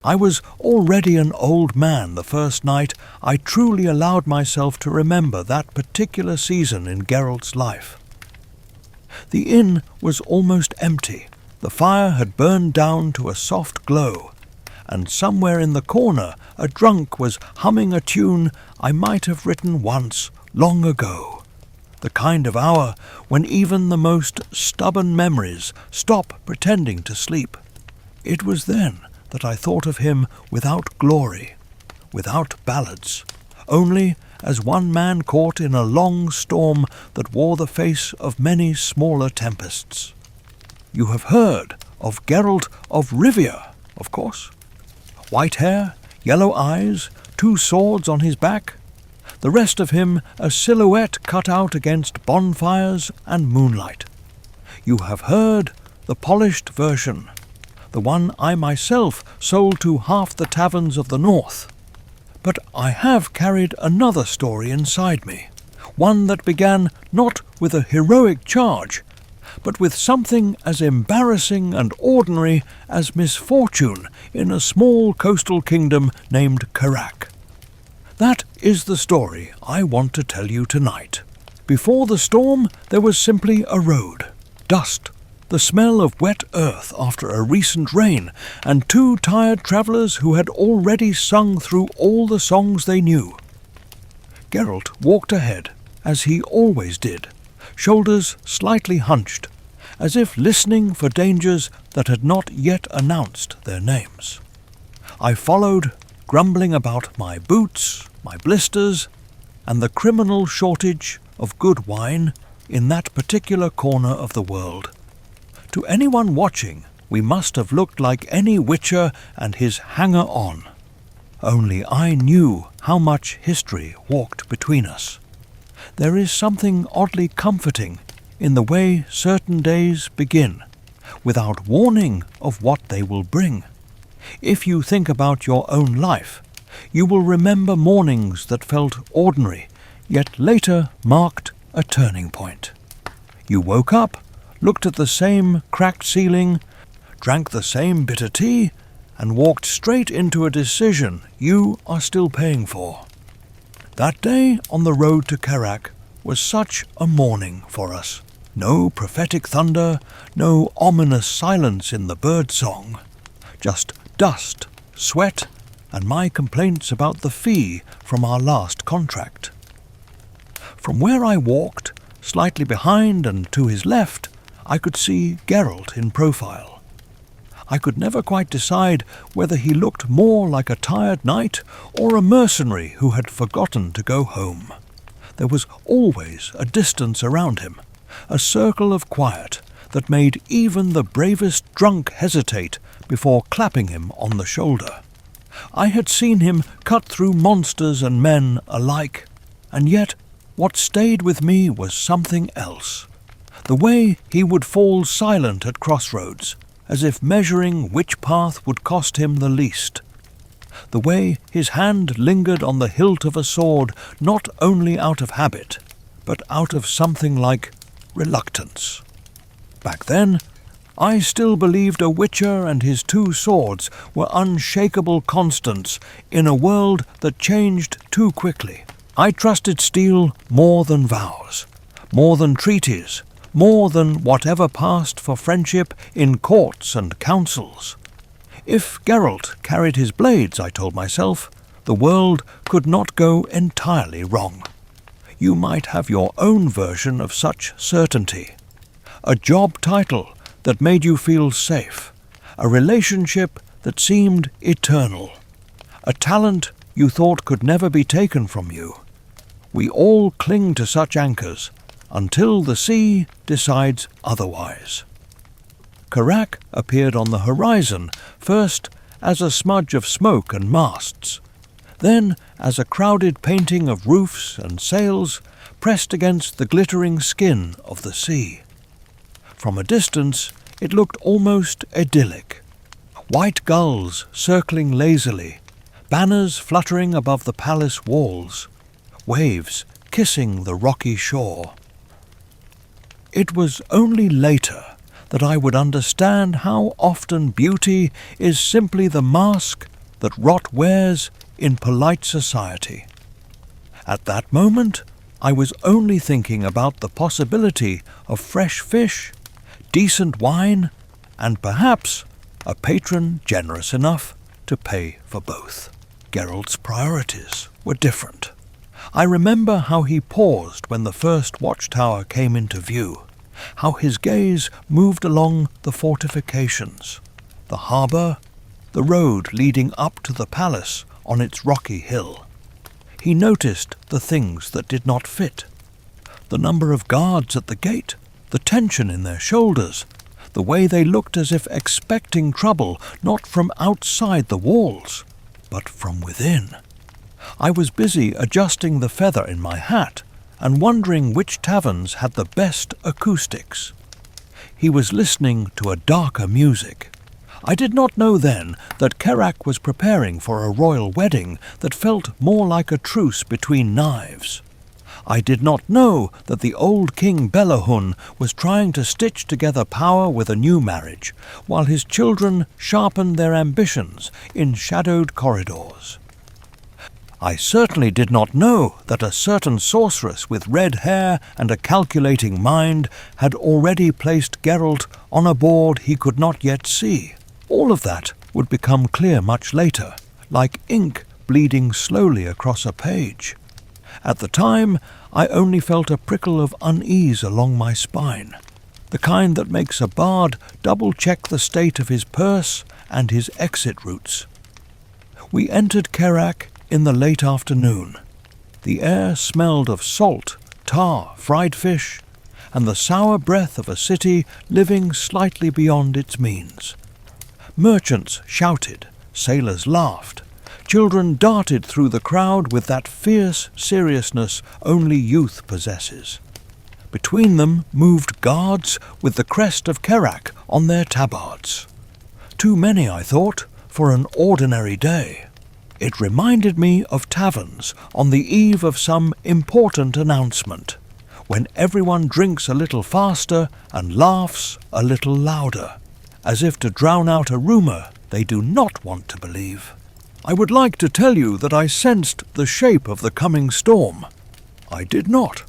I was already an old man the first night I truly allowed myself to remember that particular season in Geralt's life. The inn was almost empty. The fire had burned down to a soft glow, and somewhere in the corner a drunk was humming a tune I might have written once, long ago. The kind of hour when even the most stubborn memories stop pretending to sleep. It was then that I thought of him without glory, without ballads, only as one man caught in a long storm that wore the face of many smaller tempests. You have heard of Geralt of Rivia, of course. White hair, yellow eyes, 2 swords on his back. The rest of him a silhouette cut out against bonfires and moonlight. You have heard the polished version, the one I myself sold to half the taverns of the north. But I have carried another story inside me, one that began not with a heroic charge, but with something as embarrassing and ordinary as misfortune in a small coastal kingdom named Karak. That is the story I want to tell you tonight. Before the storm, there was simply a road, dust, the smell of wet earth after a recent rain, and 2 tired travellers who had already sung through all the songs they knew. Geralt walked ahead, as he always did, shoulders slightly hunched, as if listening for dangers that had not yet announced their names. I followed, grumbling about my boots, my blisters, and the criminal shortage of good wine in that particular corner of the world. To anyone watching, we must have looked like any witcher and his hanger-on. Only I knew how much history walked between us. There is something oddly comforting in the way certain days begin, without warning of what they will bring. If you think about your own life, you will remember mornings that felt ordinary, yet later marked a turning point. You woke up, looked at the same cracked ceiling, drank the same bitter tea, and walked straight into a decision you are still paying for. That day on the road to Karak was such a morning for us. No prophetic thunder, no ominous silence in the bird song. Just dust, sweat, and my complaints about the fee from our last contract. From where I walked, slightly behind and to his left, I could see Geralt in profile. I could never quite decide whether he looked more like a tired knight or a mercenary who had forgotten to go home. There was always a distance around him, a circle of quiet that made even the bravest drunk hesitate before clapping him on the shoulder. I had seen him cut through monsters and men alike, and yet what stayed with me was something else. The way he would fall silent at crossroads, as if measuring which path would cost him the least. The way his hand lingered on the hilt of a sword, not only out of habit, but out of something like reluctance. Back then, I still believed a witcher and his 2 swords were unshakable constants in a world that changed too quickly. I trusted steel more than vows, more than treaties, more than whatever passed for friendship in courts and councils. If Geralt carried his blades, I told myself, the world could not go entirely wrong. You might have your own version of such certainty. A job title that made you feel safe, a relationship that seemed eternal, a talent you thought could never be taken from you. We all cling to such anchors until the sea decides otherwise. Karak appeared on the horizon, first as a smudge of smoke and masts, then as a crowded painting of roofs and sails pressed against the glittering skin of the sea. From a distance, it looked almost idyllic. White gulls circling lazily, banners fluttering above the palace walls, waves kissing the rocky shore. It was only later that I would understand how often beauty is simply the mask that rot wears in polite society. At that moment, I was only thinking about the possibility of fresh fish, decent wine, and perhaps a patron generous enough to pay for both. Geralt's priorities were different. I remember how he paused when the first watchtower came into view, how his gaze moved along the fortifications, the harbour, the road leading up to the palace on its rocky hill. He noticed the things that did not fit, the number of guards at the gate, the tension in their shoulders, the way they looked as if expecting trouble not from outside the walls, but from within. I was busy adjusting the feather in my hat and wondering which taverns had the best acoustics. He was listening to a darker music. I did not know then that Kerak was preparing for a royal wedding that felt more like a truce between knives. I did not know that the old King Belahun was trying to stitch together power with a new marriage, while his children sharpened their ambitions in shadowed corridors. I certainly did not know that a certain sorceress with red hair and a calculating mind had already placed Geralt on a board he could not yet see. All of that would become clear much later, like ink bleeding slowly across a page. At the time, I only felt a prickle of unease along my spine, the kind that makes a bard double-check the state of his purse and his exit routes. We entered Kerak in the late afternoon. The air smelled of salt, tar, fried fish, and the sour breath of a city living slightly beyond its means. Merchants shouted, sailors laughed, children darted through the crowd with that fierce seriousness only youth possesses. Between them moved guards with the crest of Kerak on their tabards. Too many, I thought, for an ordinary day. It reminded me of taverns on the eve of some important announcement, when everyone drinks a little faster and laughs a little louder, as if to drown out a rumour they do not want to believe. I would like to tell you that I sensed the shape of the coming storm. I did not.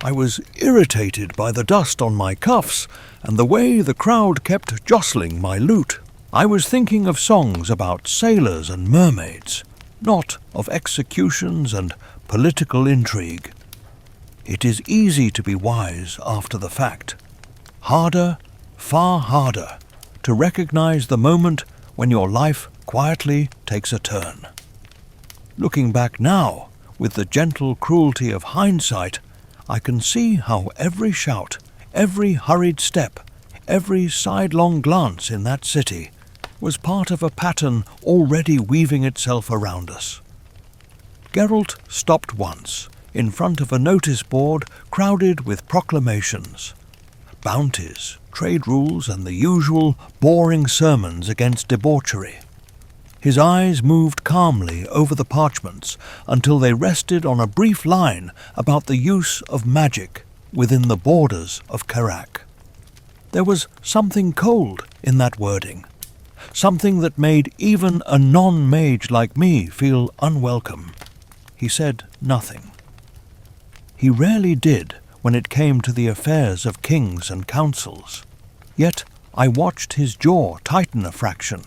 I was irritated by the dust on my cuffs and the way the crowd kept jostling my lute. I was thinking of songs about sailors and mermaids, not of executions and political intrigue. It is easy to be wise after the fact. Harder, far harder, to recognize the moment when your life quietly takes a turn. Looking back now, with the gentle cruelty of hindsight, I can see how every shout, every hurried step, every sidelong glance in that city was part of a pattern already weaving itself around us. Geralt stopped once, in front of a notice board crowded with proclamations, bounties, trade rules, and the usual boring sermons against debauchery. His eyes moved calmly over the parchments until they rested on a brief line about the use of magic within the borders of Kerak. There was something cold in that wording, something that made even a non-mage like me feel unwelcome. He said nothing. He rarely did when it came to the affairs of kings and councils. Yet I watched his jaw tighten a fraction,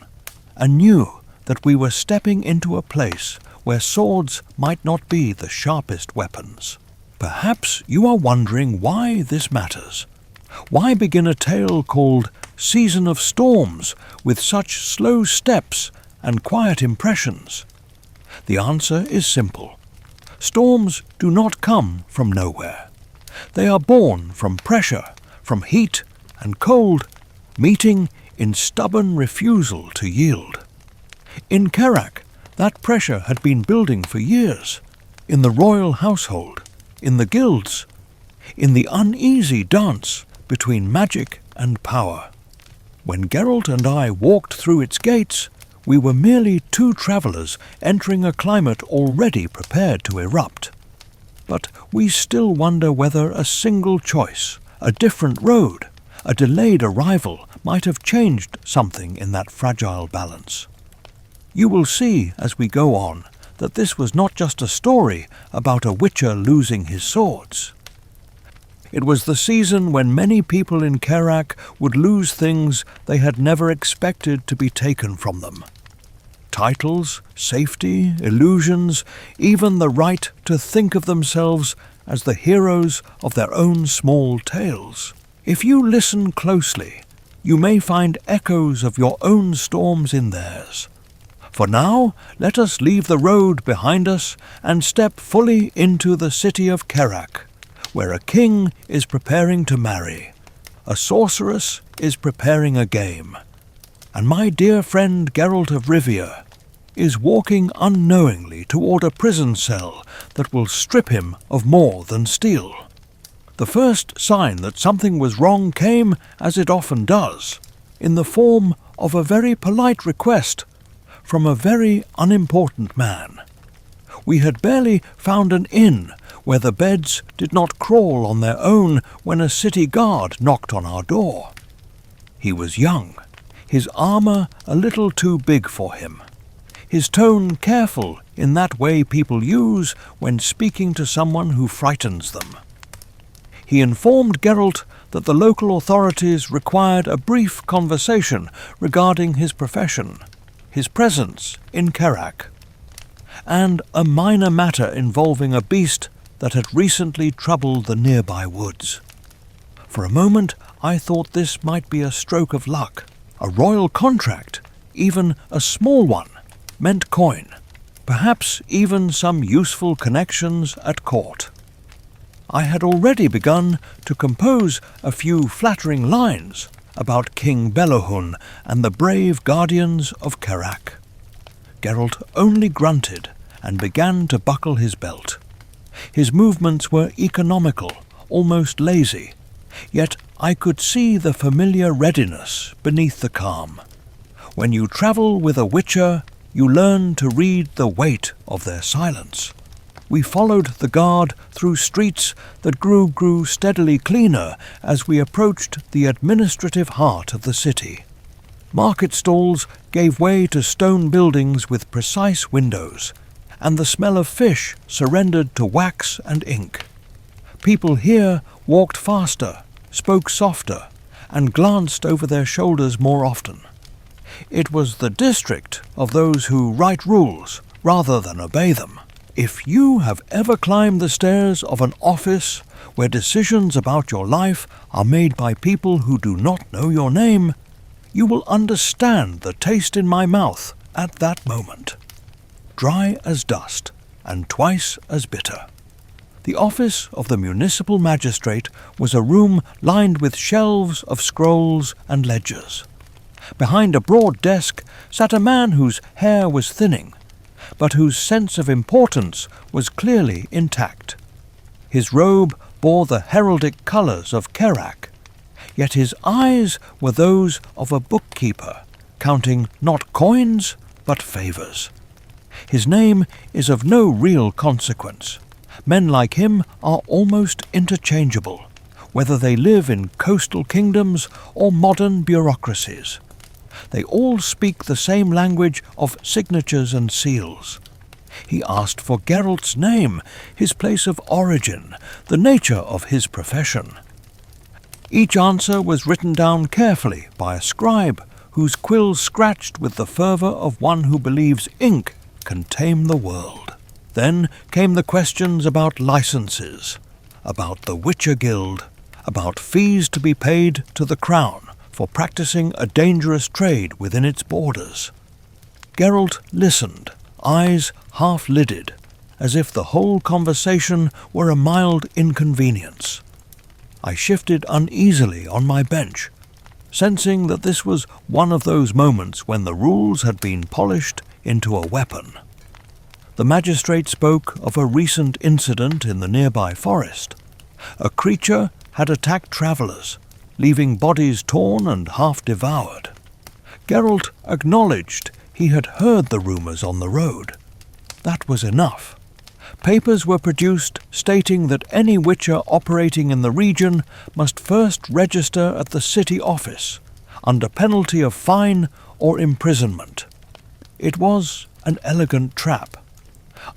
and knew that we were stepping into a place where swords might not be the sharpest weapons. Perhaps you are wondering why this matters. Why begin a tale called Season of Storms with such slow steps and quiet impressions? The answer is simple. Storms do not come from nowhere. They are born from pressure, from heat and cold, meeting in stubborn refusal to yield. In Kerak, that pressure had been building for years, in the royal household, in the guilds, in the uneasy dance between magic and power. When Geralt and I walked through its gates, we were merely two travellers entering a climate already prepared to erupt. But we still wonder whether a single choice, a different road, a delayed arrival might have changed something in that fragile balance. You will see as we go on that this was not just a story about a witcher losing his swords. It was the season when many people in Kerak would lose things they had never expected to be taken from them. Titles, safety, illusions, even the right to think of themselves as the heroes of their own small tales. If you listen closely, you may find echoes of your own storms in theirs. For now, let us leave the road behind us and step fully into the city of Kerak, where a king is preparing to marry, a sorceress is preparing a game, and my dear friend Geralt of Rivia is walking unknowingly toward a prison cell that will strip him of more than steel. The first sign that something was wrong came, as it often does, in the form of a very polite request from a very unimportant man. We had barely found an inn where the beds did not crawl on their own when a city guard knocked on our door. He was young, his armor a little too big for him, his tone careful in that way people use when speaking to someone who frightens them. He informed Geralt that the local authorities required a brief conversation regarding his profession, his presence in Kerak, and a minor matter involving a beast that had recently troubled the nearby woods. For a moment I thought this might be a stroke of luck. A royal contract, even a small one, meant coin, perhaps even some useful connections at court. I had already begun to compose a few flattering lines about King Belohun and the brave guardians of Kerak. Geralt only grunted and began to buckle his belt. His movements were economical, almost lazy, yet I could see the familiar readiness beneath the calm. When you travel with a witcher, you learn to read the weight of their silence. We followed the guard through streets that grew steadily cleaner as we approached the administrative heart of the city. Market stalls gave way to stone buildings with precise windows, and the smell of fish surrendered to wax and ink. People here walked faster, spoke softer, and glanced over their shoulders more often. It was the district of those who write rules rather than obey them. If you have ever climbed the stairs of an office where decisions about your life are made by people who do not know your name, you will understand the taste in my mouth at that moment. Dry as dust and twice as bitter. The office of the municipal magistrate was a room lined with shelves of scrolls and ledgers. Behind a broad desk sat a man whose hair was thinning, but whose sense of importance was clearly intact. His robe bore the heraldic colours of Kerak, yet his eyes were those of a bookkeeper, counting not coins but favours. His name is of no real consequence. Men like him are almost interchangeable, whether they live in coastal kingdoms or modern bureaucracies. They all speak the same language of signatures and seals. He asked for Geralt's name, his place of origin, the nature of his profession. Each answer was written down carefully by a scribe whose quill scratched with the fervour of one who believes ink can tame the world. Then came the questions about licenses, about the Witcher Guild, about fees to be paid to the crown for practicing a dangerous trade within its borders. Geralt listened, eyes half-lidded, as if the whole conversation were a mild inconvenience. I shifted uneasily on my bench, sensing that this was one of those moments when the rules had been polished into a weapon. The magistrate spoke of a recent incident in the nearby forest. A creature had attacked travellers, leaving bodies torn and half-devoured. Geralt acknowledged he had heard the rumours on the road. That was enough. Papers were produced stating that any witcher operating in the region must first register at the city office, under penalty of fine or imprisonment. It was an elegant trap.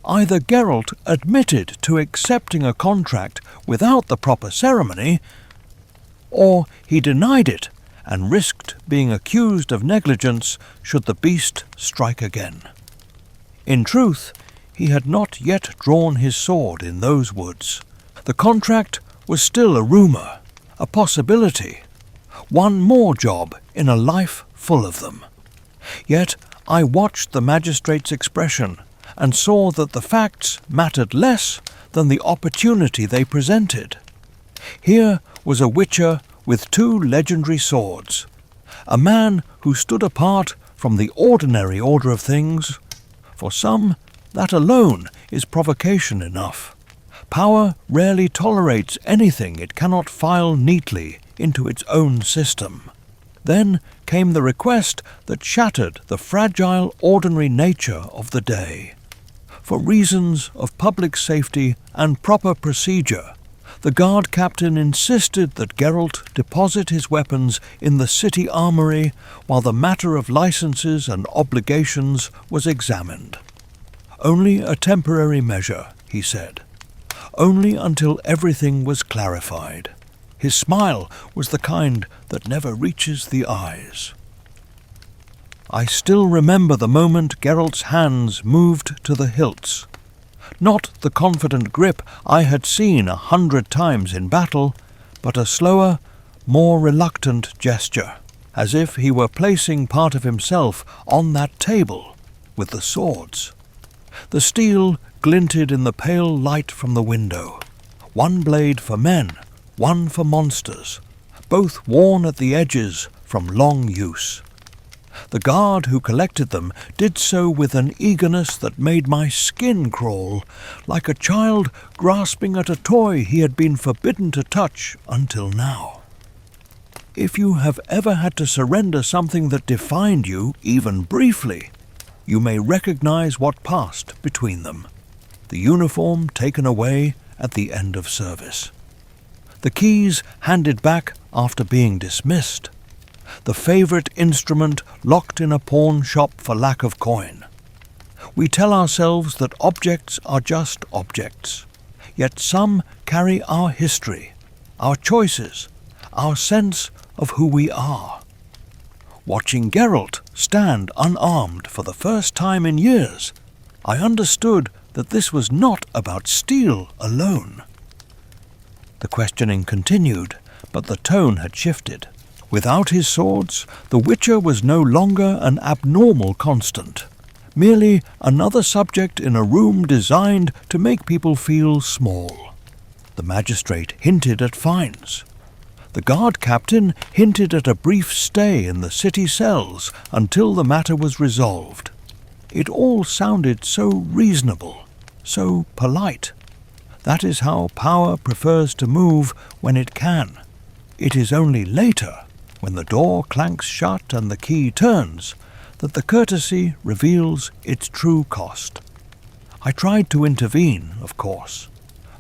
Either Geralt admitted to accepting a contract without the proper ceremony, or he denied it and risked being accused of negligence should the beast strike again. In truth, he had not yet drawn his sword in those woods. The contract was still a rumour, a possibility, one more job in a life full of them. Yet I watched the magistrate's expression and saw that the facts mattered less than the opportunity they presented. Here was a witcher with 2 legendary swords, a man who stood apart from the ordinary order of things. For some, that alone is provocation enough. Power rarely tolerates anything it cannot file neatly into its own system. Then came the request that shattered the fragile, ordinary nature of the day. For reasons of public safety and proper procedure, the guard captain insisted that Geralt deposit his weapons in the city armory while the matter of licenses and obligations was examined. Only a temporary measure, he said. Only until everything was clarified. His smile was the kind that never reaches the eyes. I still remember the moment Geralt's hands moved to the hilts. Not the confident grip I had seen 100 times in battle, but a slower, more reluctant gesture, as if he were placing part of himself on that table with the swords. The steel glinted in the pale light from the window. One blade for men, one for monsters, both worn at the edges from long use. The guard who collected them did so with an eagerness that made my skin crawl, like a child grasping at a toy he had been forbidden to touch until now. If you have ever had to surrender something that defined you, even briefly, you may recognize what passed between them. The uniform taken away at the end of service. The keys handed back after being dismissed. The favourite instrument locked in a pawn shop for lack of coin. We tell ourselves that objects are just objects, yet some carry our history, our choices, our sense of who we are. Watching Geralt stand unarmed for the first time in years, I understood that this was not about steel alone. The questioning continued, but the tone had shifted. Without his swords, the Witcher was no longer an abnormal constant, merely another subject in a room designed to make people feel small. The magistrate hinted at fines. The guard captain hinted at a brief stay in the city cells until the matter was resolved. It all sounded so reasonable, so polite. That is how power prefers to move when it can. It is only later, when the door clanks shut and the key turns, that the courtesy reveals its true cost. I tried to intervene, of course.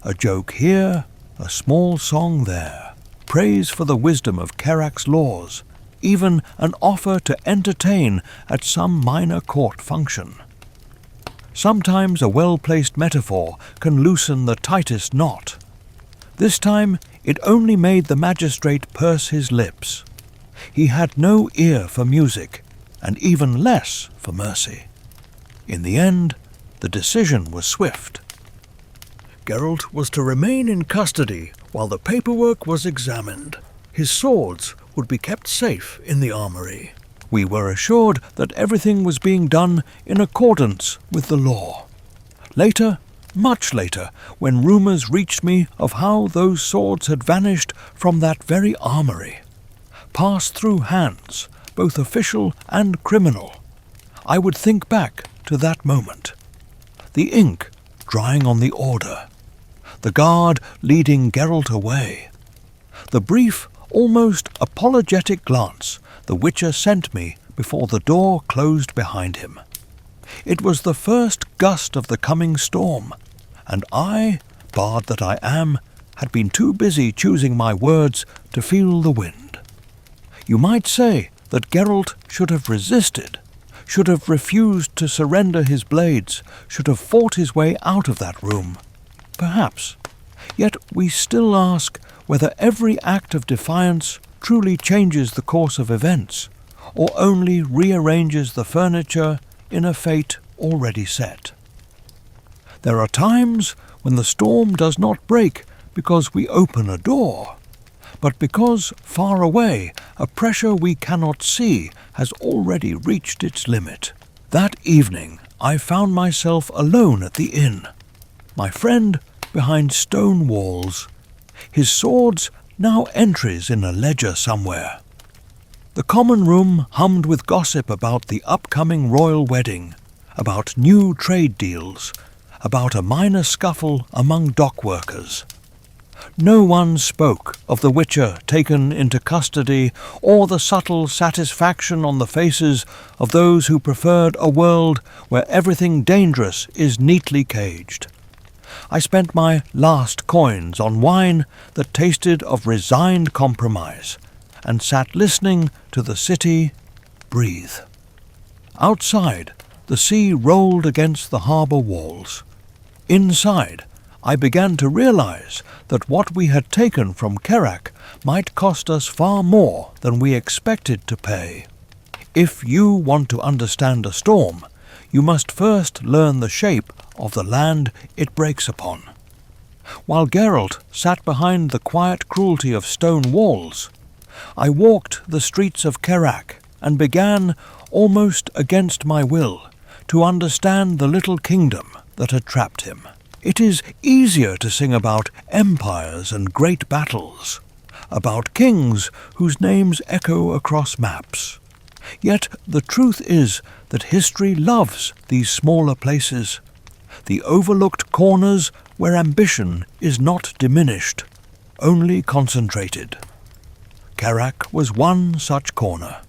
A joke here, a small song there, praise for the wisdom of Kerrak's laws, even an offer to entertain at some minor court function. Sometimes a well-placed metaphor can loosen the tightest knot. This time it only made the magistrate purse his lips. He had no ear for music, and even less for mercy. In the end, the decision was swift. Geralt was to remain in custody while the paperwork was examined. His swords would be kept safe in the armory. We were assured that everything was being done in accordance with the law. Later, much later, when rumours reached me of how those swords had vanished from that very armory, passed through hands, both official and criminal, I would think back to that moment. The ink drying on the order, the guard leading Geralt away, the brief, almost apologetic glance the Witcher sent me before the door closed behind him. It was the first gust of the coming storm, and I, bard that I am, had been too busy choosing my words to feel the wind. You might say that Geralt should have resisted, should have refused to surrender his blades, should have fought his way out of that room. Perhaps. Yet we still ask whether every act of defiance truly changes the course of events, or only rearranges the furniture in a fate already set. There are times when the storm does not break because we open a door, but because far away a pressure we cannot see has already reached its limit. That evening I found myself alone at the inn, my friend behind stone walls, his swords now entries in a ledger somewhere. The common room hummed with gossip about the upcoming royal wedding, about new trade deals, about a minor scuffle among dock workers. No one spoke of the witcher taken into custody or the subtle satisfaction on the faces of those who preferred a world where everything dangerous is neatly caged. I spent my last coins on wine that tasted of resigned compromise, and sat listening to the city breathe. Outside, the sea rolled against the harbour walls. Inside, I began to realize that what we had taken from Kerak might cost us far more than we expected to pay. If you want to understand a storm, you must first learn the shape of the land it breaks upon. While Geralt sat behind the quiet cruelty of stone walls, I walked the streets of Kerak and began, almost against my will, to understand the little kingdom that had trapped him. It is easier to sing about empires and great battles, about kings whose names echo across maps. Yet the truth is that history loves these smaller places, the overlooked corners where ambition is not diminished, only concentrated. Kerak was one such corner.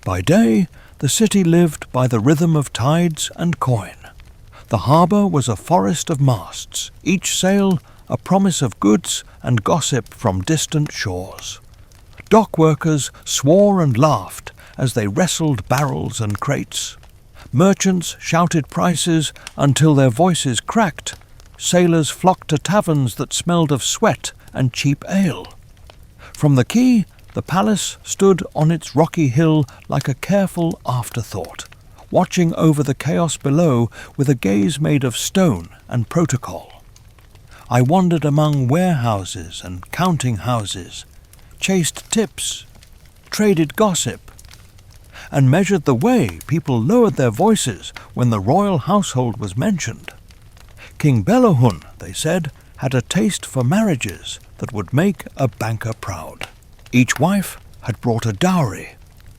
By day, the city lived by the rhythm of tides and coin. The harbour was a forest of masts, each sail a promise of goods and gossip from distant shores. Dock workers swore and laughed as they wrestled barrels and crates. Merchants shouted prices until their voices cracked. Sailors flocked to taverns that smelled of sweat and cheap ale. From the quay, the palace stood on its rocky hill like a careful afterthought, watching over the chaos below with a gaze made of stone and protocol. I wandered among warehouses and counting houses, chased tips, traded gossip, and measured the way people lowered their voices when the royal household was mentioned. King Bellohun, they said, had a taste for marriages that would make a banker proud. Each wife had brought a dowry,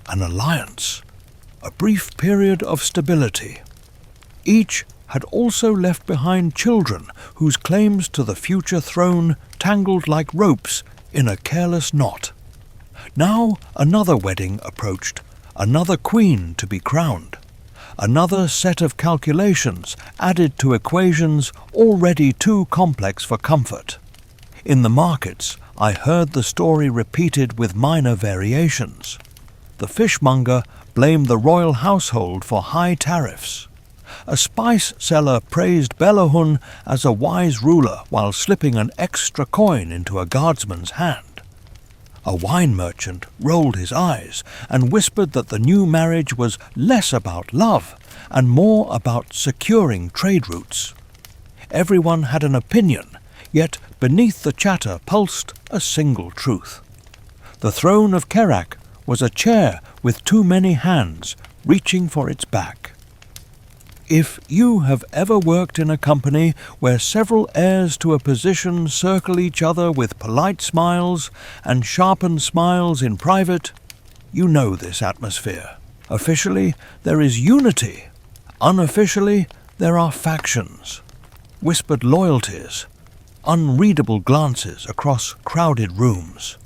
an alliance, a brief period of stability. Each had also left behind children whose claims to the future throne tangled like ropes in a careless knot. Now another wedding approached, another queen to be crowned, another set of calculations added to equations already too complex for comfort. In the markets, I heard the story repeated with minor variations. The fishmonger blamed the royal household for high tariffs. A spice seller praised Bellohun as a wise ruler while slipping an extra coin into a guardsman's hand. A wine merchant rolled his eyes and whispered that the new marriage was less about love and more about securing trade routes. Everyone had an opinion, yet beneath the chatter pulsed a single truth. The throne of Kerak was a chair with too many hands reaching for its back. If you have ever worked in a company where several heirs to a position circle each other with polite smiles and sharpened smiles in private, you know this atmosphere. Officially, there is unity. Unofficially, there are factions, whispered loyalties, unreadable glances across crowded rooms.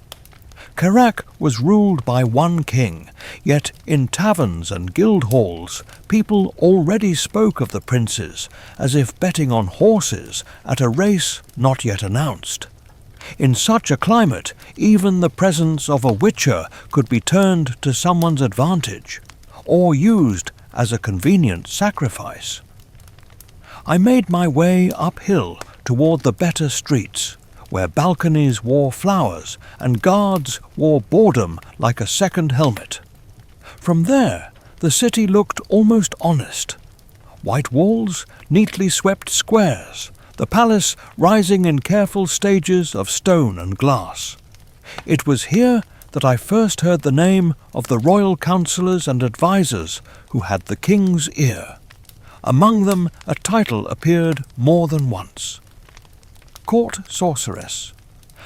Kerak was ruled by one king, yet in taverns and guild halls people already spoke of the princes as if betting on horses at a race not yet announced. In such a climate, even the presence of a witcher could be turned to someone's advantage, or used as a convenient sacrifice. I made my way uphill toward the better streets, where balconies wore flowers and guards wore boredom like a second helmet. From there, the city looked almost honest. White walls, neatly swept squares, the palace rising in careful stages of stone and glass. It was here that I first heard the name of the royal councillors and advisers who had the king's ear. Among them a title appeared more than once. Court sorceress,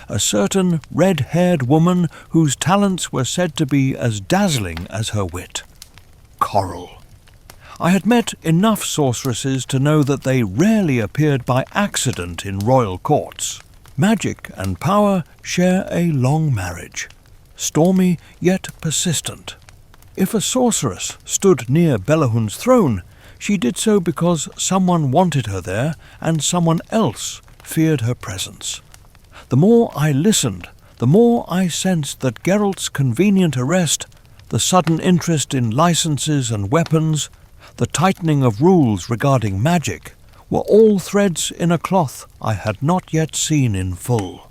a certain red-haired woman whose talents were said to be as dazzling as her wit. Coral. I had met enough sorceresses to know that they rarely appeared by accident in royal courts. Magic and power share a long marriage, stormy yet persistent. If a sorceress stood near Belahun's throne, she did so because someone wanted her there and someone else feared her presence. The more I listened, the more I sensed that Geralt's convenient arrest, the sudden interest in licenses and weapons, the tightening of rules regarding magic, were all threads in a cloth I had not yet seen in full.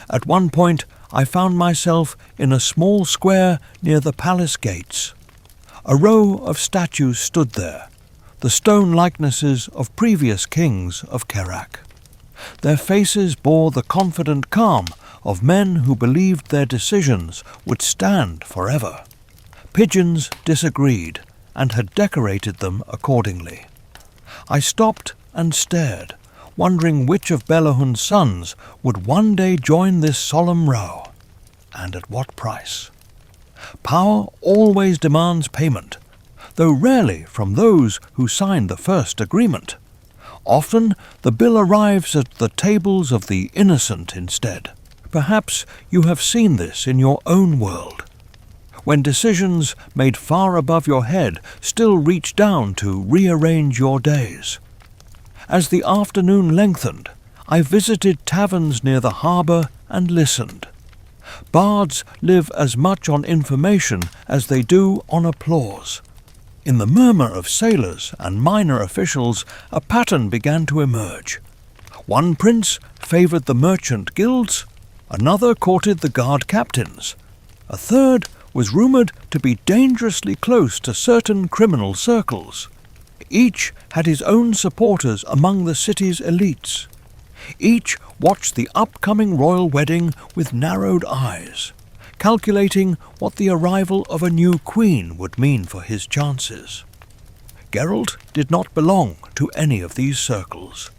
At one point I found myself in a small square near the palace gates. A row of statues stood there, the stone likenesses of previous kings of Kerak. Their faces bore the confident calm of men who believed their decisions would stand forever. Pigeons disagreed and had decorated them accordingly. I stopped and stared, wondering which of Belahun's sons would one day join this solemn row, and at what price. Power always demands payment, though rarely from those who signed the first agreement. Often the bill arrives at the tables of the innocent instead. Perhaps you have seen this in your own world, when decisions made far above your head still reach down to rearrange your days. As the afternoon lengthened, I visited taverns near the harbour and listened. Bards live as much on information as they do on applause. In the murmur of sailors and minor officials, a pattern began to emerge. One prince favoured the merchant guilds, another courted the guard captains, a third was rumoured to be dangerously close to certain criminal circles. Each had his own supporters among the city's elites. Each watched the upcoming royal wedding with narrowed eyes, calculating what the arrival of a new queen would mean for his chances. Geralt did not belong to any of these circles.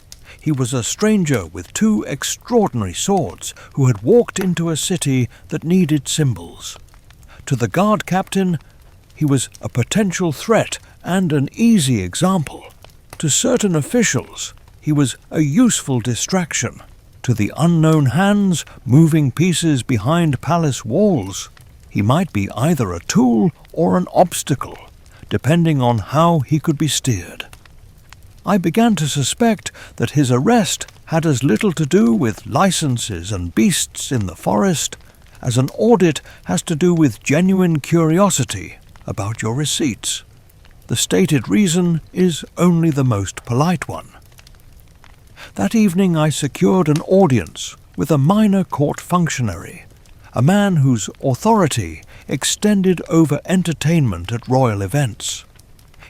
He was a stranger with two extraordinary swords who had walked into a city that needed symbols. To the guard captain, he was a potential threat and an easy example. To certain officials, he was a useful distraction. To the unknown hands moving pieces behind palace walls, he might be either a tool or an obstacle, depending on how he could be steered. I began to suspect that his arrest had as little to do with licenses and beasts in the forest as an audit has to do with genuine curiosity about your receipts. The stated reason is only the most polite one. That evening I secured an audience with a minor court functionary, a man whose authority extended over entertainment at royal events.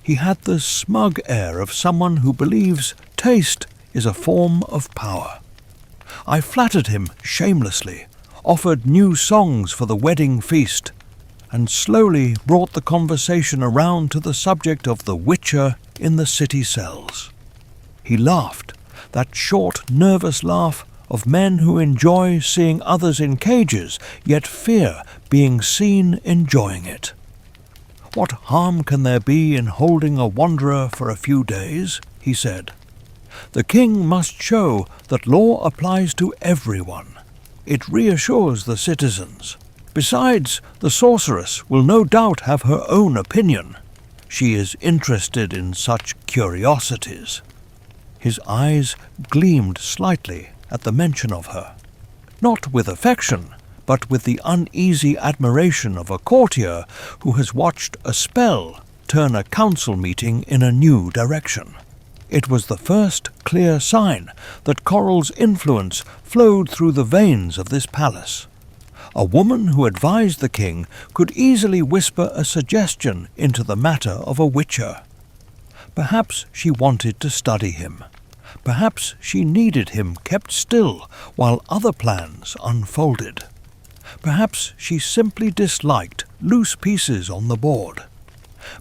He had the smug air of someone who believes taste is a form of power. I flattered him shamelessly, offered new songs for the wedding feast, and slowly brought the conversation around to the subject of the witcher in the city cells. He laughed, that short, nervous laugh of men who enjoy seeing others in cages, yet fear being seen enjoying it. "What harm can there be in holding a wanderer for a few days?" he said. "The king must show that law applies to everyone. It reassures the citizens. Besides, the sorceress will no doubt have her own opinion. She is interested in such curiosities." His eyes gleamed slightly at the mention of her, not with affection, but with the uneasy admiration of a courtier who has watched a spell turn a council meeting in a new direction. It was the first clear sign that Coral's influence flowed through the veins of this palace. A woman who advised the king could easily whisper a suggestion into the matter of a witcher. Perhaps she wanted to study him. Perhaps she needed him kept still while other plans unfolded. Perhaps she simply disliked loose pieces on the board.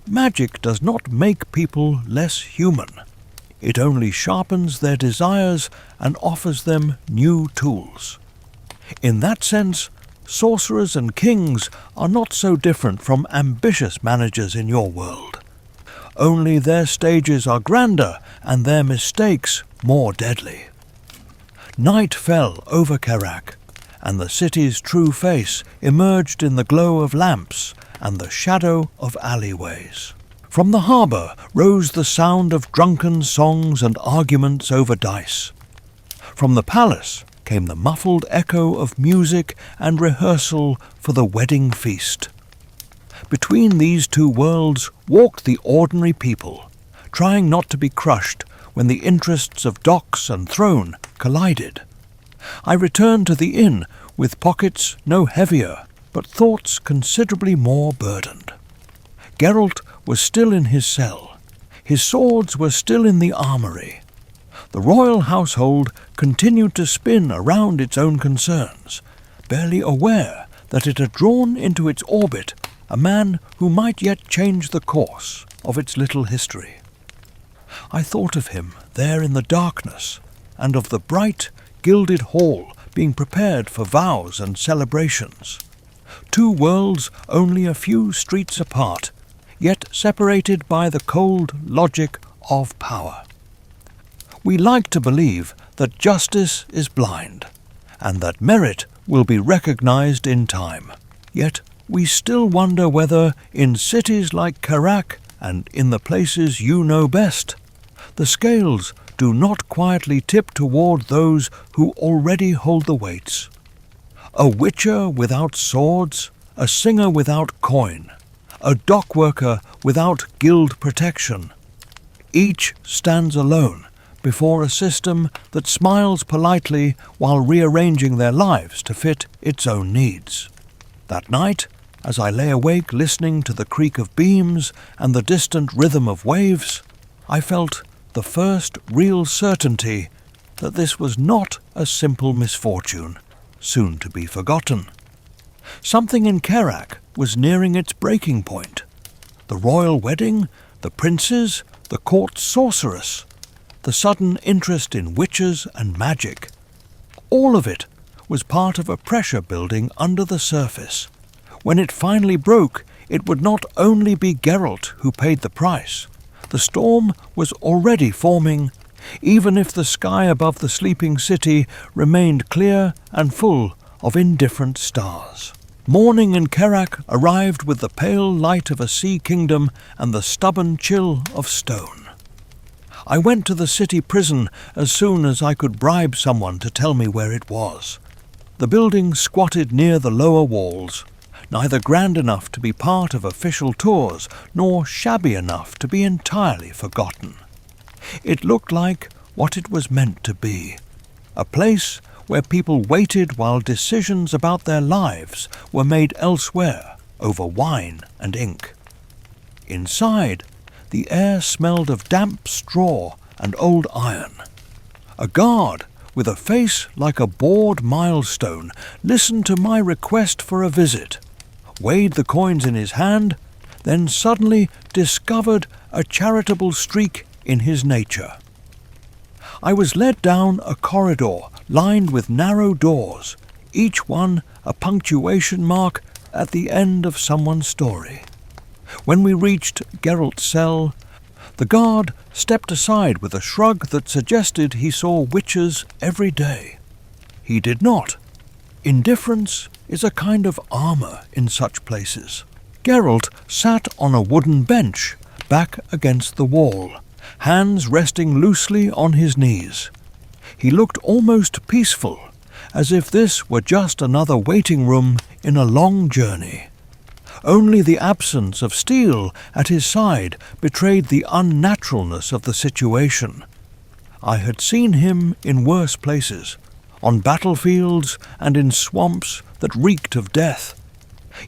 Magic does not make people less human. It only sharpens their desires and offers them new tools. In that sense, sorcerers and kings are not so different from ambitious managers in your world. Only their stages are grander and their mistakes more deadly. Night fell over Kerak, and the city's true face emerged in the glow of lamps and the shadow of alleyways. From the harbour rose the sound of drunken songs and arguments over dice. From the palace came the muffled echo of music and rehearsal for the wedding feast. Between these two worlds walked the ordinary people, trying not to be crushed when the interests of docks and throne collided. I returned to the inn with pockets no heavier, but thoughts considerably more burdened. Geralt was still in his cell. His swords were still in the armoury. The royal household continued to spin around its own concerns, barely aware that it had drawn into its orbit a man who might yet change the course of its little history. I thought of him there in the darkness, and of the bright, gilded hall being prepared for vows and celebrations. Two worlds only a few streets apart, yet separated by the cold logic of power. We like to believe that justice is blind, and that merit will be recognized in time. Yet we still wonder whether, in cities like Kerak and in the places you know best, the scales do not quietly tip toward those who already hold the weights. A witcher without swords, a singer without coin, a dock worker without guild protection. Each stands alone before a system that smiles politely while rearranging their lives to fit its own needs. That night, as I lay awake listening to the creak of beams and the distant rhythm of waves, I felt the first real certainty that this was not a simple misfortune, soon to be forgotten. Something in Kerak was nearing its breaking point. The royal wedding, the princes, the court sorceress, the sudden interest in witches and magic. All of it was part of a pressure building under the surface. When it finally broke, it would not only be Geralt who paid the price. The storm was already forming, even if the sky above the sleeping city remained clear and full of indifferent stars. Morning in Kerak arrived with the pale light of a sea kingdom and the stubborn chill of stone. I went to the city prison as soon as I could bribe someone to tell me where it was. The building squatted near the lower walls, neither grand enough to be part of official tours, nor shabby enough to be entirely forgotten. It looked like what it was meant to be, a place where people waited while decisions about their lives were made elsewhere over wine and ink. Inside, the air smelled of damp straw and old iron. A guard with a face like a bored milestone listened to my request for a visit, weighed the coins in his hand, then suddenly discovered a charitable streak in his nature. I was led down a corridor lined with narrow doors, each one a punctuation mark at the end of someone's story. When we reached Geralt's cell, the guard stepped aside with a shrug that suggested he saw witches every day. He did not. Indifference is a kind of armour in such places. Geralt sat on a wooden bench, back against the wall, hands resting loosely on his knees. He looked almost peaceful, as if this were just another waiting room in a long journey. Only the absence of steel at his side betrayed the unnaturalness of the situation. I had seen him in worse places, on battlefields and in swamps that reeked of death.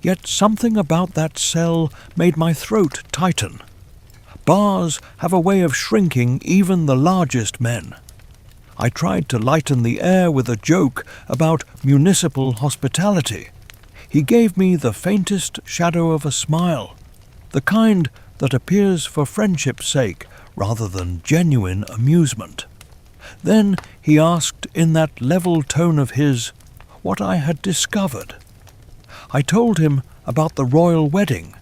Yet something about that cell made my throat tighten. Bars have a way of shrinking even the largest men. I tried to lighten the air with a joke about municipal hospitality. He gave me the faintest shadow of a smile, the kind that appears for friendship's sake rather than genuine amusement. Then he asked in that level tone of his what I had discovered. I told him about the royal wedding,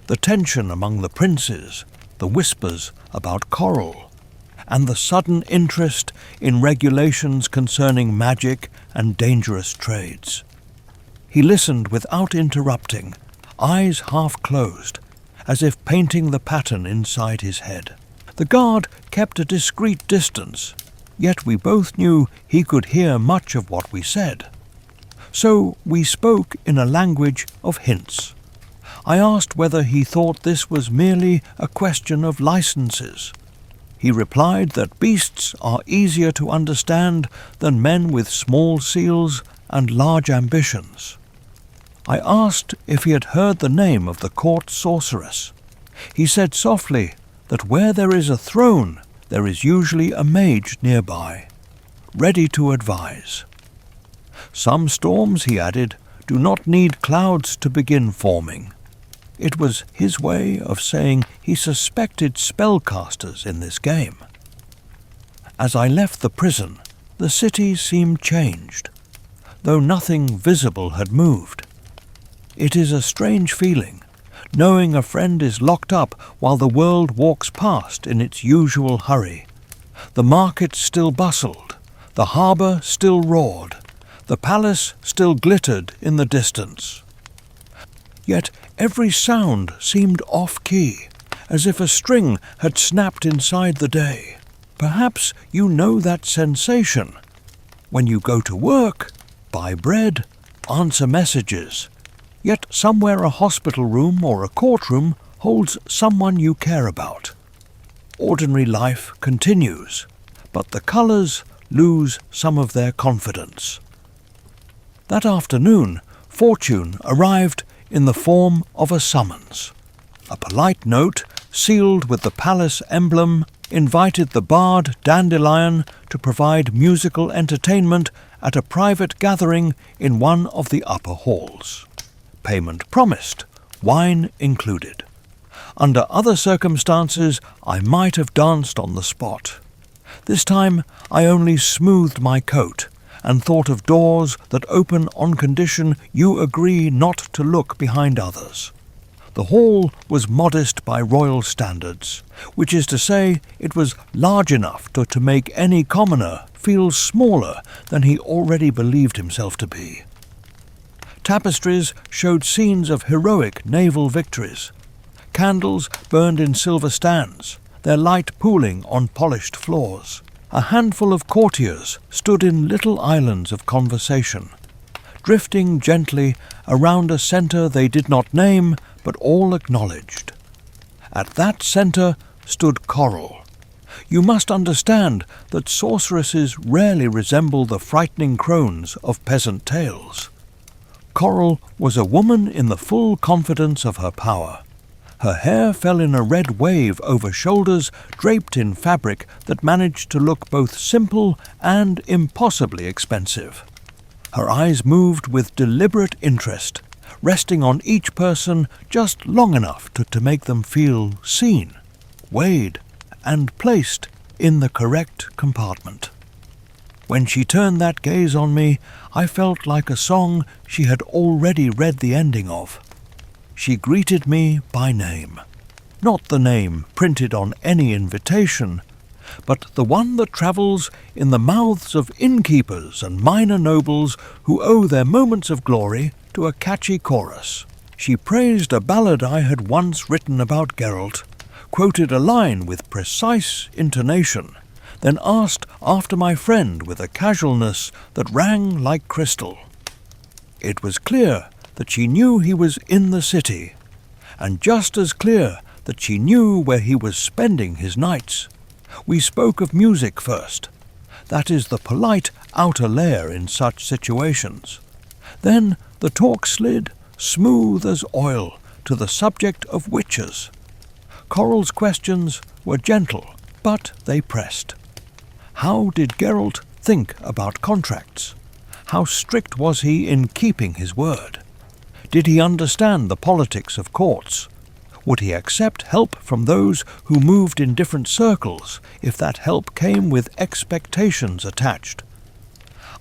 the tension among the princes, the whispers about coral, and the sudden interest in regulations concerning magic and dangerous trades. He listened without interrupting, eyes half closed, as if painting the pattern inside his head. The guard kept a discreet distance, yet we both knew he could hear much of what we said. So we spoke in a language of hints. I asked whether he thought this was merely a question of licenses. He replied that beasts are easier to understand than men with small seals and large ambitions. I asked if he had heard the name of the court sorceress. He said softly that where there is a throne, there is usually a mage nearby, ready to advise. Some storms, he added, do not need clouds to begin forming. It was his way of saying he suspected spellcasters in this game. As I left the prison, the city seemed changed, though nothing visible had moved. It is a strange feeling, knowing a friend is locked up while the world walks past in its usual hurry. The market still bustled, the harbour still roared, the palace still glittered in the distance. Yet every sound seemed off-key, as if a string had snapped inside the day. Perhaps you know that sensation. When you go to work, buy bread, answer messages, yet somewhere a hospital room or a courtroom holds someone you care about. Ordinary life continues, but the colours lose some of their confidence. That afternoon, fortune arrived in the form of a summons. A polite note, sealed with the palace emblem, invited the bard Dandelion to provide musical entertainment at a private gathering in one of the upper halls. Payment promised, wine included. Under other circumstances, I might have danced on the spot. This time, I only smoothed my coat and thought of doors that open on condition you agree not to look behind others. The hall was modest by royal standards, which is to say it was large enough to make any commoner feel smaller than he already believed himself to be. Tapestries showed scenes of heroic naval victories. Candles burned in silver stands, their light pooling on polished floors. A handful of courtiers stood in little islands of conversation, drifting gently around a centre they did not name but all acknowledged. At that centre stood Coral. You must understand that sorceresses rarely resemble the frightening crones of peasant tales. Coral was a woman in the full confidence of her power. Her hair fell in a red wave over shoulders draped in fabric that managed to look both simple and impossibly expensive. Her eyes moved with deliberate interest, resting on each person just long enough to make them feel seen, weighed, and placed in the correct compartment. When she turned that gaze on me, I felt like a song she had already read the ending of. She greeted me by name, not the name printed on any invitation, but the one that travels in the mouths of innkeepers and minor nobles who owe their moments of glory to a catchy chorus. She praised a ballad I had once written about Geralt, quoted a line with precise intonation, then asked after my friend with a casualness that rang like crystal. It was clear that she knew he was in the city, and just as clear that she knew where he was spending his nights. We spoke of music first. That is the polite outer layer in such situations. Then the talk slid, smooth as oil, to the subject of witches. Coral's questions were gentle, but they pressed. How did Geralt think about contracts? How strict was he in keeping his word? Did he understand the politics of courts? Would he accept help from those who moved in different circles if that help came with expectations attached?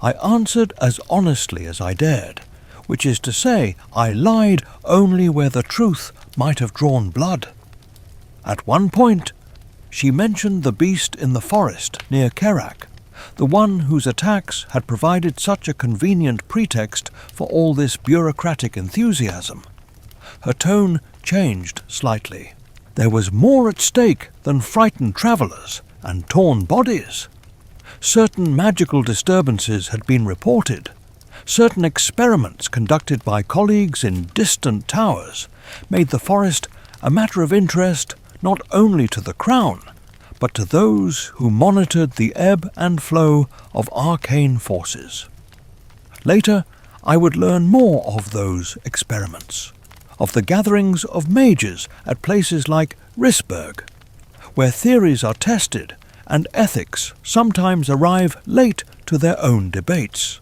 I answered as honestly as I dared, which is to say, I lied only where the truth might have drawn blood. At one point, she mentioned the beast in the forest near Kerak, the one whose attacks had provided such a convenient pretext for all this bureaucratic enthusiasm. Her tone changed slightly. There was more at stake than frightened travellers and torn bodies. Certain magical disturbances had been reported. Certain experiments conducted by colleagues in distant towers made the forest a matter of interest not only to the Crown, but to those who monitored the ebb and flow of arcane forces. Later, I would learn more of those experiments, of the gatherings of mages at places like Risberg, where theories are tested and ethics sometimes arrive late to their own debates.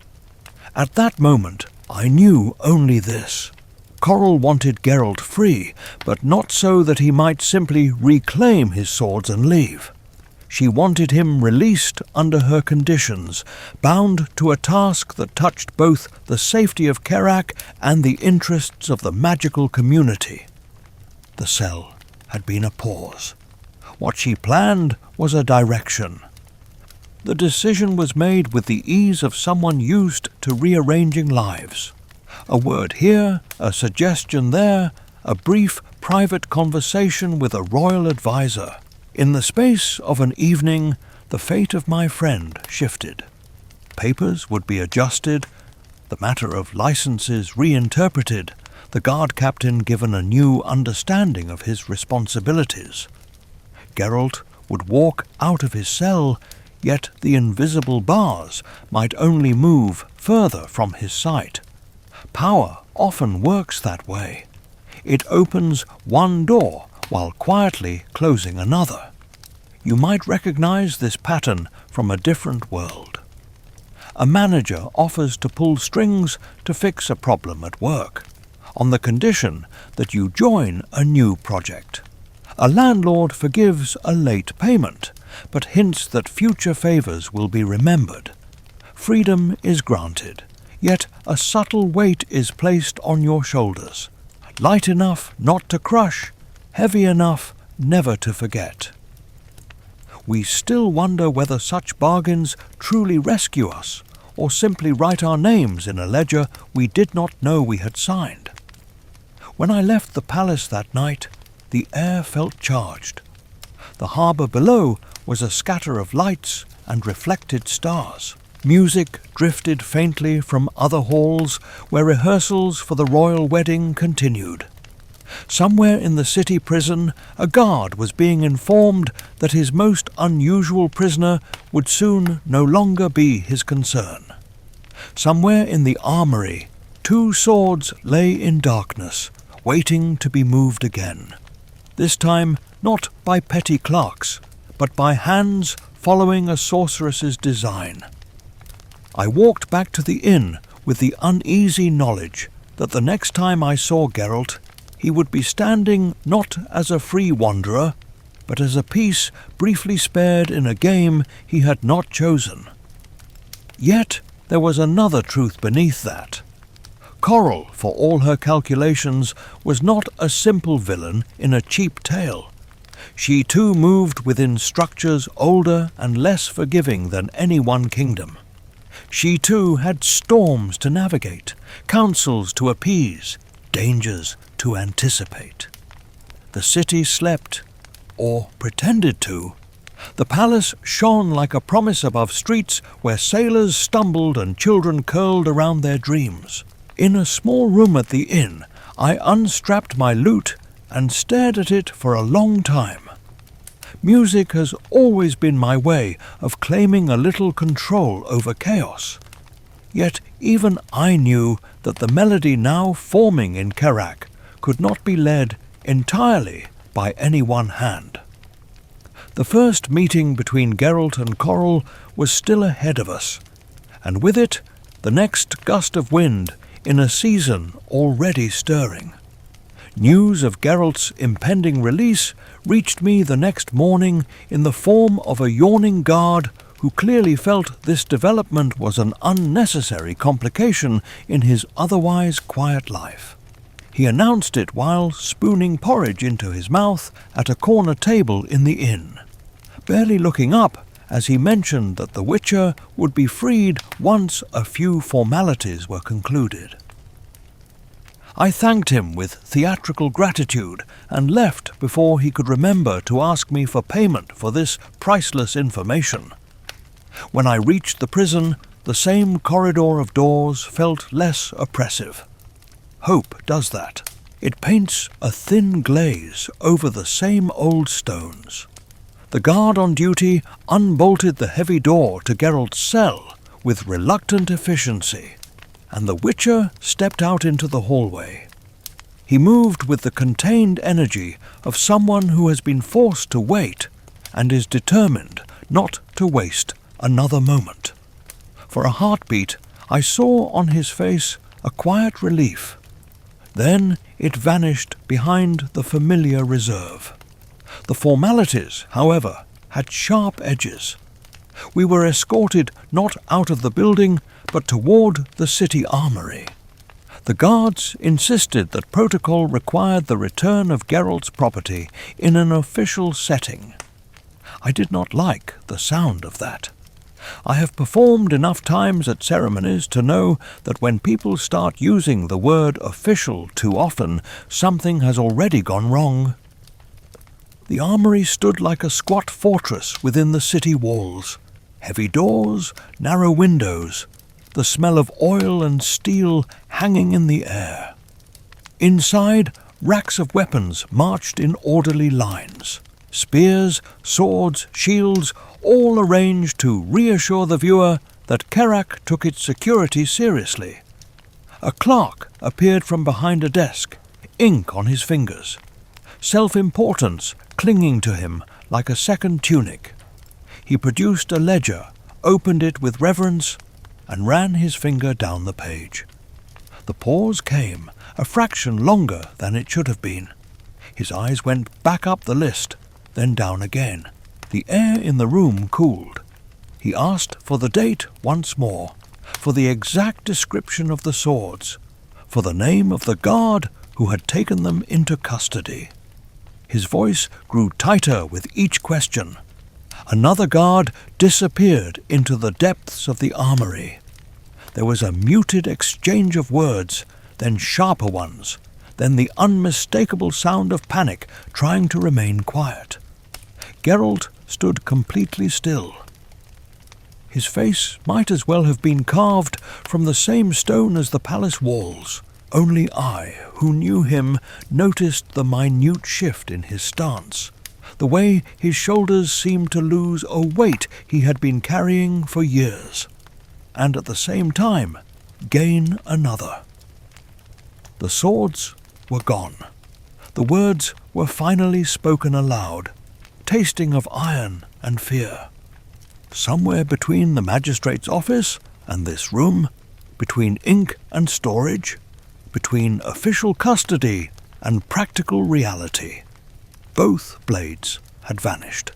At that moment, I knew only this. Coral wanted Geralt free, but not so that he might simply reclaim his swords and leave. She wanted him released under her conditions, bound to a task that touched both the safety of Kerak and the interests of the magical community. The cell had been a pause. What she planned was a direction. The decision was made with the ease of someone used to rearranging lives. A word here, a suggestion there, a brief private conversation with a royal advisor. In the space of an evening, the fate of my friend shifted. Papers would be adjusted, the matter of licenses reinterpreted, the guard captain given a new understanding of his responsibilities. Geralt would walk out of his cell, yet the invisible bars might only move further from his sight. Power often works that way. It opens one door while quietly closing another. You might recognize this pattern from a different world. A manager offers to pull strings to fix a problem at work, on the condition that you join a new project. A landlord forgives a late payment, but hints that future favors will be remembered. Freedom is granted, yet a subtle weight is placed on your shoulders, light enough not to crush, heavy enough never to forget. We still wonder whether such bargains truly rescue us, or simply write our names in a ledger we did not know we had signed. When I left the palace that night, the air felt charged. The harbour below was a scatter of lights and reflected stars. Music drifted faintly from other halls where rehearsals for the royal wedding continued. Somewhere in the city prison, a guard was being informed that his most unusual prisoner would soon no longer be his concern. Somewhere in the armory, 2 swords lay in darkness, waiting to be moved again. This time not by petty clerks, but by hands following a sorceress's design. I walked back to the inn with the uneasy knowledge that the next time I saw Geralt, he would be standing not as a free wanderer, but as a piece briefly spared in a game he had not chosen. Yet there was another truth beneath that. Coral, for all her calculations, was not a simple villain in a cheap tale. She too moved within structures older and less forgiving than any one kingdom. She too had storms to navigate, councils to appease, dangers to anticipate. The city slept, or pretended to. The palace shone like a promise above streets where sailors stumbled and children curled around their dreams. In a small room at the inn, I unstrapped my lute and stared at it for a long time. Music has always been my way of claiming a little control over chaos. Yet even I knew that the melody now forming in Kerak could not be led entirely by any one hand. The first meeting between Geralt and Coral was still ahead of us, and with it the next gust of wind in a season already stirring. News of Geralt's impending release reached me the next morning in the form of a yawning guard who clearly felt this development was an unnecessary complication in his otherwise quiet life. He announced it while spooning porridge into his mouth at a corner table in the inn, barely looking up as he mentioned that the Witcher would be freed once a few formalities were concluded. I thanked him with theatrical gratitude and left before he could remember to ask me for payment for this priceless information. When I reached the prison, the same corridor of doors felt less oppressive. Hope does that. It paints a thin glaze over the same old stones. The guard on duty unbolted the heavy door to Geralt's cell with reluctant efficiency, and the Witcher stepped out into the hallway. He moved with the contained energy of someone who has been forced to wait and is determined not to waste another moment. For a heartbeat, I saw on his face a quiet relief. Then it vanished behind the familiar reserve. The formalities, however, had sharp edges. We were escorted not out of the building, but toward the city armory. The guards insisted that protocol required the return of Geralt's property in an official setting. I did not like the sound of that. I have performed enough times at ceremonies to know that when people start using the word official too often, something has already gone wrong. The armory stood like a squat fortress within the city walls. Heavy doors, narrow windows, the smell of oil and steel hanging in the air. Inside, racks of weapons marched in orderly lines. Spears, swords, shields, all arranged to reassure the viewer that Kerak took its security seriously. A clerk appeared from behind a desk, ink on his fingers, self-importance clinging to him like a second tunic. He produced a ledger, opened it with reverence, and ran his finger down the page. The pause came, a fraction longer than it should have been. His eyes went back up the list, then down again. The air in the room cooled. He asked for the date once more, for the exact description of the swords, for the name of the guard who had taken them into custody. His voice grew tighter with each question. Another guard disappeared into the depths of the armory. There was a muted exchange of words, then sharper ones, then the unmistakable sound of panic trying to remain quiet. Geralt stood completely still. His face might as well have been carved from the same stone as the palace walls. Only I, who knew him, noticed the minute shift in his stance, the way his shoulders seemed to lose a weight he had been carrying for years, and at the same time gain another. The swords were gone. The words were finally spoken aloud, tasting of iron and fear. Somewhere between the magistrate's office and this room, between ink and storage, between official custody and practical reality, both blades had vanished.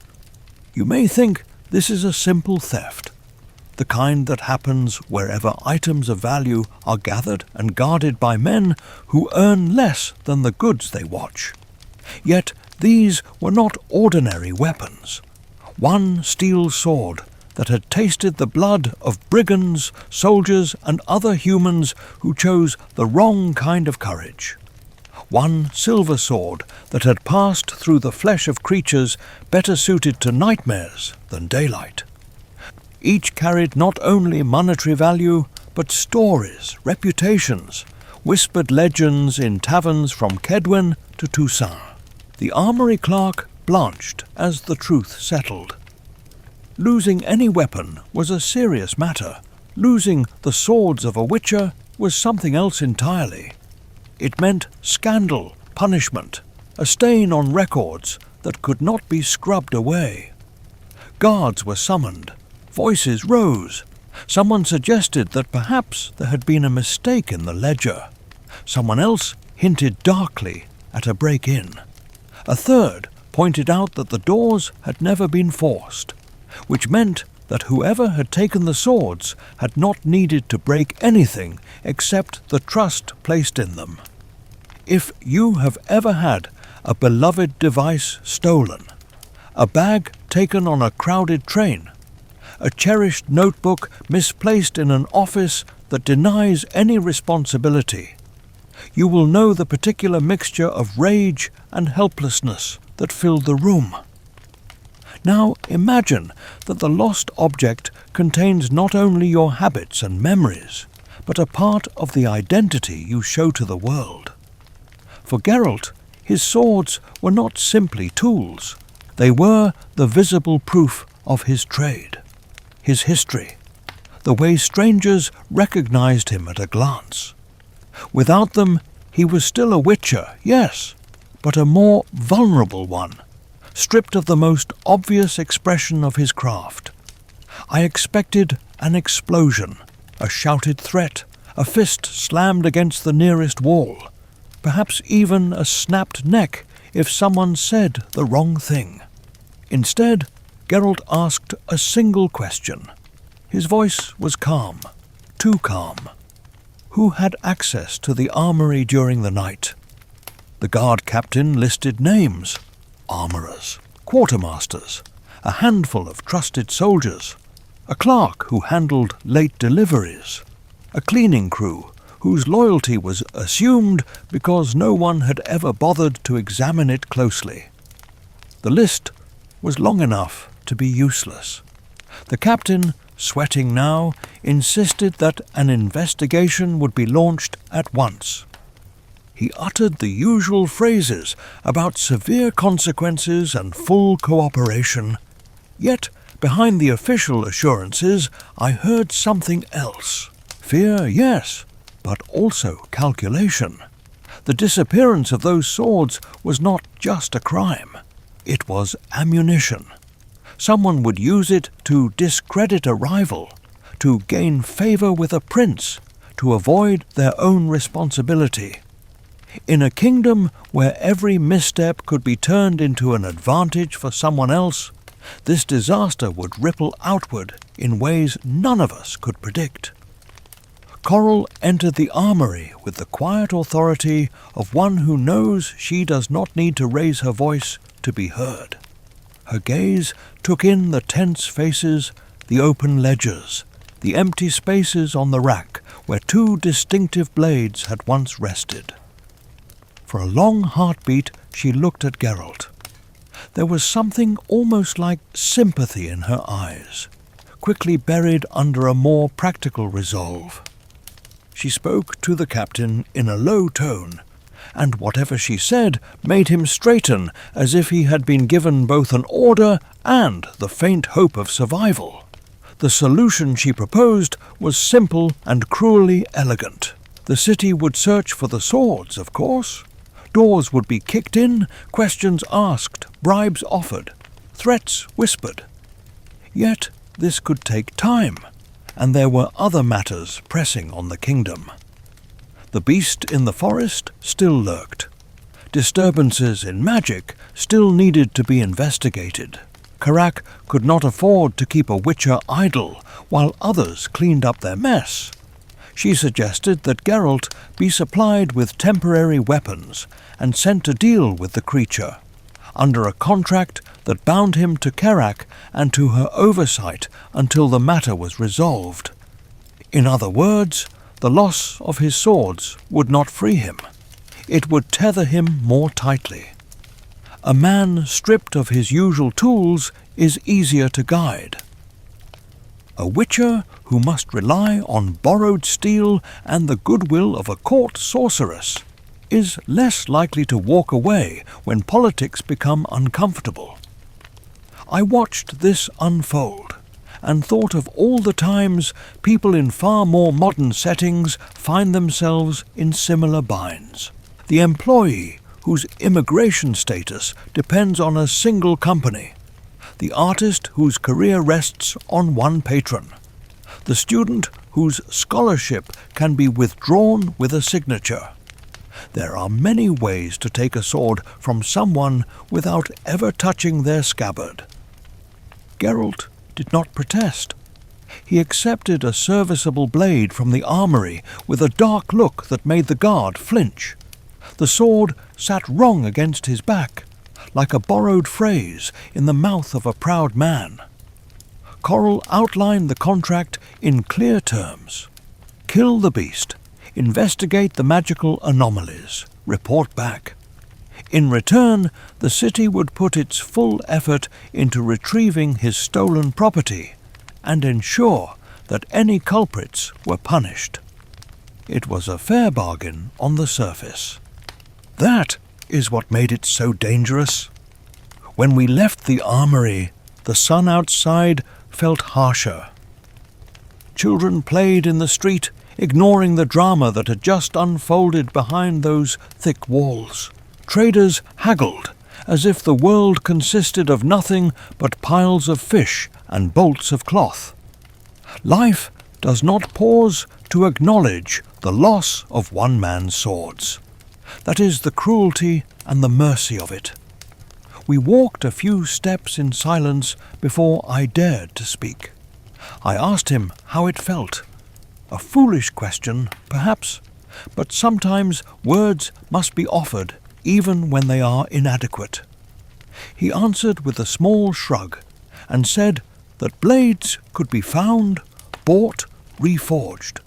You may think this is a simple theft, the kind that happens wherever items of value are gathered and guarded by men who earn less than the goods they watch. Yet these were not ordinary weapons. One steel sword that had tasted the blood of brigands, soldiers, and other humans who chose the wrong kind of courage. One silver sword that had passed through the flesh of creatures better suited to nightmares than daylight. Each carried not only monetary value, but stories, reputations, whispered legends in taverns from Kedwen to Toussaint. The armory clerk blanched as the truth settled. Losing any weapon was a serious matter. Losing the swords of a witcher was something else entirely. It meant scandal, punishment, a stain on records that could not be scrubbed away. Guards were summoned. Voices rose. Someone suggested that perhaps there had been a mistake in the ledger. Someone else hinted darkly at a break-in. A third pointed out that the doors had never been forced, which meant that whoever had taken the swords had not needed to break anything except the trust placed in them. If you have ever had a beloved device stolen, a bag taken on a crowded train, a cherished notebook misplaced in an office that denies any responsibility, you will know the particular mixture of rage and helplessness that filled the room. Now imagine that the lost object contains not only your habits and memories, but a part of the identity you show to the world. For Geralt, his swords were not simply tools. They were the visible proof of his trade, his history, the way strangers recognized him at a glance. Without them, he was still a witcher, yes, but a more vulnerable one, stripped of the most obvious expression of his craft. I expected an explosion, a shouted threat, a fist slammed against the nearest wall, perhaps even a snapped neck if someone said the wrong thing. Instead, Geralt asked a single question. His voice was calm, too calm. Who had access to the armory during the night? The guard captain listed names: armourers, quartermasters, a handful of trusted soldiers, a clerk who handled late deliveries, a cleaning crew whose loyalty was assumed because no one had ever bothered to examine it closely. The list was long enough to be useless. The captain, sweating now, insisted that an investigation would be launched at once. He uttered the usual phrases about severe consequences and full cooperation. Yet, behind the official assurances, I heard something else. Fear, yes, but also calculation. The disappearance of those swords was not just a crime. It was ammunition. Someone would use it to discredit a rival, to gain favor with a prince, to avoid their own responsibility. In a kingdom where every misstep could be turned into an advantage for someone else, this disaster would ripple outward in ways none of us could predict. Coral entered the armory with the quiet authority of one who knows she does not need to raise her voice to be heard. Her gaze took in the tense faces, the open ledgers, the empty spaces on the rack where two distinctive blades had once rested. For a long heartbeat she looked at Geralt. There was something almost like sympathy in her eyes, quickly buried under a more practical resolve. She spoke to the captain in a low tone, and whatever she said made him straighten as if he had been given both an order and the faint hope of survival. The solution she proposed was simple and cruelly elegant. The city would search for the swords, of course. Doors would be kicked in, questions asked, bribes offered, threats whispered. Yet this could take time, and there were other matters pressing on the kingdom. The beast in the forest still lurked. Disturbances in magic still needed to be investigated. Karak could not afford to keep a witcher idle while others cleaned up their mess. She suggested that Geralt be supplied with temporary weapons and sent to deal with the creature, under a contract that bound him to Karak and to her oversight until the matter was resolved. In other words, the loss of his swords would not free him. It would tether him more tightly. A man stripped of his usual tools is easier to guide. A witcher who must rely on borrowed steel and the goodwill of a court sorceress is less likely to walk away when politics become uncomfortable. I watched this unfold and thought of all the times people in far more modern settings find themselves in similar binds. The employee whose immigration status depends on a single company, the artist whose career rests on one patron, the student whose scholarship can be withdrawn with a signature. There are many ways to take a sword from someone without ever touching their scabbard. Geralt did not protest. He accepted a serviceable blade from the armory with a dark look that made the guard flinch. The sword sat wrong against his back, like a borrowed phrase in the mouth of a proud man. Coral outlined the contract in clear terms. Kill the beast, investigate the magical anomalies, report back. In return, the city would put its full effort into retrieving his stolen property and ensure that any culprits were punished. It was a fair bargain on the surface. That is what made it so dangerous. When we left the armory, the sun outside felt harsher. Children played in the street, ignoring the drama that had just unfolded behind those thick walls. Traders haggled, as if the world consisted of nothing but piles of fish and bolts of cloth. Life does not pause to acknowledge the loss of one man's swords. That is the cruelty and the mercy of it. We walked a few steps in silence before I dared to speak. I asked him how it felt. A foolish question, perhaps, but sometimes words must be offered even when they are inadequate. He answered with a small shrug and said that blades could be found, bought, reforged.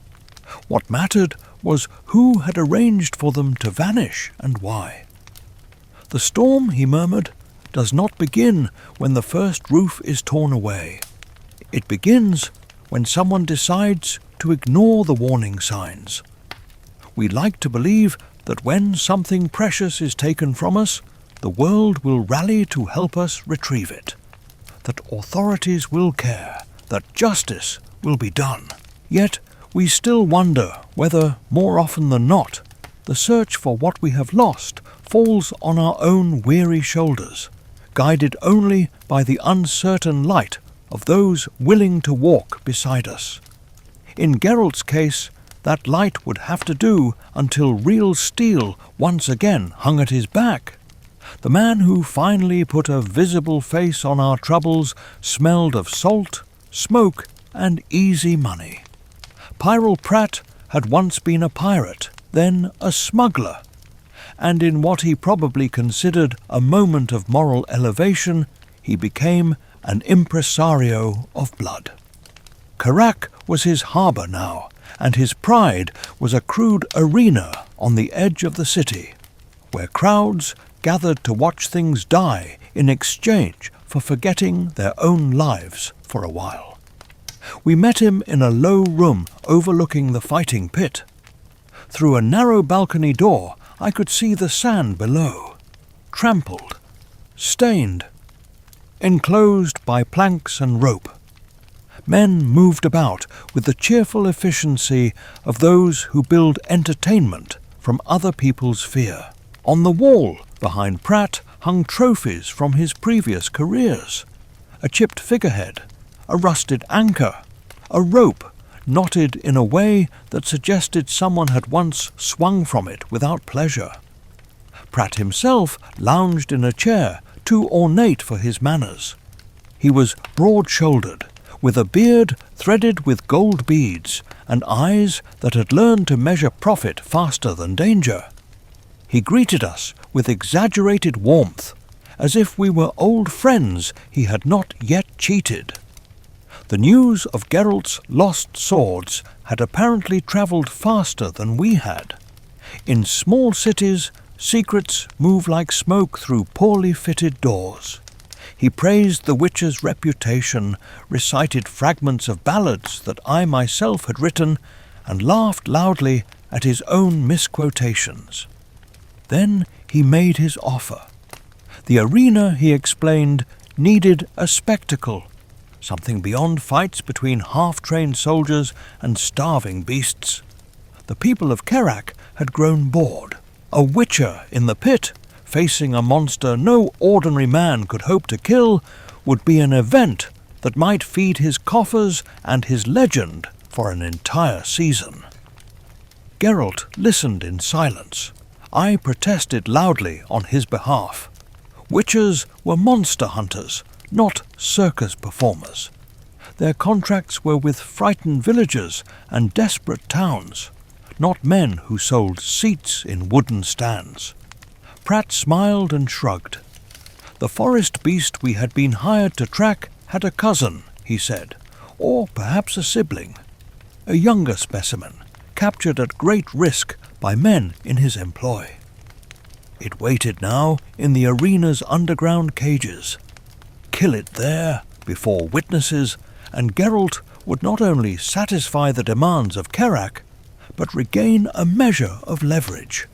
What mattered was who had arranged for them to vanish and why. The storm, he murmured, does not begin when the first roof is torn away. It begins when someone decides to ignore the warning signs. We like to believe that when something precious is taken from us, the world will rally to help us retrieve it, that authorities will care, that justice will be done. Yet we still wonder whether, more often than not, the search for what we have lost falls on our own weary shoulders, guided only by the uncertain light of those willing to walk beside us. In Geralt's case, that light would have to do until real steel once again hung at his back. The man who finally put a visible face on our troubles smelled of salt, smoke, and easy money. Pyrrell Pratt had once been a pirate, then a smuggler, and in what he probably considered a moment of moral elevation, he became an impresario of blood. Karak was his harbour now, and his pride was a crude arena on the edge of the city, where crowds gathered to watch things die in exchange for forgetting their own lives for a while. We met him in a low room overlooking the fighting pit. Through a narrow balcony door I could see the sand below, trampled, stained, enclosed by planks and rope. Men moved about with the cheerful efficiency of those who build entertainment from other people's fear. On the wall behind Pratt hung trophies from his previous careers, a chipped figurehead, a rusted anchor, a rope knotted in a way that suggested someone had once swung from it without pleasure. Pratt himself lounged in a chair too ornate for his manners. He was broad-shouldered, with a beard threaded with gold beads and eyes that had learned to measure profit faster than danger. He greeted us with exaggerated warmth, as if we were old friends he had not yet cheated. The news of Geralt's lost swords had apparently travelled faster than we had. In small cities, secrets move like smoke through poorly fitted doors. He praised the witch's reputation, recited fragments of ballads that I myself had written, and laughed loudly at his own misquotations. Then he made his offer. The arena, he explained, needed a spectacle, something beyond fights between half-trained soldiers and starving beasts. The people of Kerak had grown bored. A witcher in the pit, facing a monster no ordinary man could hope to kill, would be an event that might feed his coffers and his legend for an entire season. Geralt listened in silence. I protested loudly on his behalf. Witchers were monster hunters, not circus performers. Their contracts were with frightened villagers and desperate towns, not men who sold seats in wooden stands. Pratt smiled and shrugged. The forest beast we had been hired to track had a cousin, he said, or perhaps a sibling, a younger specimen, captured at great risk by men in his employ. It waited now in the arena's underground cages. Kill it there, before witnesses, and Geralt would not only satisfy the demands of Kerak, but regain a measure of leverage.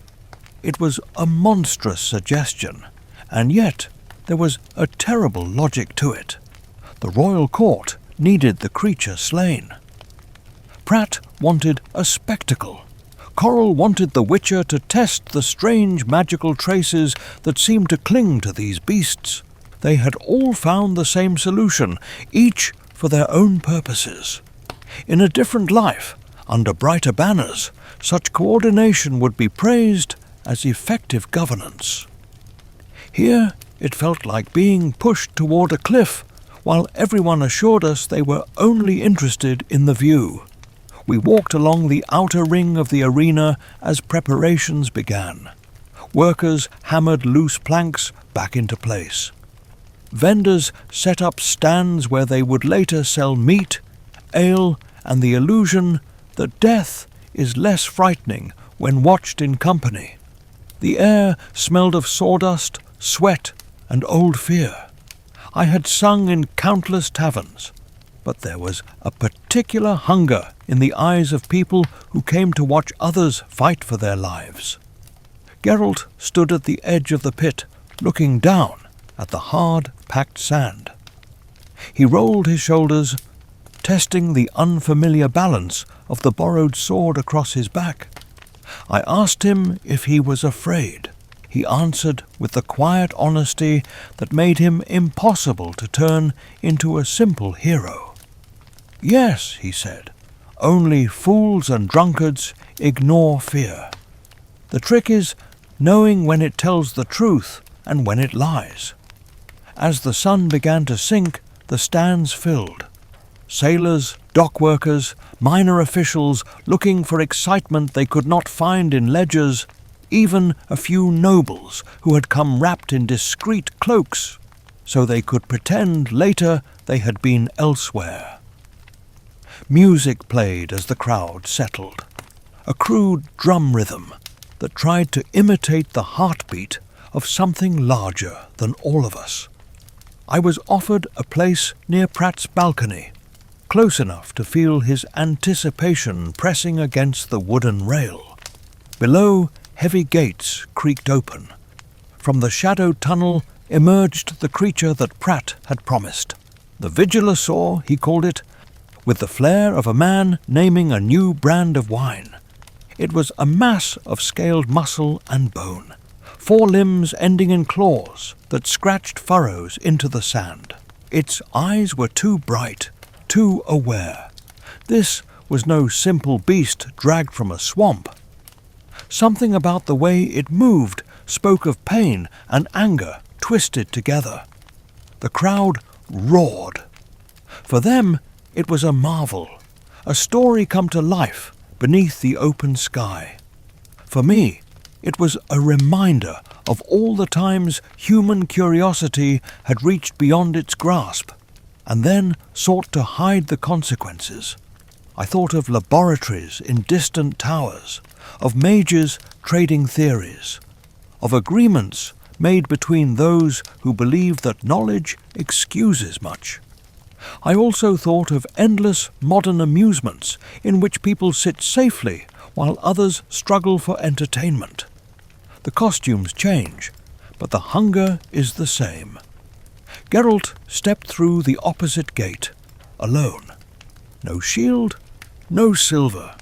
It was a monstrous suggestion, and yet there was a terrible logic to it. The royal court needed the creature slain. Pratt wanted a spectacle. Coral wanted the Witcher to test the strange magical traces that seemed to cling to these beasts. They had all found the same solution, each for their own purposes. In a different life, under brighter banners, such coordination would be praised as effective governance. Here it felt like being pushed toward a cliff, while everyone assured us they were only interested in the view. We walked along the outer ring of the arena as preparations began. Workers hammered loose planks back into place. Vendors set up stands where they would later sell meat, ale, and the illusion that death is less frightening when watched in company. The air smelled of sawdust, sweat, and old fear. I had sung in countless taverns, but there was a particular hunger in the eyes of people who came to watch others fight for their lives. Geralt stood at the edge of the pit, looking down at the hard, packed sand. He rolled his shoulders, testing the unfamiliar balance of the borrowed sword across his back. I asked him if he was afraid. He answered with the quiet honesty that made him impossible to turn into a simple hero. "Yes," he said, "only fools and drunkards ignore fear. The trick is knowing when it tells the truth and when it lies." As the sun began to sink, the stands filled. Sailors, dock workers, minor officials looking for excitement they could not find in ledgers, even a few nobles who had come wrapped in discreet cloaks, so they could pretend later they had been elsewhere. Music played as the crowd settled, a crude drum rhythm that tried to imitate the heartbeat of something larger than all of us. I was offered a place near Pratt's balcony, close enough to feel his anticipation pressing against the wooden rail. Below, heavy gates creaked open. From the shadowed tunnel emerged the creature that Pratt had promised. The Vigilosaur, he called it, with the flair of a man naming a new brand of wine. It was a mass of scaled muscle and bone, 4 limbs ending in claws that scratched furrows into the sand. Its eyes were too bright, too aware. This was no simple beast dragged from a swamp. Something about the way it moved spoke of pain and anger twisted together. The crowd roared. For them, it was a marvel, a story come to life beneath the open sky. For me, it was a reminder of all the times human curiosity had reached beyond its grasp, and then sought to hide the consequences. I thought of laboratories in distant towers, of mages trading theories, of agreements made between those who believe that knowledge excuses much. I also thought of endless modern amusements in which people sit safely while others struggle for entertainment. The costumes change, but the hunger is the same. Geralt stepped through the opposite gate, alone. No shield, no silver,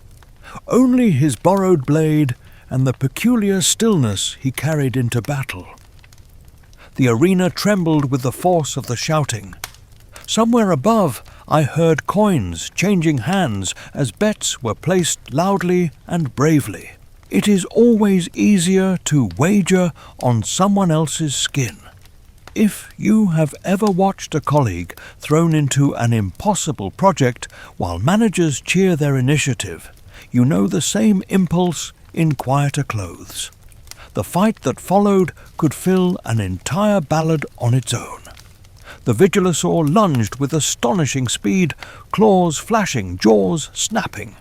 only his borrowed blade and the peculiar stillness he carried into battle. The arena trembled with the force of the shouting. Somewhere above, I heard coins changing hands as bets were placed loudly and bravely. It is always easier to wager on someone else's skin. If you have ever watched a colleague thrown into an impossible project while managers cheer their initiative, you know the same impulse in quieter clothes. The fight that followed could fill an entire ballad on its own. The Vigilosaur lunged with astonishing speed, claws flashing, jaws snapping.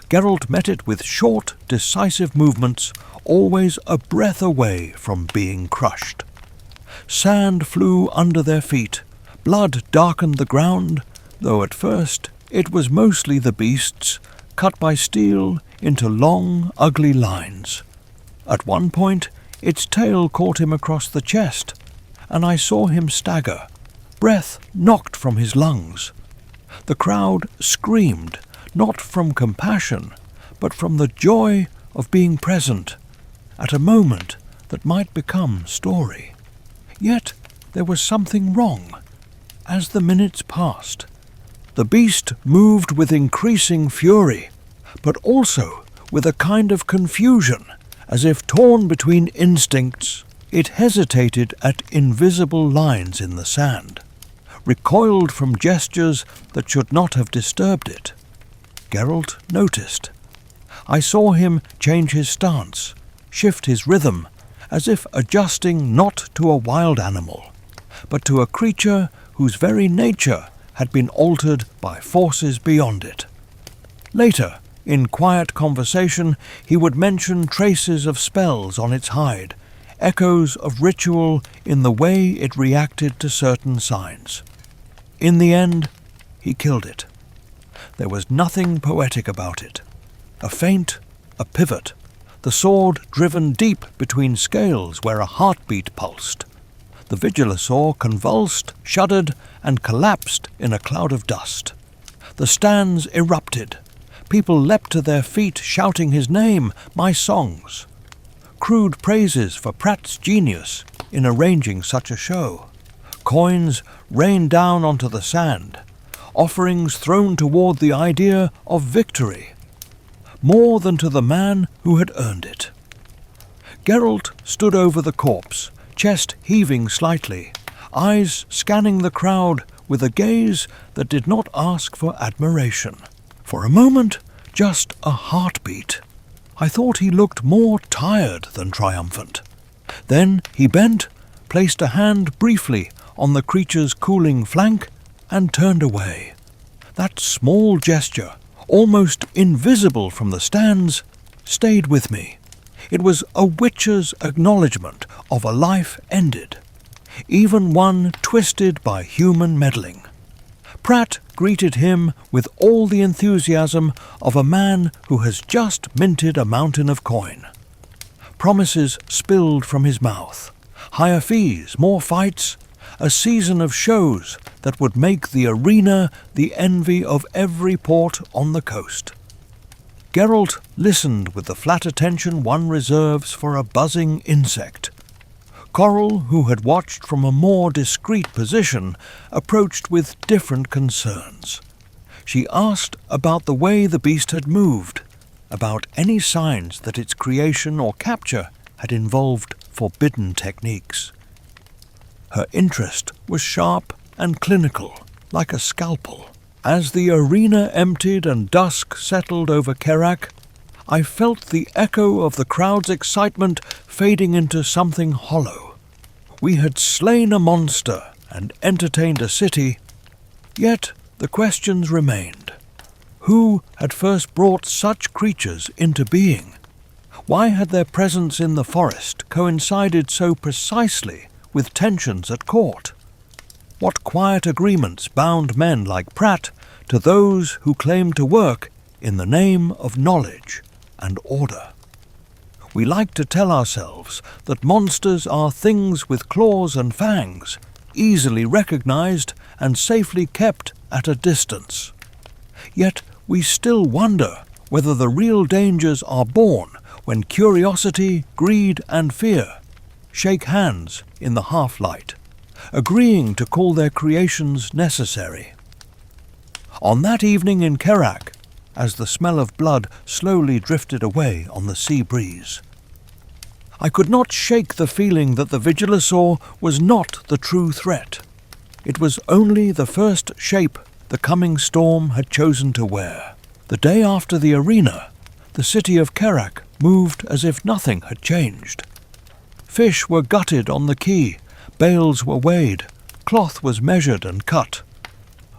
Geralt met it with short, decisive movements, always a breath away from being crushed. Sand flew under their feet, blood darkened the ground, though at first it was mostly the beasts, cut by steel into long, ugly lines. At one point, its tail caught him across the chest, and I saw him stagger, breath knocked from his lungs. The crowd screamed, not from compassion, but from the joy of being present at a moment that might become story. Yet there was something wrong. As the minutes passed, the beast moved with increasing fury, but also with a kind of confusion. As if torn between instincts, it hesitated at invisible lines in the sand, recoiled from gestures that should not have disturbed it. Geralt noticed. I saw him change his stance, shift his rhythm, as if adjusting not to a wild animal, but to a creature whose very nature had been altered by forces beyond it. Later, in quiet conversation, he would mention traces of spells on its hide, echoes of ritual in the way it reacted to certain signs. In the end, he killed it. There was nothing poetic about it. A feint, a pivot, the sword driven deep between scales where a heartbeat pulsed. The Vigilosaur convulsed, shuddered, and collapsed in a cloud of dust. The stands erupted. People leapt to their feet, shouting his name, my songs. Crude praises for Pratt's genius in arranging such a show. Coins rained down onto the sand, offerings thrown toward the idea of victory, more than to the man who had earned it. Geralt stood over the corpse, chest heaving slightly, eyes scanning the crowd with a gaze that did not ask for admiration. For a moment, just a heartbeat. I thought he looked more tired than triumphant. Then he bent, placed a hand briefly on the creature's cooling flank, and turned away. That small gesture, almost invisible from the stands, stayed with me. It was a witcher's acknowledgement of a life ended, even one twisted by human meddling. Pratt greeted him with all the enthusiasm of a man who has just minted a mountain of coin. Promises spilled from his mouth. Higher fees, more fights, a season of shows that would make the arena the envy of every port on the coast. Geralt listened with the flat attention one reserves for a buzzing insect. Coral, who had watched from a more discreet position, approached with different concerns. She asked about the way the beast had moved, about any signs that its creation or capture had involved forbidden techniques. Her interest was sharp and clinical, like a scalpel. As the arena emptied and dusk settled over Kerak, I felt the echo of the crowd's excitement fading into something hollow. We had slain a monster and entertained a city, yet the questions remained. Who had first brought such creatures into being? Why had their presence in the forest coincided so precisely with tensions at court? What quiet agreements bound men like Pratt to those who claimed to work in the name of knowledge and order? We like to tell ourselves that monsters are things with claws and fangs, easily recognized and safely kept at a distance. Yet we still wonder whether the real dangers are born when curiosity, greed, and fear shake hands in the half-light, agreeing to call their creations necessary. On that evening in Kerak, as the smell of blood slowly drifted away on the sea breeze, I could not shake the feeling that the Vigilosaur was not the true threat. It was only the first shape the coming storm had chosen to wear. The day after the arena, the city of Kerak moved as if nothing had changed. Fish were gutted on the quay, bales were weighed, cloth was measured and cut.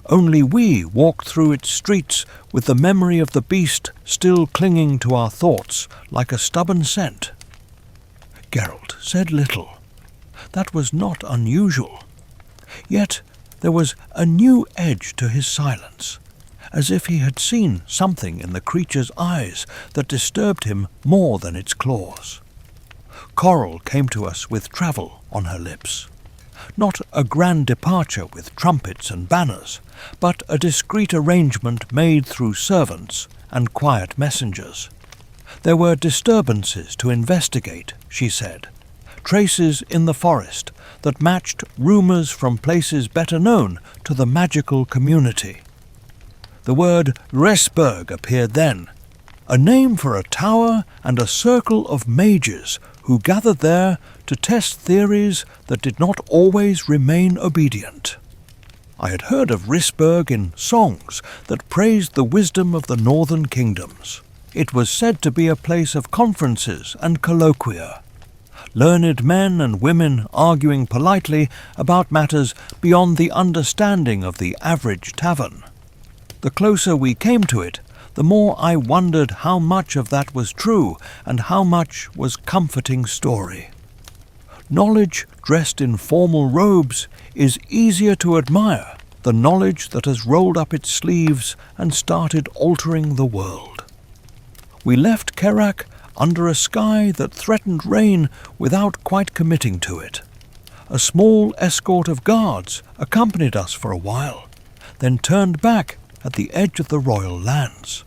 Only we walked through its streets with the memory of the beast still clinging to our thoughts like a stubborn scent. Geralt said little. That was not unusual. Yet there was a new edge to his silence, as if he had seen something in the creature's eyes that disturbed him more than its claws. Coral came to us with travel on her lips. Not a grand departure with trumpets and banners, but a discreet arrangement made through servants and quiet messengers. There were disturbances to investigate, she said, traces in the forest that matched rumours from places better known to the magical community. The word Resberg appeared then, a name for a tower and a circle of mages who gathered there to test theories that did not always remain obedient. I had heard of Risberg in songs that praised the wisdom of the northern kingdoms. It was said to be a place of conferences and colloquia, learned men and women arguing politely about matters beyond the understanding of the average tavern. The closer we came to it, the more I wondered how much of that was true and how much was comforting story. Knowledge dressed in formal robes is easier to admire than knowledge that has rolled up its sleeves and started altering the world. We left Kerak under a sky that threatened rain without quite committing to it. A small escort of guards accompanied us for a while, then turned back at the edge of the royal lands.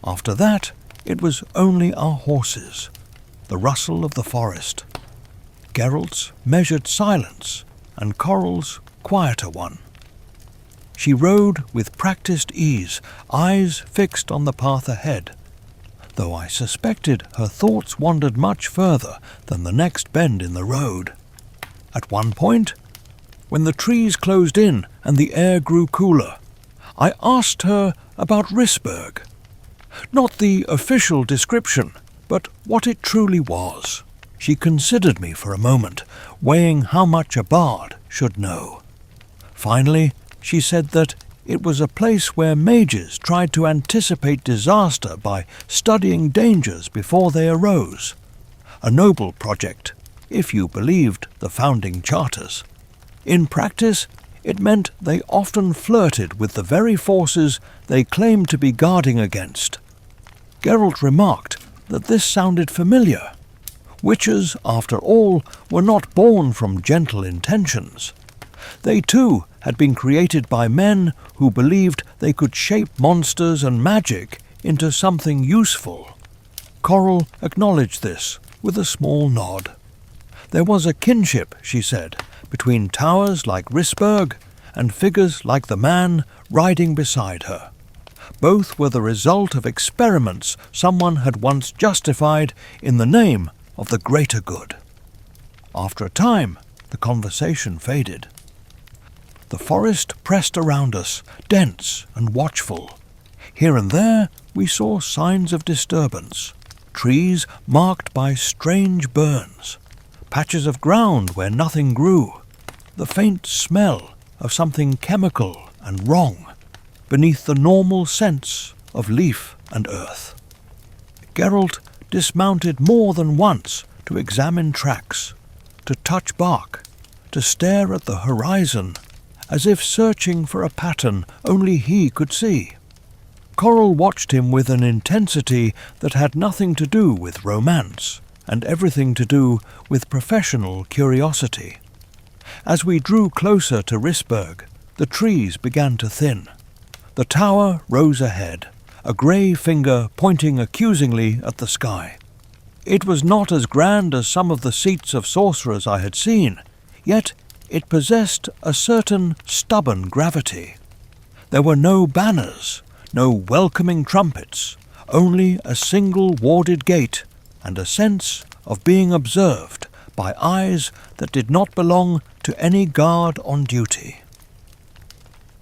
After that, it was only our horses, the rustle of the forest, Geralt's measured silence, and Coral's quieter one. She rode with practised ease, eyes fixed on the path ahead, though I suspected her thoughts wandered much further than the next bend in the road. At one point, when the trees closed in and the air grew cooler, I asked her about Risberg. Not the official description, but what it truly was. She considered me for a moment, weighing how much a bard should know. Finally, she said that it was a place where mages tried to anticipate disaster by studying dangers before they arose. A noble project, if you believed the founding charters. In practice, it meant they often flirted with the very forces they claimed to be guarding against. Geralt remarked that this sounded familiar. Witches, after all, were not born from gentle intentions. They too had been created by men who believed they could shape monsters and magic into something useful. Coral acknowledged this with a small nod. There was a kinship, she said, between towers like Risberg and figures like the man riding beside her. Both were the result of experiments someone had once justified in the name of the greater good. After a time, the conversation faded. The forest pressed around us, dense and watchful. Here and there we saw signs of disturbance, trees marked by strange burns, patches of ground where nothing grew, the faint smell of something chemical and wrong beneath the normal sense of leaf and earth. Geralt dismounted more than once to examine tracks, to touch bark, to stare at the horizon, as if searching for a pattern only he could see. Coral watched him with an intensity that had nothing to do with romance, and everything to do with professional curiosity. As we drew closer to Risberg, the trees began to thin. The tower rose ahead, a grey finger pointing accusingly at the sky. It was not as grand as some of the seats of sorcerers I had seen, yet it possessed a certain stubborn gravity. There were no banners, no welcoming trumpets, only a single warded gate and a sense of being observed by eyes that did not belong to any guard on duty.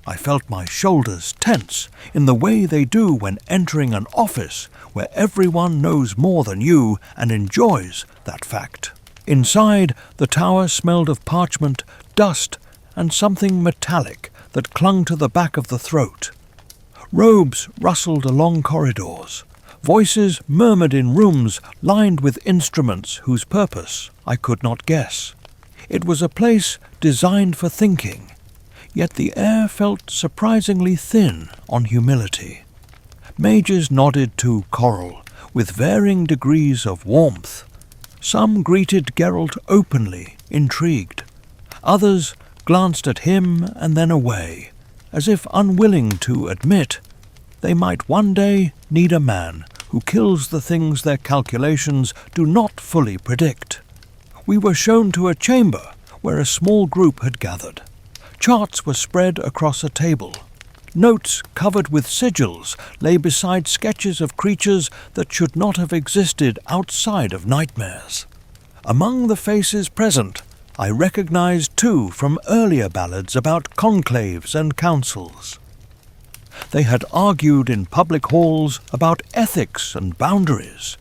I felt my shoulders tense in the way they do when entering an office where everyone knows more than you and enjoys that fact. Inside, the tower smelled of parchment, dust, and something metallic that clung to the back of the throat. Robes rustled along corridors. Voices murmured in rooms lined with instruments whose purpose I could not guess. It was a place designed for thinking, yet the air felt surprisingly thin on humility. Mages nodded to Coral with varying degrees of warmth. Some greeted Geralt openly, intrigued. Others glanced at him and then away, as if unwilling to admit they might one day need a man who kills the things their calculations do not fully predict. We were shown to a chamber where a small group had gathered. Charts were spread across a table. Notes covered with sigils lay beside sketches of creatures that should not have existed outside of nightmares. Among the faces present, I recognized two from earlier ballads about conclaves and councils. They had argued in public halls about ethics and boundaries.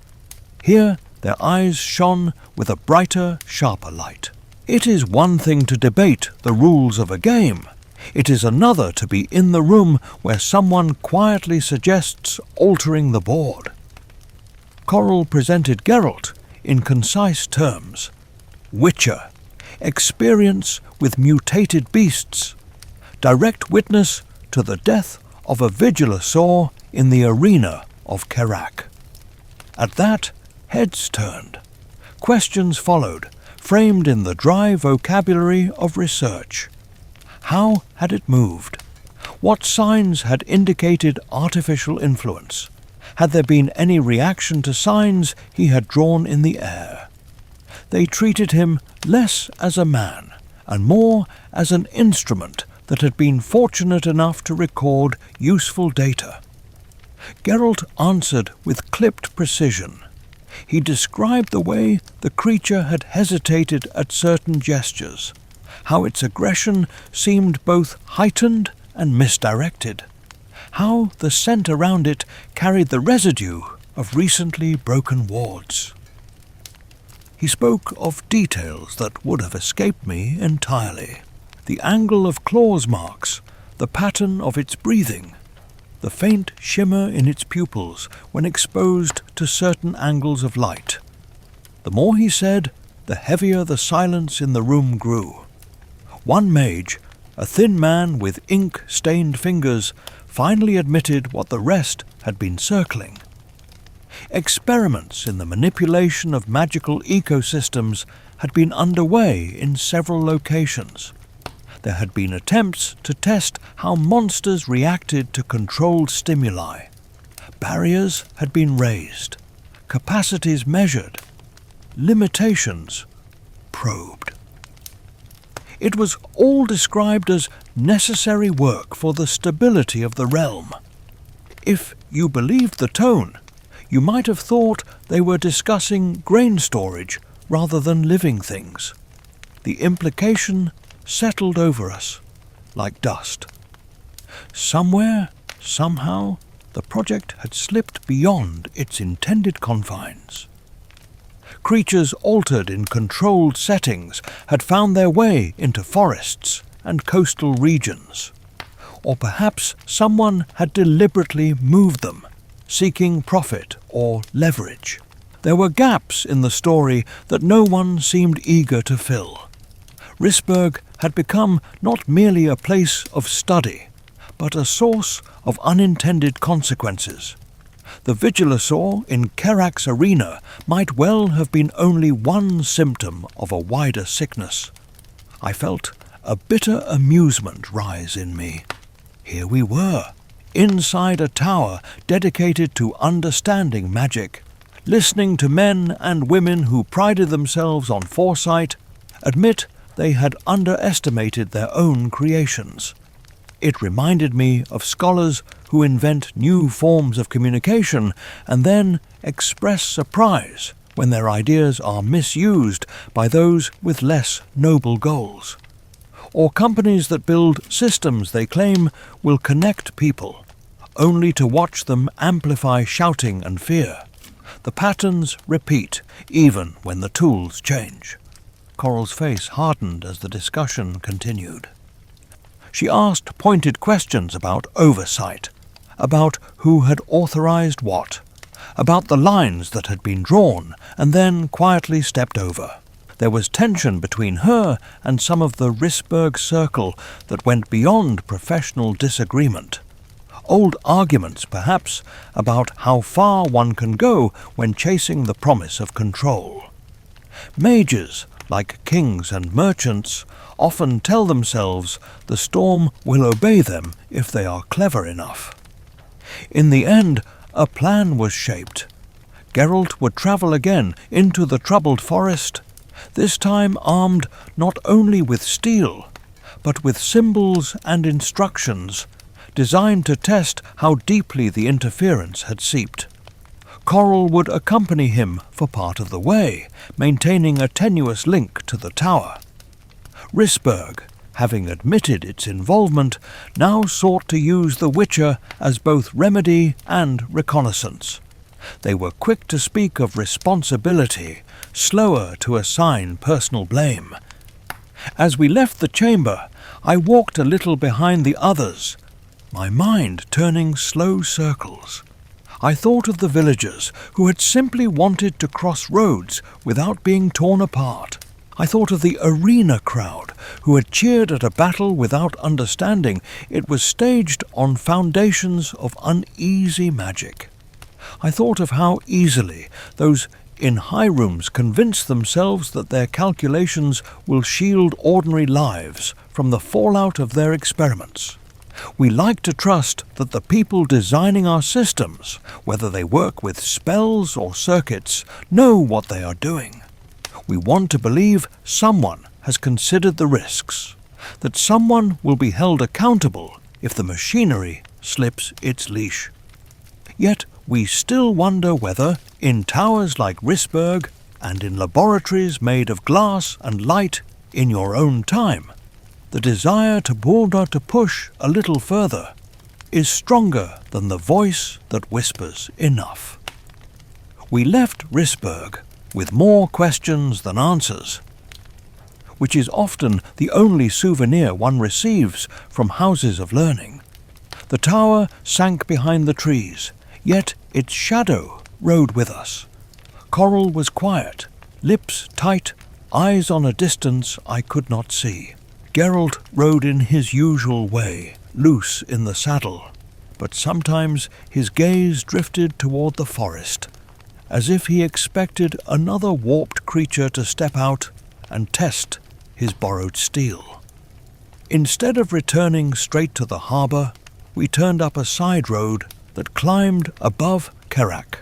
Here their eyes shone with a brighter, sharper light. It is one thing to debate the rules of a game. It is another to be in the room where someone quietly suggests altering the board. Coral presented Geralt in concise terms. Witcher, experience with mutated beasts, direct witness to the death of a vigilosaur in the arena of Kerak. At that, heads turned. Questions followed, framed in the dry vocabulary of research. How had it moved? What signs had indicated artificial influence? Had there been any reaction to signs he had drawn in the air? They treated him less as a man and more as an instrument that had been fortunate enough to record useful data. Geralt answered with clipped precision. He described the way the creature had hesitated at certain gestures, how its aggression seemed both heightened and misdirected, how the scent around it carried the residue of recently broken wards. He spoke of details that would have escaped me entirely. The angle of claws marks, the pattern of its breathing, the faint shimmer in its pupils when exposed to certain angles of light. The more he said, the heavier the silence in the room grew. One mage, a thin man with ink-stained fingers, finally admitted what the rest had been circling. Experiments in the manipulation of magical ecosystems had been underway in several locations. There had been attempts to test how monsters reacted to controlled stimuli. Barriers had been raised, capacities measured, limitations probed. It was all described as necessary work for the stability of the realm. If you believed the tone, you might have thought they were discussing grain storage rather than living things. The implication settled over us like dust. Somewhere, somehow, the project had slipped beyond its intended confines. Creatures altered in controlled settings had found their way into forests and coastal regions. Or perhaps someone had deliberately moved them, seeking profit or leverage. There were gaps in the story that no one seemed eager to fill. Risberg had become not merely a place of study, but a source of unintended consequences. The Vigilosaur in Kerak's arena might well have been only one symptom of a wider sickness. I felt a bitter amusement rise in me. Here we were, inside a tower dedicated to understanding magic, listening to men and women who prided themselves on foresight, admit they had underestimated their own creations. It reminded me of scholars who invent new forms of communication and then express surprise when their ideas are misused by those with less noble goals. Or companies that build systems they claim will connect people, only to watch them amplify shouting and fear. The patterns repeat, even when the tools change. Coral's face hardened as the discussion continued. She asked pointed questions about oversight, about who had authorized what, about the lines that had been drawn and then quietly stepped over. There was tension between her and some of the Risberg circle that went beyond professional disagreement. Old arguments, perhaps, about how far one can go when chasing the promise of control. Mages, like kings and merchants, often tell themselves the storm will obey them if they are clever enough. In the end, a plan was shaped. Geralt would travel again into the troubled forest, this time armed not only with steel, but with symbols and instructions designed to test how deeply the interference had seeped. Coral would accompany him for part of the way, maintaining a tenuous link to the tower. Risberg, having admitted its involvement, now sought to use the Witcher as both remedy and reconnaissance. They were quick to speak of responsibility, slower to assign personal blame. As we left the chamber, I walked a little behind the others, my mind turning slow circles. I thought of the villagers who had simply wanted to cross roads without being torn apart. I thought of the arena crowd who had cheered at a battle without understanding it was staged on foundations of uneasy magic. I thought of how easily those in high rooms convince themselves that their calculations will shield ordinary lives from the fallout of their experiments. We like to trust that the people designing our systems, whether they work with spells or circuits, know what they are doing. We want to believe someone has considered the risks, that someone will be held accountable if the machinery slips its leash. Yet we still wonder whether, in towers like Risberg and in laboratories made of glass and light in your own time, the desire to push a little further is stronger than the voice that whispers enough. We left Risberg with more questions than answers, which is often the only souvenir one receives from houses of learning. The tower sank behind the trees, yet its shadow rode with us. Coral was quiet, lips tight, eyes on a distance I could not see. Geralt rode in his usual way, loose in the saddle, but sometimes his gaze drifted toward the forest, as if he expected another warped creature to step out and test his borrowed steel. Instead of returning straight to the harbour, we turned up a side road that climbed above Kerak.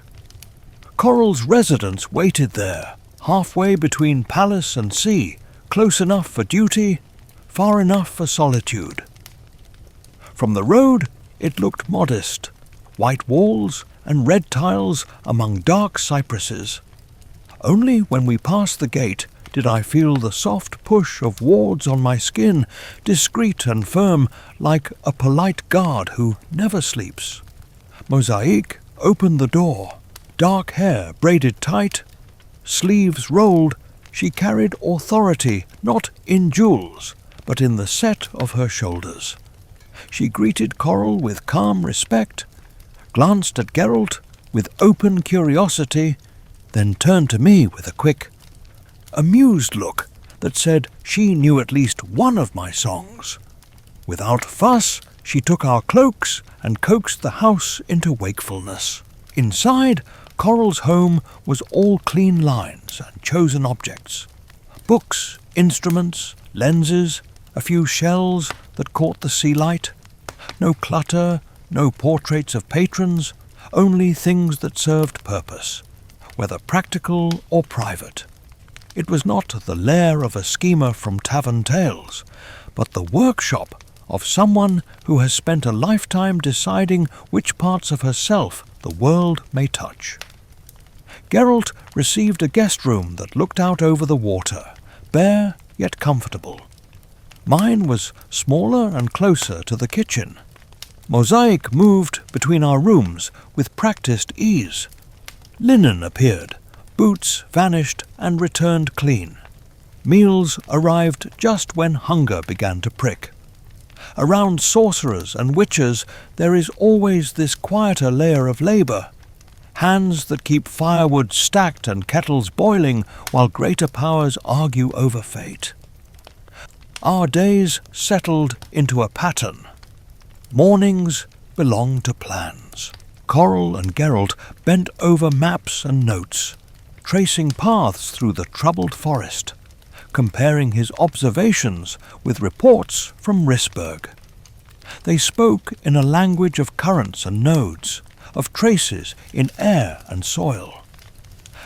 Coral's residence waited there, halfway between palace and sea, close enough for duty, far enough for solitude. From the road it looked modest, white walls and red tiles among dark cypresses. Only when we passed the gate did I feel the soft push of wards on my skin, discreet and firm like a polite guard who never sleeps. Mosaic opened the door, dark hair braided tight, sleeves rolled. She carried authority not in jewels, but in the set of her shoulders. She greeted Coral with calm respect, glanced at Geralt with open curiosity, then turned to me with a quick, amused look that said she knew at least one of my songs. Without fuss, she took our cloaks and coaxed the house into wakefulness. Inside, Coral's home was all clean lines and chosen objects. Books, instruments, lenses, a few shells that caught the sea light. No clutter, no portraits of patrons, only things that served purpose, whether practical or private. It was not the lair of a schemer from tavern tales, but the workshop of someone who has spent a lifetime deciding which parts of herself the world may touch. Geralt received a guest room that looked out over the water, bare yet comfortable. Mine was smaller and closer to the kitchen. Mosaic moved between our rooms with practiced ease. Linen appeared, boots vanished and returned clean. Meals arrived just when hunger began to prick. Around sorcerers and witches there is always this quieter layer of labour, hands that keep firewood stacked and kettles boiling while greater powers argue over fate. Our days settled into a pattern. Mornings belonged to plans. Coral and Geralt bent over maps and notes, tracing paths through the troubled forest, comparing his observations with reports from Risberg. They spoke in a language of currents and nodes, of traces in air and soil.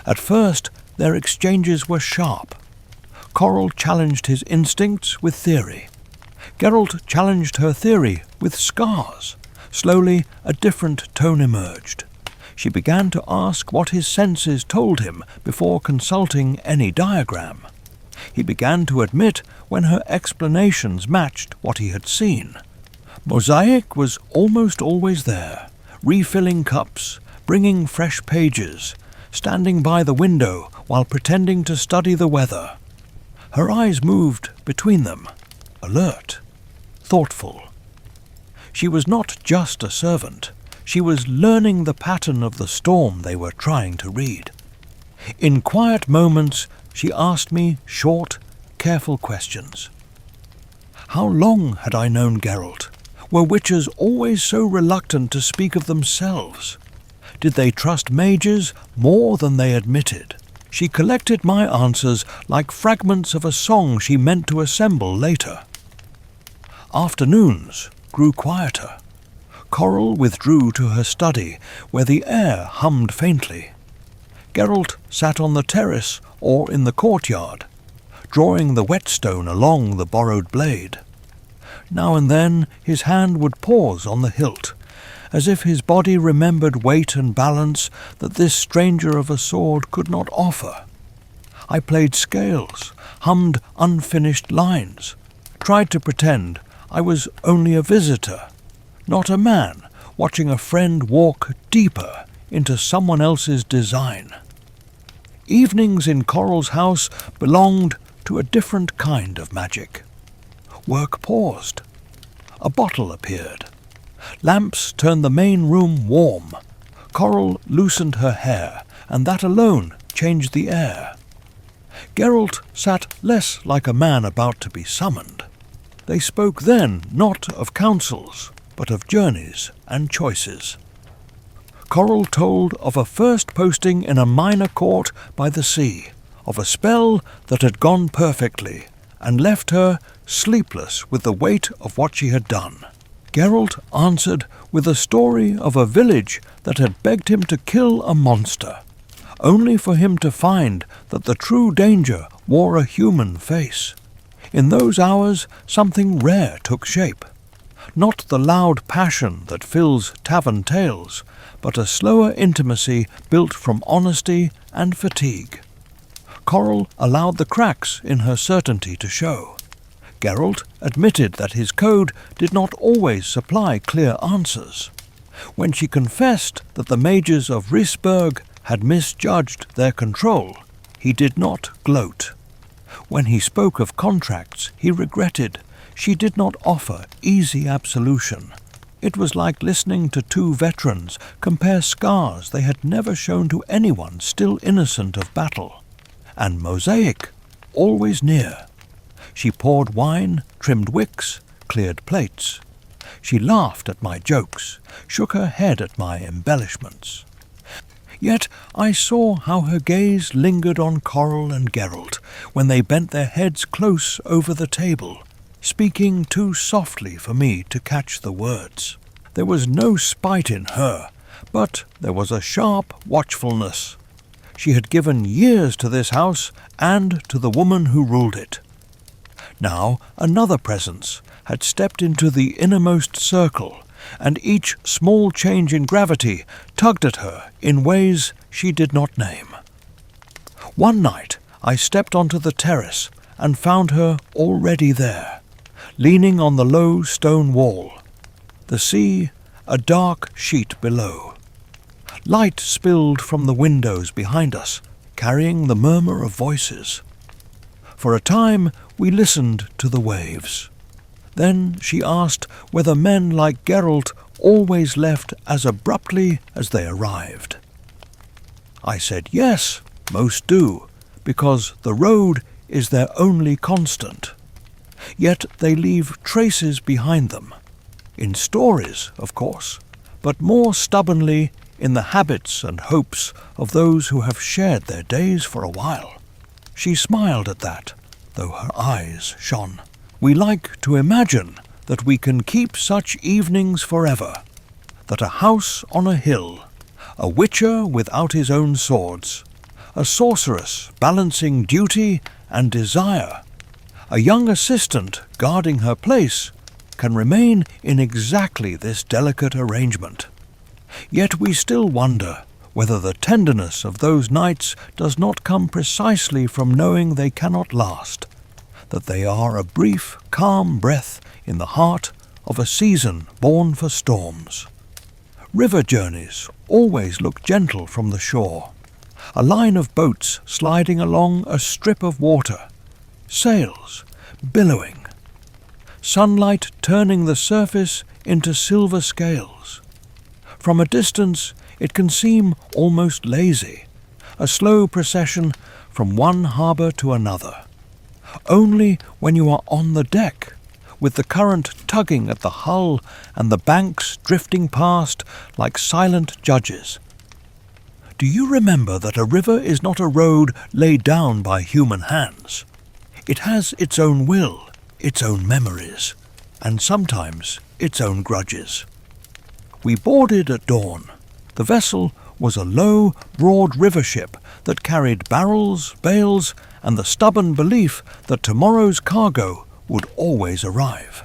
At first, their exchanges were sharp. Coral challenged his instincts with theory. Geralt challenged her theory with scars. Slowly, a different tone emerged. She began to ask what his senses told him before consulting any diagram. He began to admit when her explanations matched what he had seen. Mosaic was almost always there, refilling cups, bringing fresh pages, standing by the window while pretending to study the weather. Her eyes moved between them, alert, thoughtful. She was not just a servant. She was learning the pattern of the storm they were trying to read. In quiet moments, she asked me short, careful questions. How long had I known Geralt? Were witches always so reluctant to speak of themselves? Did they trust mages more than they admitted? She collected my answers like fragments of a song she meant to assemble later. Afternoons grew quieter. Coral withdrew to her study, where the air hummed faintly. Geralt sat on the terrace or in the courtyard, drawing the whetstone along the borrowed blade. Now and then his hand would pause on the hilt, as if his body remembered weight and balance that this stranger of a sword could not offer. I played scales, hummed unfinished lines, tried to pretend I was only a visitor, not a man watching a friend walk deeper into someone else's design. Evenings in Coral's house belonged to a different kind of magic. Work paused. A bottle appeared. Lamps turned the main room warm. Coral loosened her hair, and that alone changed the air. Geralt sat less like a man about to be summoned. They spoke then not of counsels, but of journeys and choices. Coral told of a first posting in a minor court by the sea, of a spell that had gone perfectly, and left her sleepless with the weight of what she had done. Geralt answered with a story of a village that had begged him to kill a monster, only for him to find that the true danger wore a human face. In those hours something rare took shape. Not the loud passion that fills tavern tales, but a slower intimacy built from honesty and fatigue. Coral allowed the cracks in her certainty to show. Geralt admitted that his code did not always supply clear answers. When she confessed that the mages of Risberg had misjudged their control, he did not gloat. When he spoke of contracts he regretted she did not offer easy absolution. It was like listening to two veterans compare scars they had never shown to anyone still innocent of battle. And Mosaic, always near. She poured wine, trimmed wicks, cleared plates. She laughed at my jokes, shook her head at my embellishments. Yet I saw how her gaze lingered on Coral and Geralt when they bent their heads close over the table, speaking too softly for me to catch the words. There was no spite in her, but there was a sharp watchfulness. She had given years to this house and to the woman who ruled it. Now another presence had stepped into the innermost circle, and each small change in gravity tugged at her in ways she did not name. One night I stepped onto the terrace and found her already there, leaning on the low stone wall, the sea a dark sheet below. Light spilled from the windows behind us, carrying the murmur of voices. For a time we listened to the waves. Then she asked whether men like Geralt always left as abruptly as they arrived. I said yes, most do, because the road is their only constant. Yet they leave traces behind them. In stories, of course, but more stubbornly in the habits and hopes of those who have shared their days for a while. She smiled at that, though her eyes shone. We like to imagine that we can keep such evenings forever, that a house on a hill, a witcher without his own swords, a sorceress balancing duty and desire, a young assistant guarding her place, can remain in exactly this delicate arrangement. Yet we still wonder whether the tenderness of those nights does not come precisely from knowing they cannot last, that they are a brief, calm breath in the heart of a season born for storms. River journeys always look gentle from the shore, a line of boats sliding along a strip of water, sails billowing, sunlight turning the surface into silver scales. From a distance it can seem almost lazy, a slow procession from one harbour to another. Only when you are on the deck, with the current tugging at the hull and the banks drifting past like silent judges. Do you remember that a river is not a road laid down by human hands? It has its own will, its own memories, and sometimes its own grudges. We boarded at dawn. The vessel was a low, broad river ship that carried barrels, bales, and the stubborn belief that tomorrow's cargo would always arrive.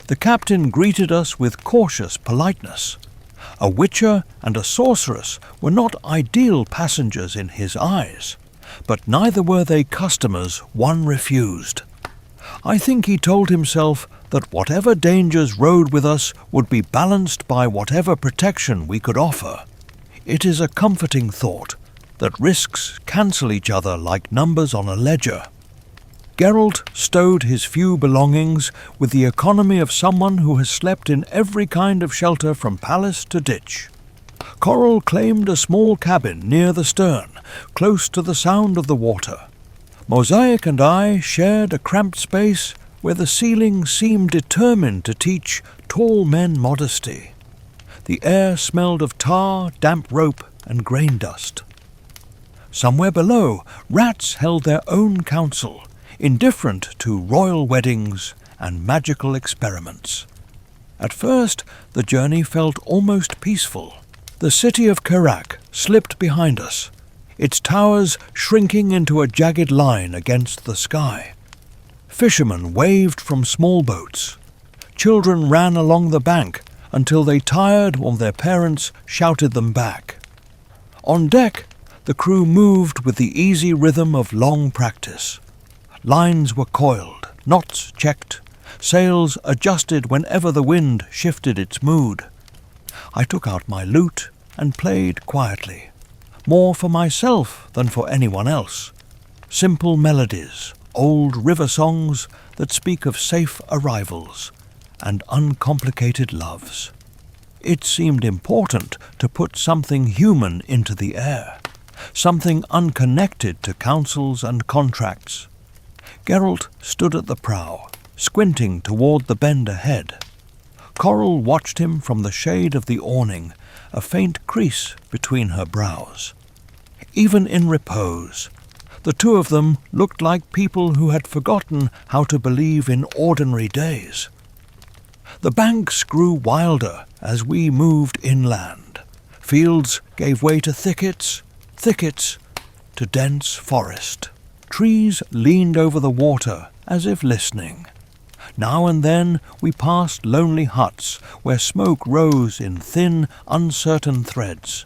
The captain greeted us with cautious politeness. A witcher and a sorceress were not ideal passengers in his eyes, but neither were they customers one refused. I think he told himself that whatever dangers rode with us would be balanced by whatever protection we could offer. It is a comforting thought that risks cancel each other like numbers on a ledger. Geralt stowed his few belongings with the economy of someone who has slept in every kind of shelter from palace to ditch. Coral claimed a small cabin near the stern, close to the sound of the water. Mosaic and I shared a cramped space where the ceiling seemed determined to teach tall men modesty. The air smelled of tar, damp rope, and grain dust. Somewhere below, rats held their own council, indifferent to royal weddings and magical experiments. At first, the journey felt almost peaceful. The city of Karak slipped behind us, its towers shrinking into a jagged line against the sky. Fishermen waved from small boats. Children ran along the bank until they tired or their parents shouted them back. On deck, the crew moved with the easy rhythm of long practice. Lines were coiled, knots checked, sails adjusted whenever the wind shifted its mood. I took out my lute and played quietly, more for myself than for anyone else. Simple melodies, old river songs that speak of safe arrivals, and uncomplicated loves. It seemed important to put something human into the air, something unconnected to councils and contracts. Geralt stood at the prow, squinting toward the bend ahead. Coral watched him from the shade of the awning, a faint crease between her brows. Even in repose, the two of them looked like people who had forgotten how to believe in ordinary days. The banks grew wilder as we moved inland. Fields gave way to thickets, thickets to dense forest. Trees leaned over the water as if listening. Now and then we passed lonely huts where smoke rose in thin, uncertain threads.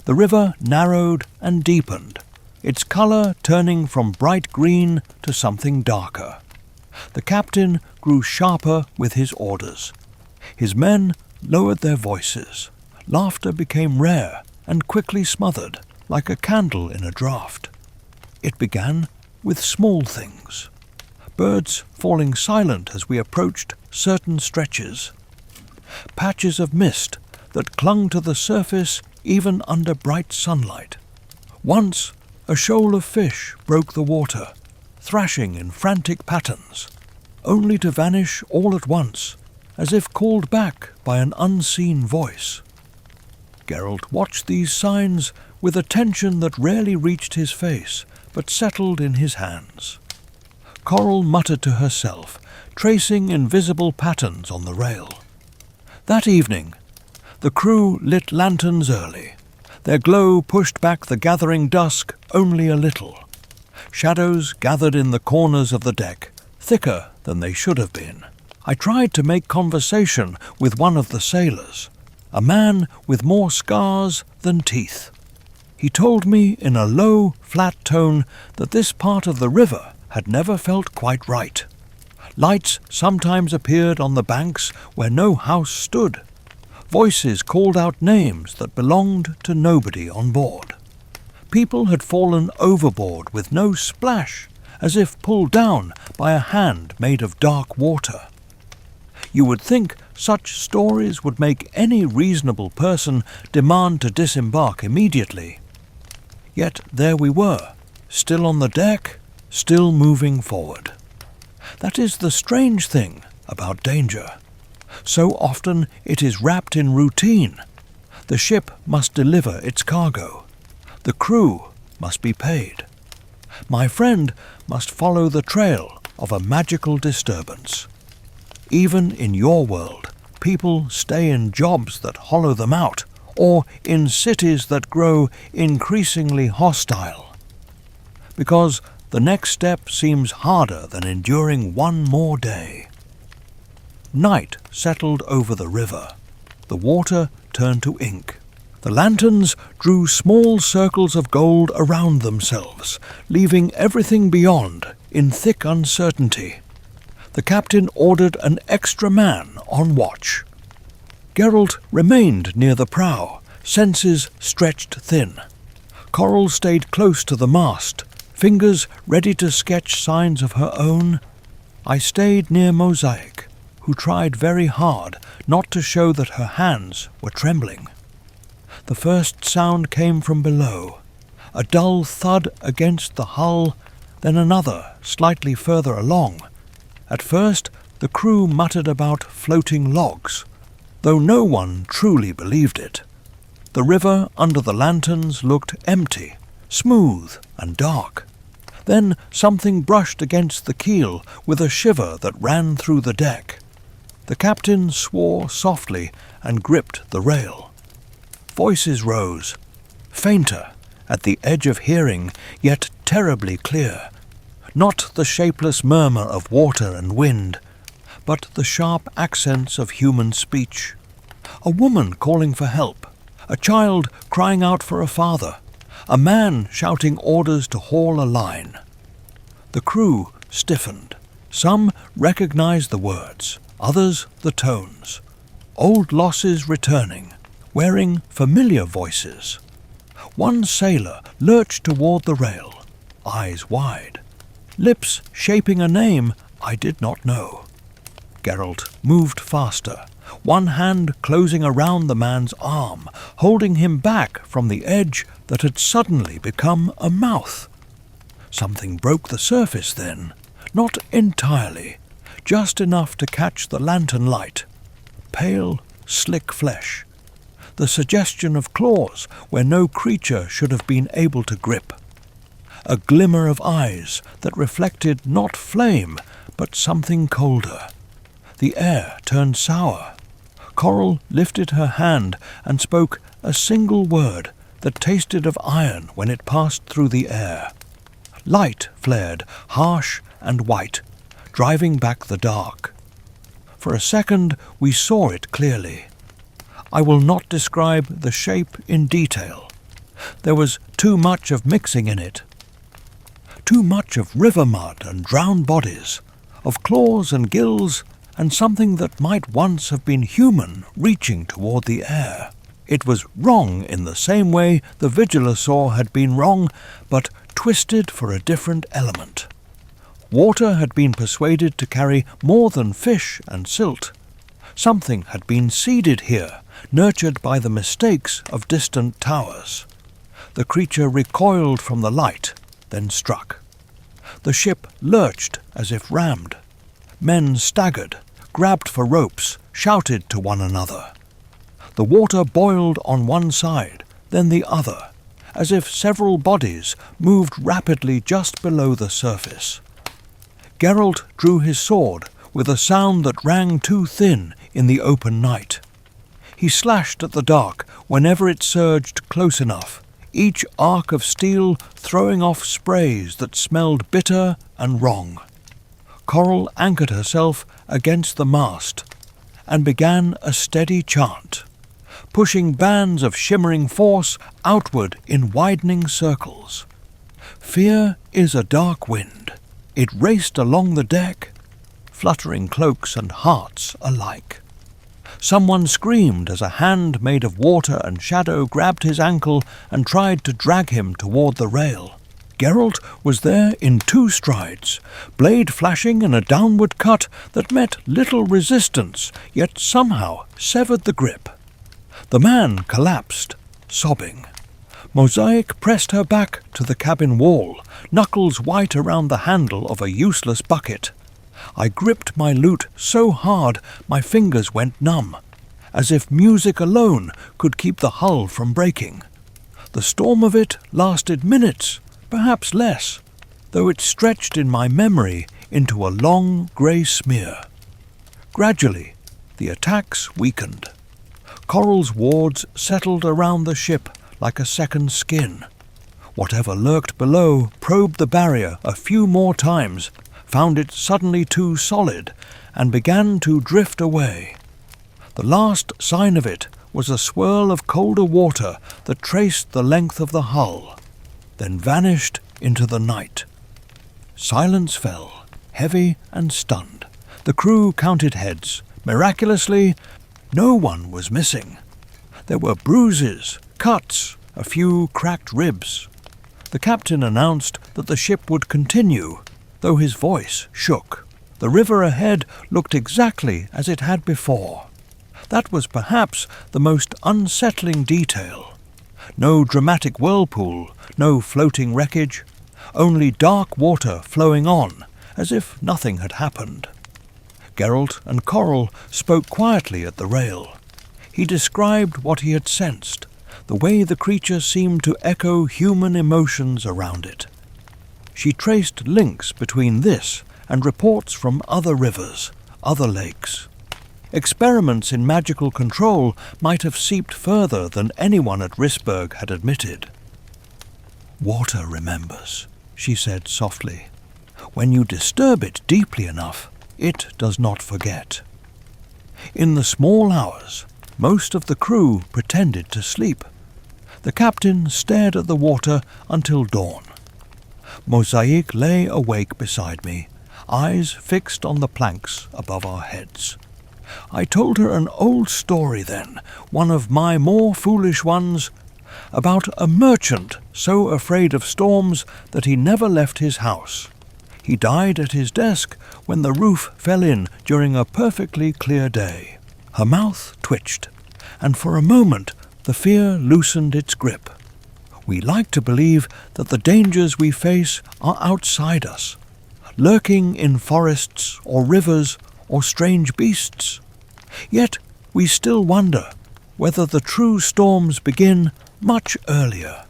The river narrowed and deepened, its colour turning from bright green to something darker. The captain grew sharper with his orders. His men lowered their voices. Laughter became rare and quickly smothered, like a candle in a draught. It began with small things. Birds falling silent as we approached certain stretches. Patches of mist that clung to the surface even under bright sunlight. Once, a shoal of fish broke the water, thrashing in frantic patterns, only to vanish all at once, as if called back by an unseen voice. Geralt watched these signs with attention that rarely reached his face, but settled in his hands. Coral muttered to herself, tracing invisible patterns on the rail. That evening, the crew lit lanterns early. Their glow pushed back the gathering dusk only a little. Shadows gathered in the corners of the deck, thicker than they should have been. I tried to make conversation with one of the sailors, a man with more scars than teeth. He told me in a low, flat tone that this part of the river had never felt quite right. Lights sometimes appeared on the banks where no house stood. Voices called out names that belonged to nobody on board. People had fallen overboard with no splash, as if pulled down by a hand made of dark water. You would think such stories would make any reasonable person demand to disembark immediately. Yet there we were, still on the deck, still moving forward. That is the strange thing about danger. So often it is wrapped in routine. The ship must deliver its cargo. The crew must be paid. My friend must follow the trail of a magical disturbance. Even in your world, people stay in jobs that hollow them out, or in cities that grow increasingly hostile. Because the next step seems harder than enduring one more day. Night settled over the river. The water turned to ink. The lanterns drew small circles of gold around themselves, leaving everything beyond in thick uncertainty. The captain ordered an extra man on watch. Geralt remained near the prow, senses stretched thin. Coral stayed close to the mast, fingers ready to sketch signs of her own. I stayed near Mosaic, who tried very hard not to show that her hands were trembling. The first sound came from below, a dull thud against the hull, then another slightly further along. At first, the crew muttered about floating logs, though no one truly believed it. The river under the lanterns looked empty, smooth and dark. Then something brushed against the keel with a shiver that ran through the deck. The captain swore softly and gripped the rail. Voices rose, fainter, at the edge of hearing, yet terribly clear. Not the shapeless murmur of water and wind, but the sharp accents of human speech. A woman calling for help, a child crying out for a father, a man shouting orders to haul a line. The crew stiffened. Some recognized the words, others the tones. Old losses returning, wearing familiar voices. One sailor lurched toward the rail, eyes wide, lips shaping a name I did not know. Geralt moved faster, one hand closing around the man's arm, holding him back from the edge that had suddenly become a mouth. Something broke the surface then, not entirely, just enough to catch the lantern light. Pale, slick flesh. The suggestion of claws where no creature should have been able to grip. A glimmer of eyes that reflected not flame, but something colder. The air turned sour. Coral lifted her hand and spoke a single word that tasted of iron when it passed through the air. Light flared, harsh and white, driving back the dark. For a second we saw it clearly. I will not describe the shape in detail. There was too much of mixing in it. Too much of river mud and drowned bodies, of claws and gills, and something that might once have been human reaching toward the air. It was wrong in the same way the Vigilosaur had been wrong, but twisted for a different element. Water had been persuaded to carry more than fish and silt. Something had been seeded here, nurtured by the mistakes of distant towers. The creature recoiled from the light, then struck. The ship lurched as if rammed. Men staggered, grabbed for ropes, shouted to one another. The water boiled on one side, then the other, as if several bodies moved rapidly just below the surface. Geralt drew his sword with a sound that rang too thin in the open night. He slashed at the dark whenever it surged close enough, each arc of steel throwing off sprays that smelled bitter and wrong. Coral anchored herself against the mast and began a steady chant, pushing bands of shimmering force outward in widening circles. Fear is a dark wind. It raced along the deck, fluttering cloaks and hearts alike. Someone screamed as a hand made of water and shadow grabbed his ankle and tried to drag him toward the rail. Geralt was there in 2 strides, blade flashing in a downward cut that met little resistance, yet somehow severed the grip. The man collapsed, sobbing. Mosaic pressed her back to the cabin wall, knuckles white around the handle of a useless bucket. I gripped my lute so hard my fingers went numb, as if music alone could keep the hull from breaking. The storm of it lasted minutes, perhaps less, though it stretched in my memory into a long grey smear. Gradually, the attacks weakened. Coral's wards settled around the ship like a second skin. Whatever lurked below probed the barrier a few more times, found it suddenly too solid, and began to drift away. The last sign of it was a swirl of colder water that traced the length of the hull, then vanished into the night. Silence fell, heavy and stunned. The crew counted heads. Miraculously, no one was missing. There were bruises, cuts, a few cracked ribs. The captain announced that the ship would continue, though his voice shook. The river ahead looked exactly as it had before. That was perhaps the most unsettling detail. No dramatic whirlpool, no floating wreckage, only dark water flowing on, as if nothing had happened. Geralt and Coral spoke quietly at the rail. He described what he had sensed, the way the creature seemed to echo human emotions around it. She traced links between this and reports from other rivers, other lakes. Experiments in magical control might have seeped further than anyone at Risberg had admitted. "Water remembers," she said softly. "When you disturb it deeply enough, it does not forget." In the small hours, most of the crew pretended to sleep. The captain stared at the water until dawn. Mosaic lay awake beside me, eyes fixed on the planks above our heads. I told her an old story then, one of my more foolish ones, about a merchant so afraid of storms that he never left his house. He died at his desk when the roof fell in during a perfectly clear day. Her mouth twitched, and for a moment the fear loosened its grip. We like to believe that the dangers we face are outside us, lurking in forests or rivers or strange beasts. Yet we still wonder whether the true storms begin much earlier,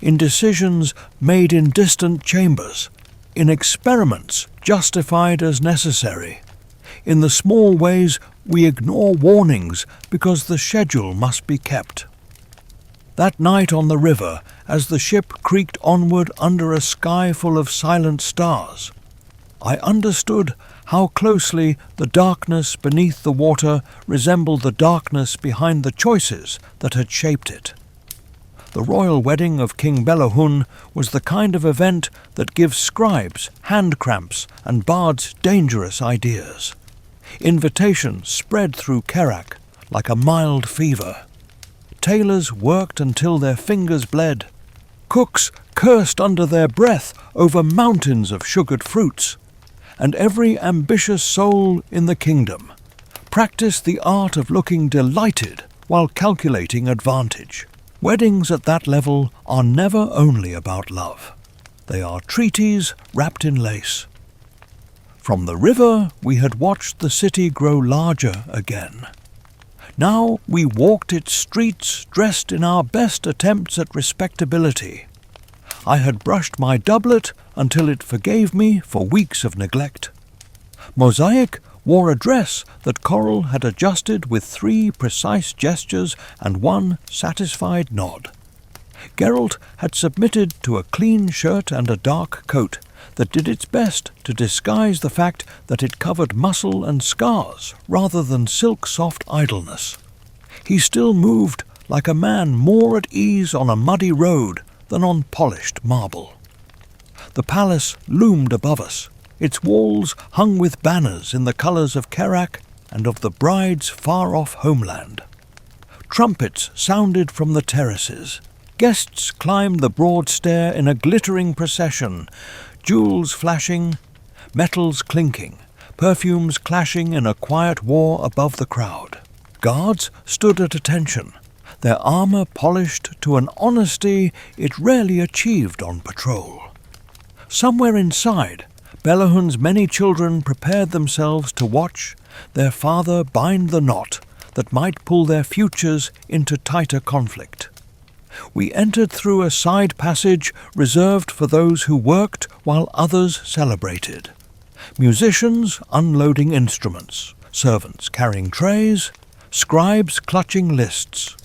in decisions made in distant chambers, in experiments justified as necessary, in the small ways we ignore warnings because the schedule must be kept. That night on the river, as the ship creaked onward under a sky full of silent stars, I understood how closely the darkness beneath the water resembled the darkness behind the choices that had shaped it. The royal wedding of King Bellohun was the kind of event that gives scribes hand cramps and bards dangerous ideas. Invitations spread through Kerak like a mild fever. Tailors worked until their fingers bled. Cooks cursed under their breath over mountains of sugared fruits. And every ambitious soul in the kingdom practiced the art of looking delighted while calculating advantage. Weddings at that level are never only about love. They are treaties wrapped in lace. From the river we had watched the city grow larger again. Now we walked its streets dressed in our best attempts at respectability. I had brushed my doublet until it forgave me for weeks of neglect. Mosaic wore a dress that Coral had adjusted with 3 precise gestures and 1 satisfied nod. Geralt had submitted to a clean shirt and a dark coat that did its best to disguise the fact that it covered muscle and scars rather than silk-soft idleness. He still moved like a man more at ease on a muddy road than on polished marble. The palace loomed above us, its walls hung with banners in the colours of Kerak and of the bride's far-off homeland. Trumpets sounded from the terraces. Guests climbed the broad stair in a glittering procession, jewels flashing, metals clinking, perfumes clashing in a quiet war above the crowd. Guards stood at attention, their armour polished to an honesty it rarely achieved on patrol. Somewhere inside, Bellohun's many children prepared themselves to watch their father bind the knot that might pull their futures into tighter conflict. We entered through a side passage reserved for those who worked while others celebrated. Musicians unloading instruments, servants carrying trays, scribes clutching lists.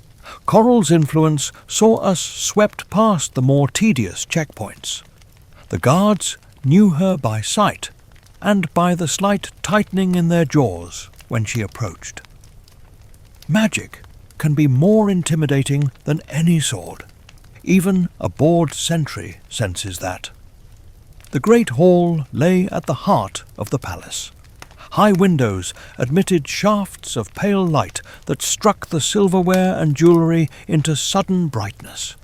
Coral's influence saw us swept past the more tedious checkpoints. The guards knew her by sight and by the slight tightening in their jaws when she approached. Magic can be more intimidating than any sword. Even a bored sentry senses that. The great hall lay at the heart of the palace. High windows admitted shafts of pale light that struck the silverware and jewellery into sudden brightness.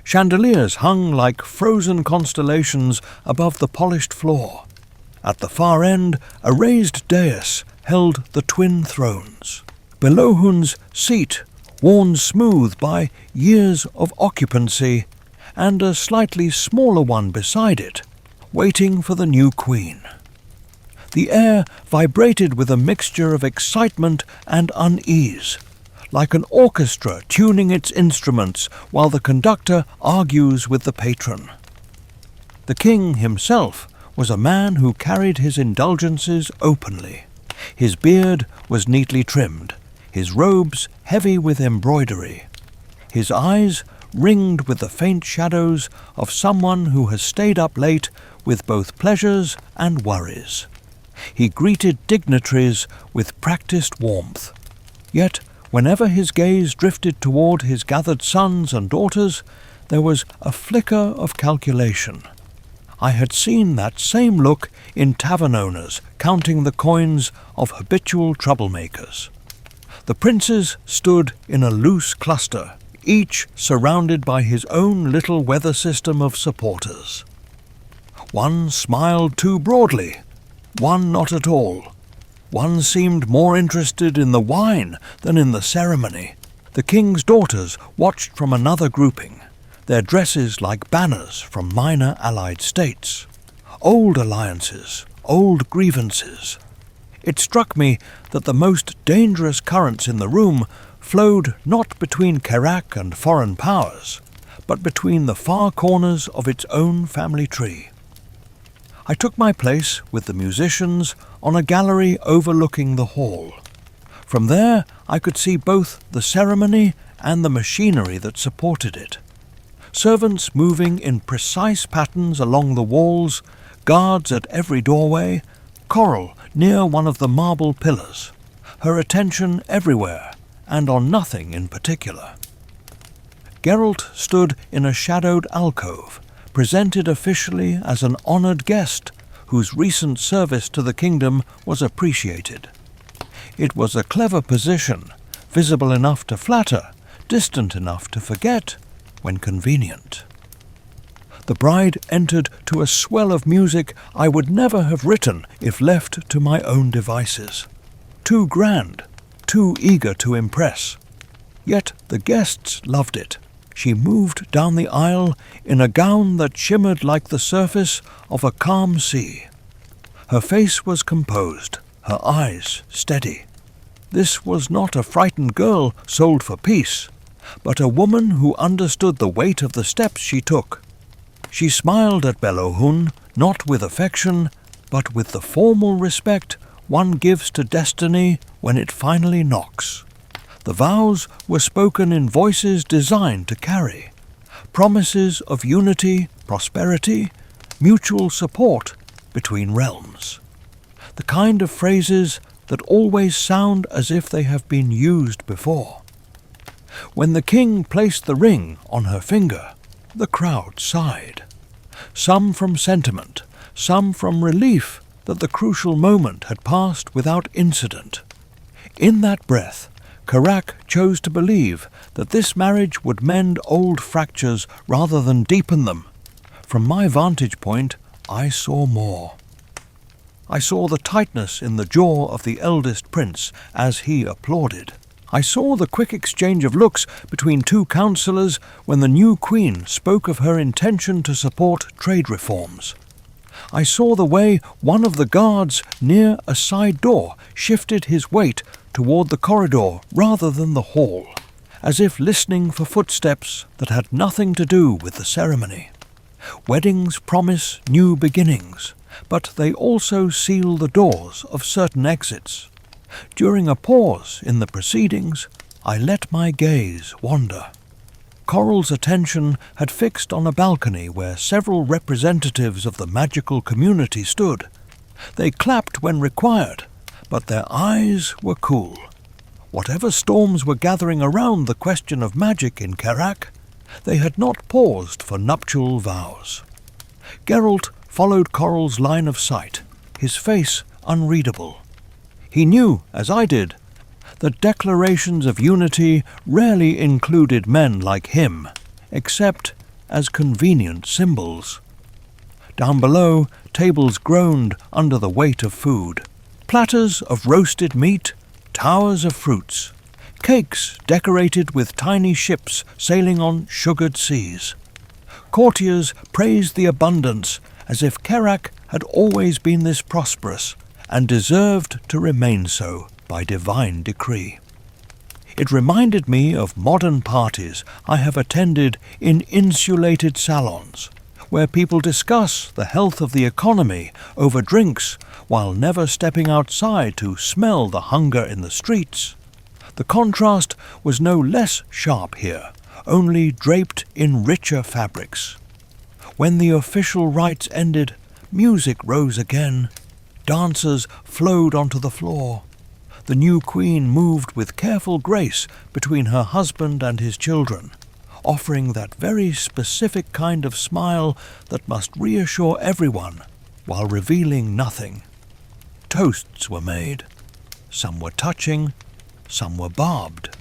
Chandeliers hung like frozen constellations above the polished floor. At the far end, a raised dais held the twin thrones. Bellohun's seat, worn smooth by years of occupancy, and a slightly smaller one beside it, waiting for the new queen. The air vibrated with a mixture of excitement and unease, like an orchestra tuning its instruments while the conductor argues with the patron. The king himself was a man who carried his indulgences openly. His beard was neatly trimmed, his robes heavy with embroidery, his eyes ringed with the faint shadows of someone who has stayed up late with both pleasures and worries. He greeted dignitaries with practised warmth. Yet, whenever his gaze drifted toward his gathered sons and daughters, there was a flicker of calculation. I had seen that same look in tavern owners counting the coins of habitual troublemakers. The princes stood in a loose cluster, each surrounded by his own little weather system of supporters. One smiled too broadly, one not at all. One seemed more interested in the wine than in the ceremony. The king's daughters watched from another grouping, their dresses like banners from minor allied states. Old alliances, old grievances. It struck me that the most dangerous currents in the room flowed not between Kerak and foreign powers, but between the far corners of its own family tree. I took my place with the musicians on a gallery overlooking the hall. From there I could see both the ceremony and the machinery that supported it. Servants moving in precise patterns along the walls, guards at every doorway, Coral near one of the marble pillars, her attention everywhere and on nothing in particular. Geralt stood in a shadowed alcove, presented officially as an honoured guest whose recent service to the kingdom was appreciated. It was a clever position, visible enough to flatter, distant enough to forget, when convenient. The bride entered to a swell of music I would never have written if left to my own devices. Too grand, too eager to impress. Yet the guests loved it. She moved down the aisle in a gown that shimmered like the surface of a calm sea. Her face was composed, her eyes steady. This was not a frightened girl sold for peace, but a woman who understood the weight of the steps she took. She smiled at Belohun, not with affection, but with the formal respect one gives to destiny when it finally knocks. The vows were spoken in voices designed to carry, promises of unity, prosperity, mutual support between realms. The kind of phrases that always sound as if they have been used before. When the king placed the ring on her finger, the crowd sighed, some from sentiment, some from relief that the crucial moment had passed without incident. In that breath, Kerak chose to believe that this marriage would mend old fractures rather than deepen them. From my vantage point, I saw more. I saw the tightness in the jaw of the eldest prince as he applauded. I saw the quick exchange of looks between two councillors when the new queen spoke of her intention to support trade reforms. I saw the way one of the guards near a side door shifted his weight toward the corridor rather than the hall, as if listening for footsteps that had nothing to do with the ceremony. Weddings promise new beginnings, but they also seal the doors of certain exits. During a pause in the proceedings, I let my gaze wander. Coral's attention had fixed on a balcony where several representatives of the magical community stood. They clapped when required, but their eyes were cool. Whatever storms were gathering around the question of magic in Kerak, they had not paused for nuptial vows. Geralt followed Coral's line of sight, his face unreadable. He knew, as I did, that declarations of unity rarely included men like him, except as convenient symbols. Down below, tables groaned under the weight of food. Platters of roasted meat, towers of fruits, cakes decorated with tiny ships sailing on sugared seas. Courtiers praised the abundance as if Kerak had always been this prosperous and deserved to remain so by divine decree. It reminded me of modern parties I have attended in insulated salons, where people discuss the health of the economy over drinks while never stepping outside to smell the hunger in the streets. The contrast was no less sharp here, only draped in richer fabrics. When the official rites ended, music rose again. Dancers flowed onto the floor. The new queen moved with careful grace between her husband and his children, offering that very specific kind of smile that must reassure everyone while revealing nothing. Toasts were made. Some were touching, some were barbed,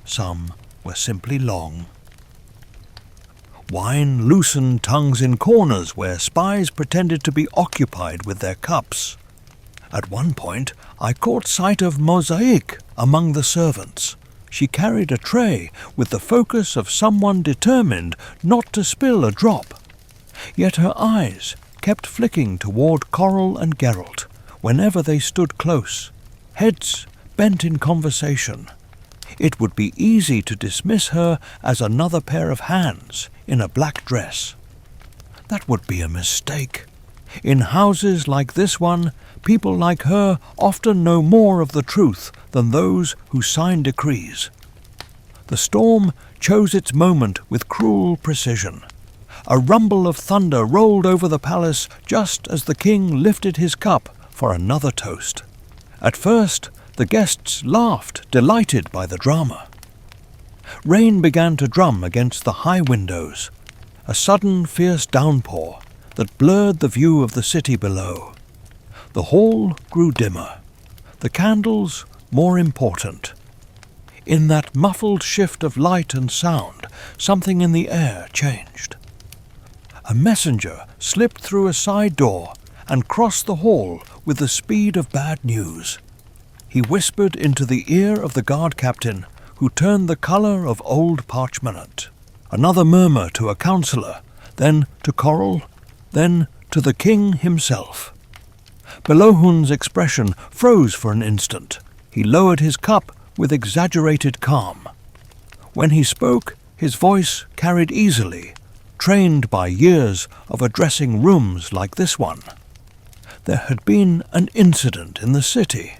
some were simply long. Wine loosened tongues in corners where spies pretended to be occupied with their cups. At one point, I caught sight of Mosaic among the servants. She carried a tray with the focus of someone determined not to spill a drop. Yet her eyes kept flicking toward Coral and Geralt whenever they stood close, heads bent in conversation. It would be easy to dismiss her as another pair of hands in a black dress. That would be a mistake. In houses like this one, people like her often know more of the truth than those who sign decrees. The storm chose its moment with cruel precision. A rumble of thunder rolled over the palace just as the king lifted his cup for another toast. At first, the guests laughed, delighted by the drama. Rain began to drum against the high windows, a sudden fierce downpour that blurred the view of the city below. The hall grew dimmer, the candles more important. In that muffled shift of light and sound, something in the air changed. A messenger slipped through a side door and crossed the hall with the speed of bad news. He whispered into the ear of the guard captain, who turned the colour of old parchment. Another murmur to a counsellor, then to Coral, then to the king himself. Belohun's expression froze for an instant. He lowered his cup with exaggerated calm. When he spoke, his voice carried easily, trained by years of addressing rooms like this one. There had been an incident in the city,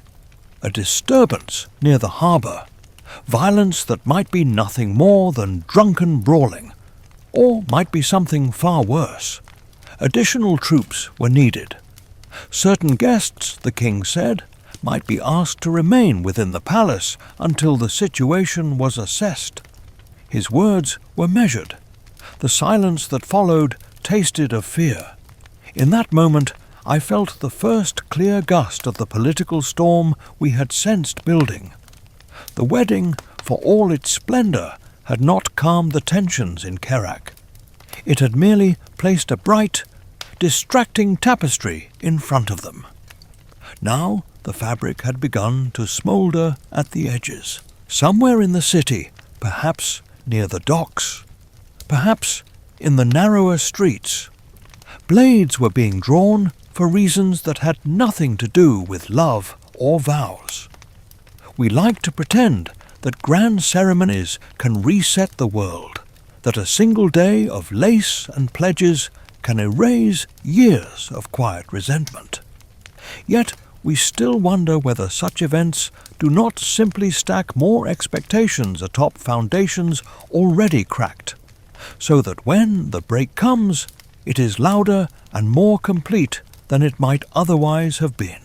a disturbance near the harbour, violence that might be nothing more than drunken brawling, or might be something far worse. Additional troops were needed. Certain guests, the king said, might be asked to remain within the palace until the situation was assessed. His words were measured. The silence that followed tasted of fear. In that moment, I felt the first clear gust of the political storm we had sensed building. The wedding, for all its splendour, had not calmed the tensions in Kerak. It had merely placed a bright, distracting tapestry in front of them. Now the fabric had begun to smoulder at the edges. Somewhere in the city, perhaps near the docks, perhaps in the narrower streets, blades were being drawn for reasons that had nothing to do with love or vows. We like to pretend that grand ceremonies can reset the world, that a single day of lace and pledges can erase years of quiet resentment. Yet we still wonder whether such events do not simply stack more expectations atop foundations already cracked, so that when the break comes, it is louder and more complete than it might otherwise have been.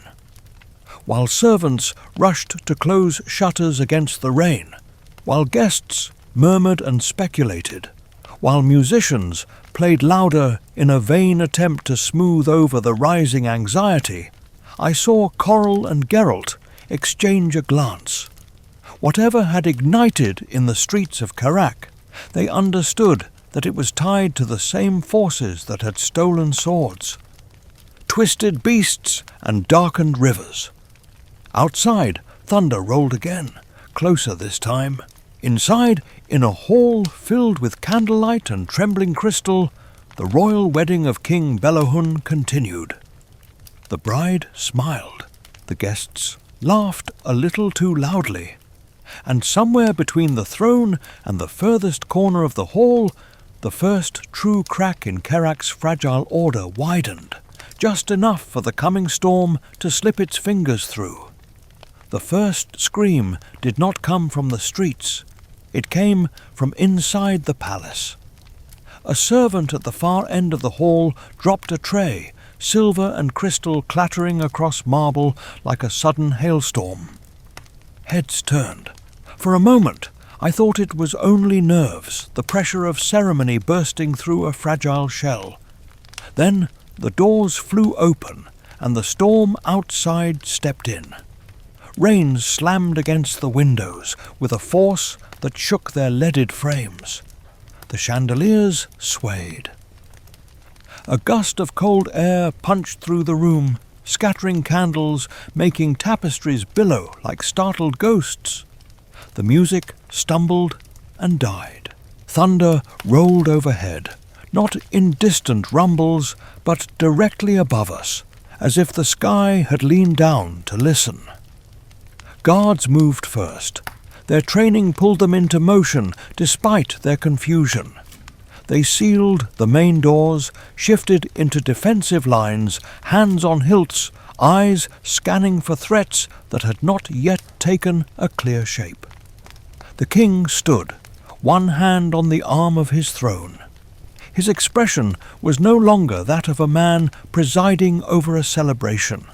While servants rushed to close shutters against the rain, while guests murmured and speculated, while musicians played louder in a vain attempt to smooth over the rising anxiety, I saw Coral and Geralt exchange a glance. Whatever had ignited in the streets of Kerak, they understood that it was tied to the same forces that had stolen swords. Twisted beasts and darkened rivers. Outside, thunder rolled again, closer this time. Inside, in a hall filled with candlelight and trembling crystal, the royal wedding of King Belohun continued. The bride smiled, the guests laughed a little too loudly, and somewhere between the throne and the furthest corner of the hall, the first true crack in Kerak's fragile order widened, just enough for the coming storm to slip its fingers through. The first scream did not come from the streets. It came from inside the palace. A servant at the far end of the hall dropped a tray, silver and crystal clattering across marble like a sudden hailstorm. Heads turned. For a moment, I thought it was only nerves, the pressure of ceremony bursting through a fragile shell. Then the doors flew open, and the storm outside stepped in. Rain slammed against the windows with a force that shook their leaded frames. The chandeliers swayed. A gust of cold air punched through the room, scattering candles, making tapestries billow like startled ghosts. The music stumbled and died. Thunder rolled overhead, not in distant rumbles, but directly above us, as if the sky had leaned down to listen. Guards moved first. Their training pulled them into motion despite their confusion. They sealed the main doors, shifted into defensive lines, hands on hilts, eyes scanning for threats that had not yet taken a clear shape. The king stood, one hand on the arm of his throne. His expression was no longer that of a man presiding over a celebration.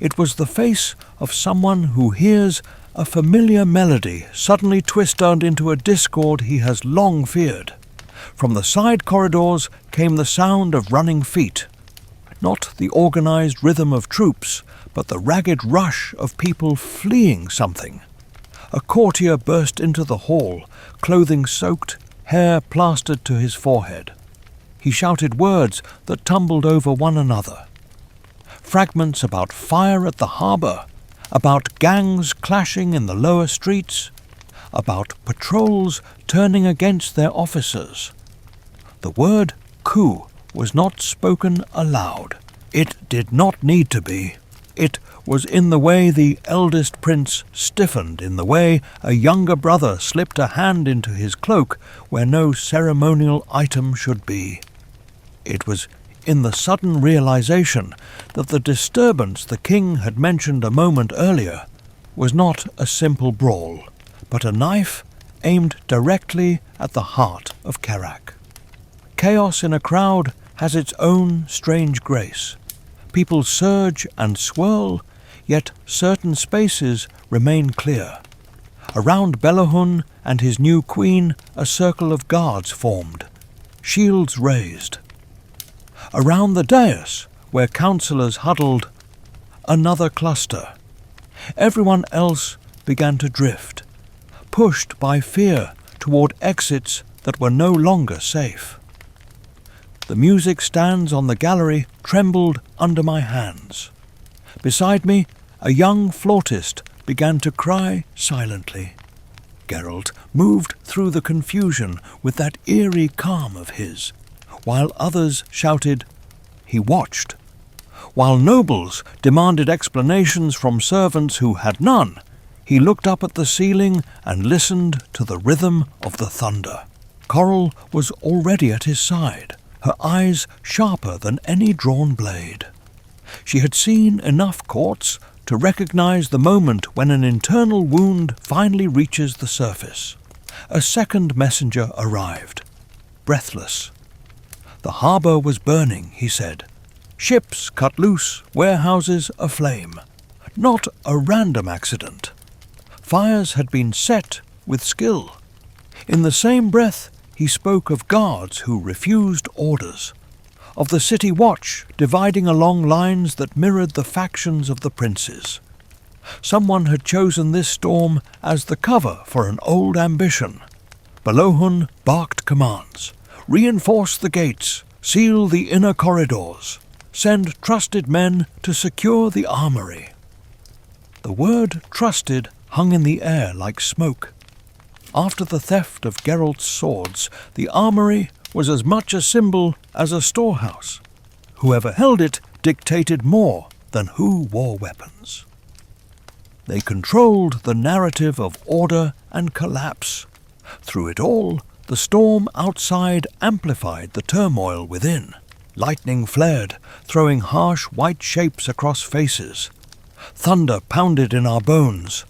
It was the face of someone who hears a familiar melody suddenly twisted into a discord he has long feared. From the side corridors came the sound of running feet, not the organized rhythm of troops, but the ragged rush of people fleeing something. A courtier burst into the hall, clothing soaked, hair plastered to his forehead. He shouted words that tumbled over one another. Fragments about fire at the harbour, about gangs clashing in the lower streets, about patrols turning against their officers. The word coup was not spoken aloud. It did not need to be. It was in the way the eldest prince stiffened, in the way a younger brother slipped a hand into his cloak where no ceremonial item should be. It was in the sudden realization that the disturbance the king had mentioned a moment earlier was not a simple brawl, but a knife aimed directly at the heart of Kerak. Chaos in a crowd has its own strange grace. People surge and swirl, yet certain spaces remain clear. Around Belahun and his new queen, a circle of guards formed, shields raised. Around the dais, where councillors huddled, another cluster. Everyone else began to drift, pushed by fear toward exits that were no longer safe. The music stands on the gallery trembled under my hands. Beside me, a young flautist began to cry silently. Geralt moved through the confusion with that eerie calm of his, while others shouted. He watched. While nobles demanded explanations from servants who had none, he looked up at the ceiling and listened to the rhythm of the thunder. Coral was already at his side, her eyes sharper than any drawn blade. She had seen enough courts to recognize the moment when an internal wound finally reaches the surface. A second messenger arrived, breathless. The harbour was burning, he said. Ships cut loose, warehouses aflame. Not a random accident. Fires had been set with skill. In the same breath, he spoke of guards who refused orders, of the city watch dividing along lines that mirrored the factions of the princes. Someone had chosen this storm as the cover for an old ambition. Belohun barked commands. Reinforce the gates, seal the inner corridors, send trusted men to secure the armory. The word trusted hung in the air like smoke. After the theft of Geralt's swords, the armory was as much a symbol as a storehouse. Whoever held it dictated more than who wore weapons. They controlled the narrative of order and collapse. Through it all, the storm outside amplified the turmoil within. Lightning flared, throwing harsh white shapes across faces. Thunder pounded in our bones.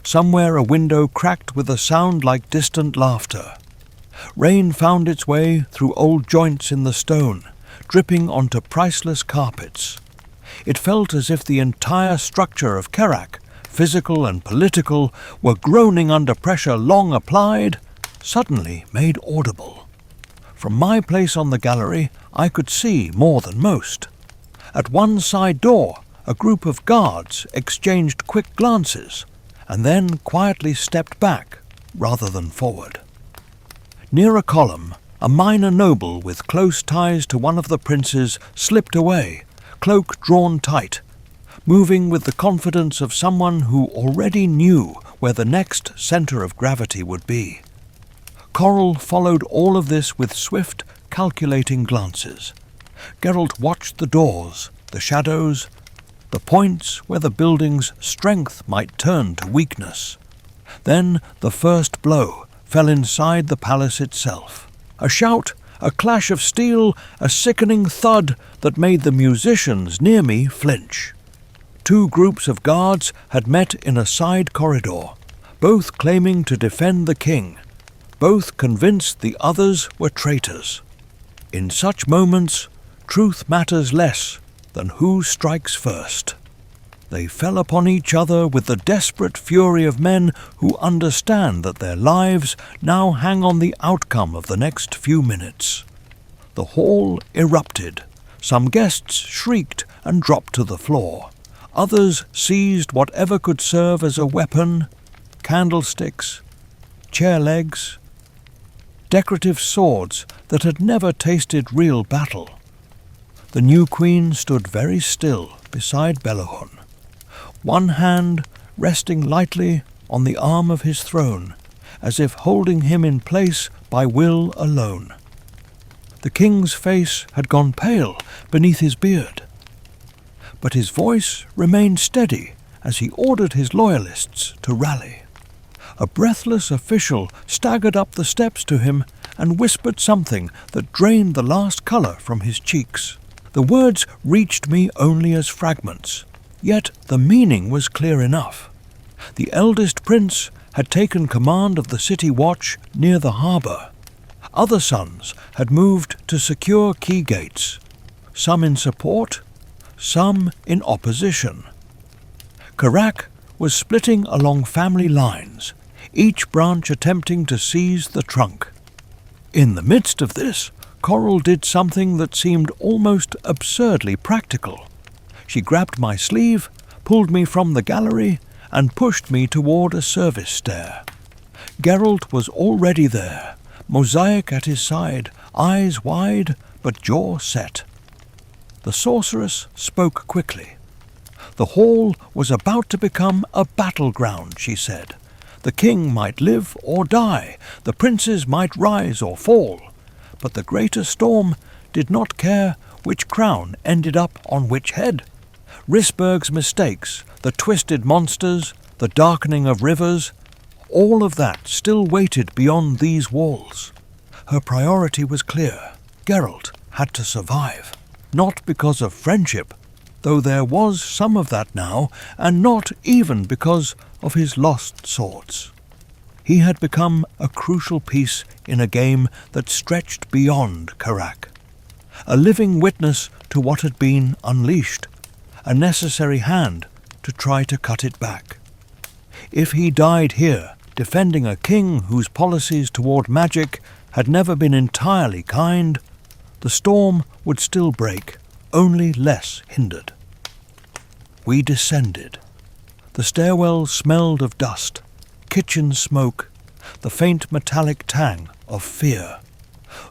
Somewhere a window cracked with a sound like distant laughter. Rain found its way through old joints in the stone, dripping onto priceless carpets. It felt as if the entire structure of Kerak, physical and political, were groaning under pressure long applied, suddenly made audible. From my place on the gallery, I could see more than most. At one side door, a group of guards exchanged quick glances, and then quietly stepped back rather than forward. Near a column, A minor noble with close ties to one of the princes slipped away, cloak drawn tight, moving with the confidence of someone who already knew where the next centre of gravity would be. Coral followed all of this with swift, calculating glances. Geralt watched the doors, the shadows, the points where the building's strength might turn to weakness. Then the first blow fell inside the palace itself. A shout, a clash of steel, a sickening thud that made the musicians near me flinch. Two groups of guards had met in a side corridor, both claiming to defend the king, both convinced the others were traitors. In such moments, truth matters less than who strikes first. They fell upon each other with the desperate fury of men who understand that their lives now hang on the outcome of the next few minutes. The hall erupted. Some guests shrieked and dropped to the floor. Others seized whatever could serve as a weapon: candlesticks, chair legs, decorative swords that had never tasted real battle. The new queen stood very still beside Belohun, one hand resting lightly on the arm of his throne, as if holding him in place by will alone. The king's face had gone pale beneath his beard, but his voice remained steady as he ordered his loyalists to rally. A breathless official staggered up the steps to him and whispered something that drained the last colour from his cheeks. The words reached me only as fragments, yet the meaning was clear enough. The eldest prince had taken command of the city watch near the harbour. Other sons had moved to secure key gates, some in support, some in opposition. Karak was splitting along family lines, each branch attempting to seize the trunk. In the midst of this, Coral did something that seemed almost absurdly practical. She grabbed my sleeve, pulled me from the gallery, and pushed me toward a service stair. Geralt was already there, Mosaic at his side, eyes wide but jaw set. The sorceress spoke quickly. The hall was about to become a battleground, she said. The king might live or die, the princes might rise or fall, but the greater storm did not care which crown ended up on which head. Risberg's mistakes, the twisted monsters, the darkening of rivers, all of that still waited beyond these walls. Her priority was clear. Geralt had to survive, not because of friendship, though there was some of that now, and not even because of his lost swords. He had become a crucial piece in a game that stretched beyond Karak, a living witness to what had been unleashed, a necessary hand to try to cut it back. If he died here, defending a king whose policies toward magic had never been entirely kind, the storm would still break, only less hindered. We descended. The stairwell smelled of dust, kitchen smoke, the faint metallic tang of fear.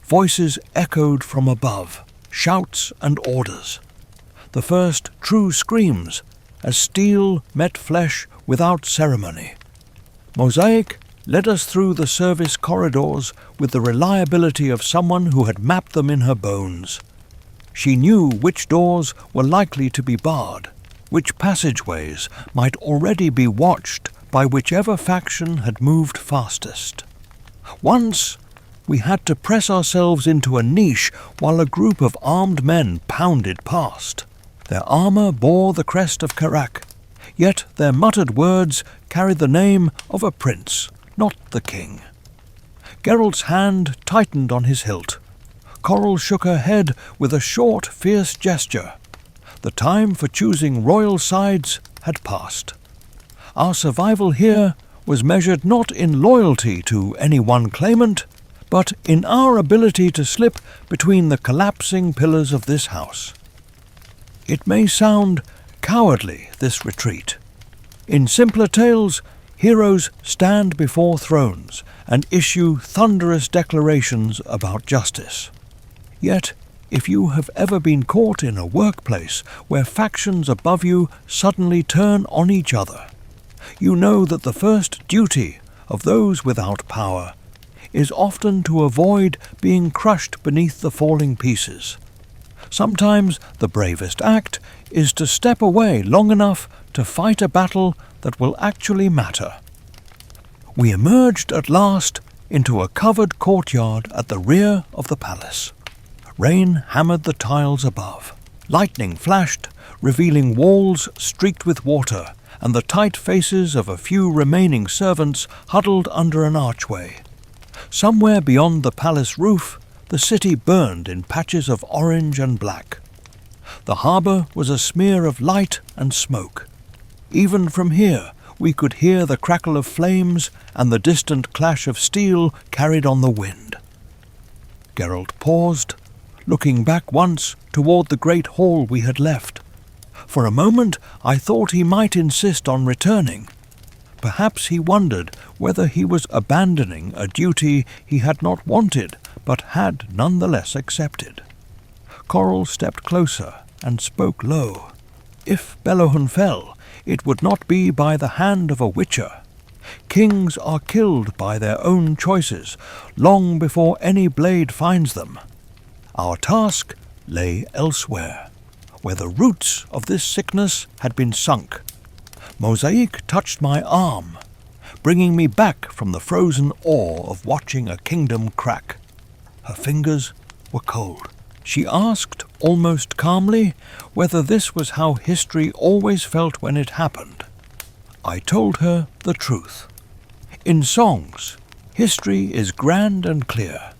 Voices echoed from above, shouts and orders. The first true screams, as steel met flesh without ceremony. Mosaic led us through the service corridors with the reliability of someone who had mapped them in her bones. She knew which doors were likely to be barred, which passageways might already be watched by whichever faction had moved fastest. Once, we had to press ourselves into a niche while a group of armed men pounded past. Their armour bore the crest of Karak, yet their muttered words carried the name of a prince, not the king. Geralt's hand tightened on his hilt. Coral shook her head with a short, fierce gesture. The time for choosing royal sides had passed. Our survival here was measured not in loyalty to any one claimant, but in our ability to slip between the collapsing pillars of this house. It may sound cowardly, this retreat. In simpler tales, Heroes stand before thrones and issue thunderous declarations about justice. Yet, if you have ever been caught in a workplace where factions above you suddenly turn on each other, you know that the first duty of those without power is often to avoid being crushed beneath the falling pieces. Sometimes the bravest act is to step away long enough to fight a battle that will actually matter. We emerged at last into a covered courtyard at the rear of the palace. Rain hammered the tiles above. Lightning flashed, revealing walls streaked with water and the tight faces of a few remaining servants huddled under an archway. Somewhere beyond the palace roof, the city burned in patches of orange and black. The harbour was a smear of light and smoke. Even from here, we could hear the crackle of flames and the distant clash of steel carried on the wind. Geralt paused, looking back once toward the great hall we had left. For a moment I thought he might insist on returning. Perhaps he wondered whether he was abandoning a duty he had not wanted but had nonetheless accepted. Coral stepped closer and spoke low. If Belohun fell, it would not be by the hand of a witcher. Kings are killed by their own choices long before any blade finds them. Our task lay elsewhere, where the roots of this sickness had been sunk. Mosaic touched my arm, bringing me back from the frozen awe of watching a kingdom crack. Her fingers were cold. She asked, almost calmly, whether this was how history always felt when it happened. I told her the truth. In songs, history is grand and clear.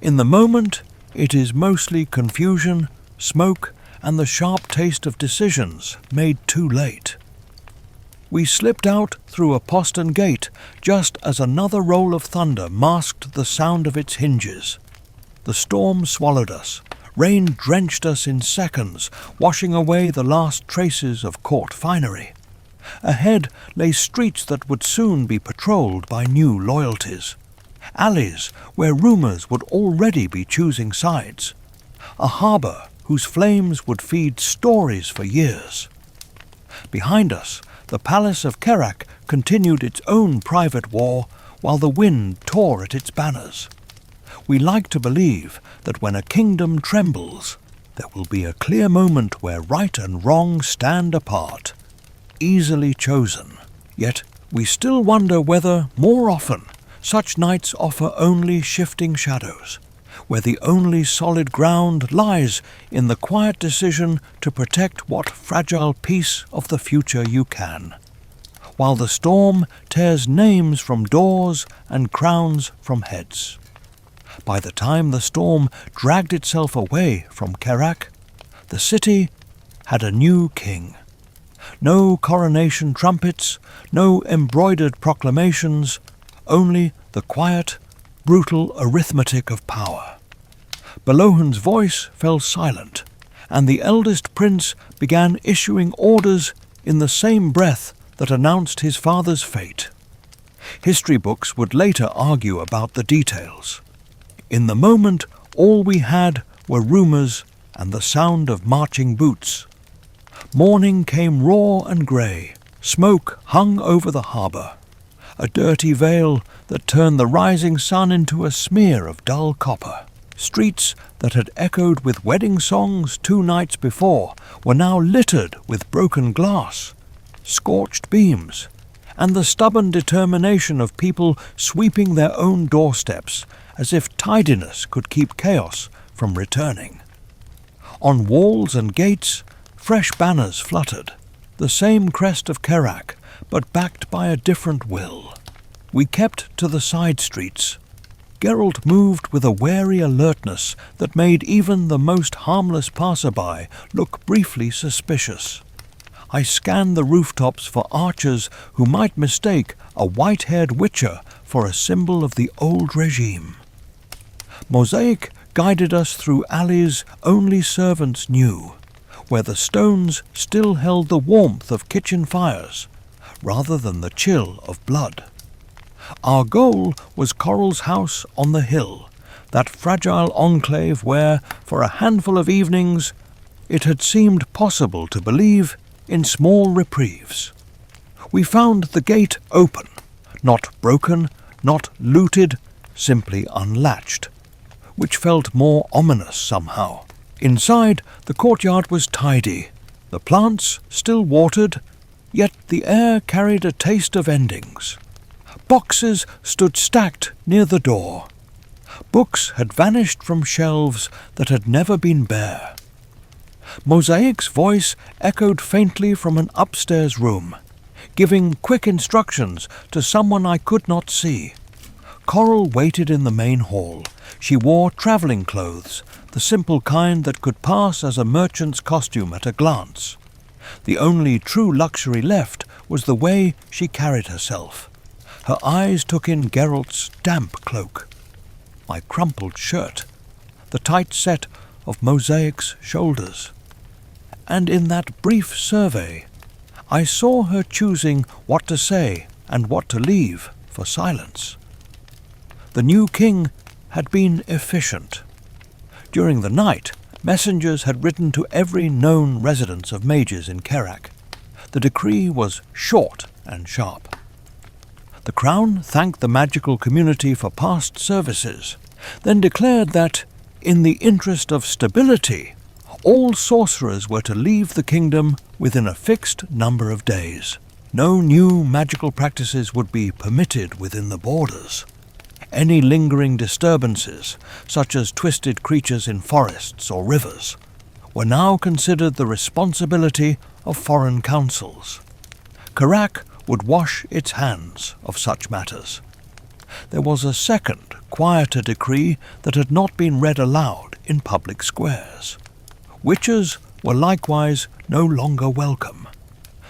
In the moment, it is mostly confusion, smoke, and the sharp taste of decisions made too late. We slipped out through a postern gate just as another roll of thunder masked the sound of its hinges. The storm swallowed us. Rain drenched us in seconds, washing away the last traces of court finery. Ahead lay streets that would soon be patrolled by new loyalties. Alleys where rumours would already be choosing sides. A harbour whose flames would feed stories for years. Behind us, the palace of Kerak continued its own private war while the wind tore at its banners. We like to believe that when a kingdom trembles, there will be a clear moment where right and wrong stand apart, easily chosen. Yet we still wonder whether, more often, such nights offer only shifting shadows, where the only solid ground lies in the quiet decision to protect what fragile piece of the future you can, while the storm tears names from doors and crowns from heads. By the time the storm dragged itself away from Kerak, the city had a new king. No coronation trumpets, no embroidered proclamations, only the quiet, brutal arithmetic of power. Belohun's voice fell silent, and the eldest prince began issuing orders in the same breath that announced his father's fate. History books would later argue about the details. In the moment, all we had were rumours and the sound of marching boots. Morning came raw and grey. Smoke hung over the harbour, a dirty veil that turned the rising sun into a smear of dull copper. Streets that had echoed with wedding songs 2 nights before were now littered with broken glass, scorched beams, and the stubborn determination of people sweeping their own doorsteps as if tidiness could keep chaos from returning. On walls and gates, fresh banners fluttered, the same crest of Kerak, but backed by a different will. We kept to the side streets. Geralt moved with a wary alertness that made even the most harmless passerby look briefly suspicious. I scanned the rooftops for archers who might mistake a white-haired witcher for a symbol of the old regime. Mosaic guided us through alleys only servants knew, where the stones still held the warmth of kitchen fires, rather than the chill of blood. Our goal was Coral's house on the hill, that fragile enclave where, for a handful of evenings, it had seemed possible to believe in small reprieves. We found the gate open, not broken, not looted, simply unlatched, which felt more ominous somehow. Inside, the courtyard was tidy, the plants still watered, yet the air carried a taste of endings. Boxes stood stacked near the door. Books had vanished from shelves that had never been bare. Mosaic's voice echoed faintly from an upstairs room, giving quick instructions to someone I could not see. Coral waited in the main hall. She wore travelling clothes, the simple kind that could pass as a merchant's costume at a glance. The only true luxury left was the way she carried herself. Her eyes took in Geralt's damp cloak, my crumpled shirt, the tight set of Mosaic's shoulders. And in that brief survey, I saw her choosing what to say and what to leave for silence. The new king had been efficient. During the night, messengers had written to every known residence of mages in Kerak. The decree was short and sharp. The Crown thanked the magical community for past services, then declared that, in the interest of stability, all sorcerers were to leave the kingdom within a fixed number of days. No new magical practices would be permitted within the borders. Any lingering disturbances, such as twisted creatures in forests or rivers, were now considered the responsibility of foreign councils. Kerak would wash its hands of such matters. There was a second, quieter decree that had not been read aloud in public squares. Witches were likewise no longer welcome.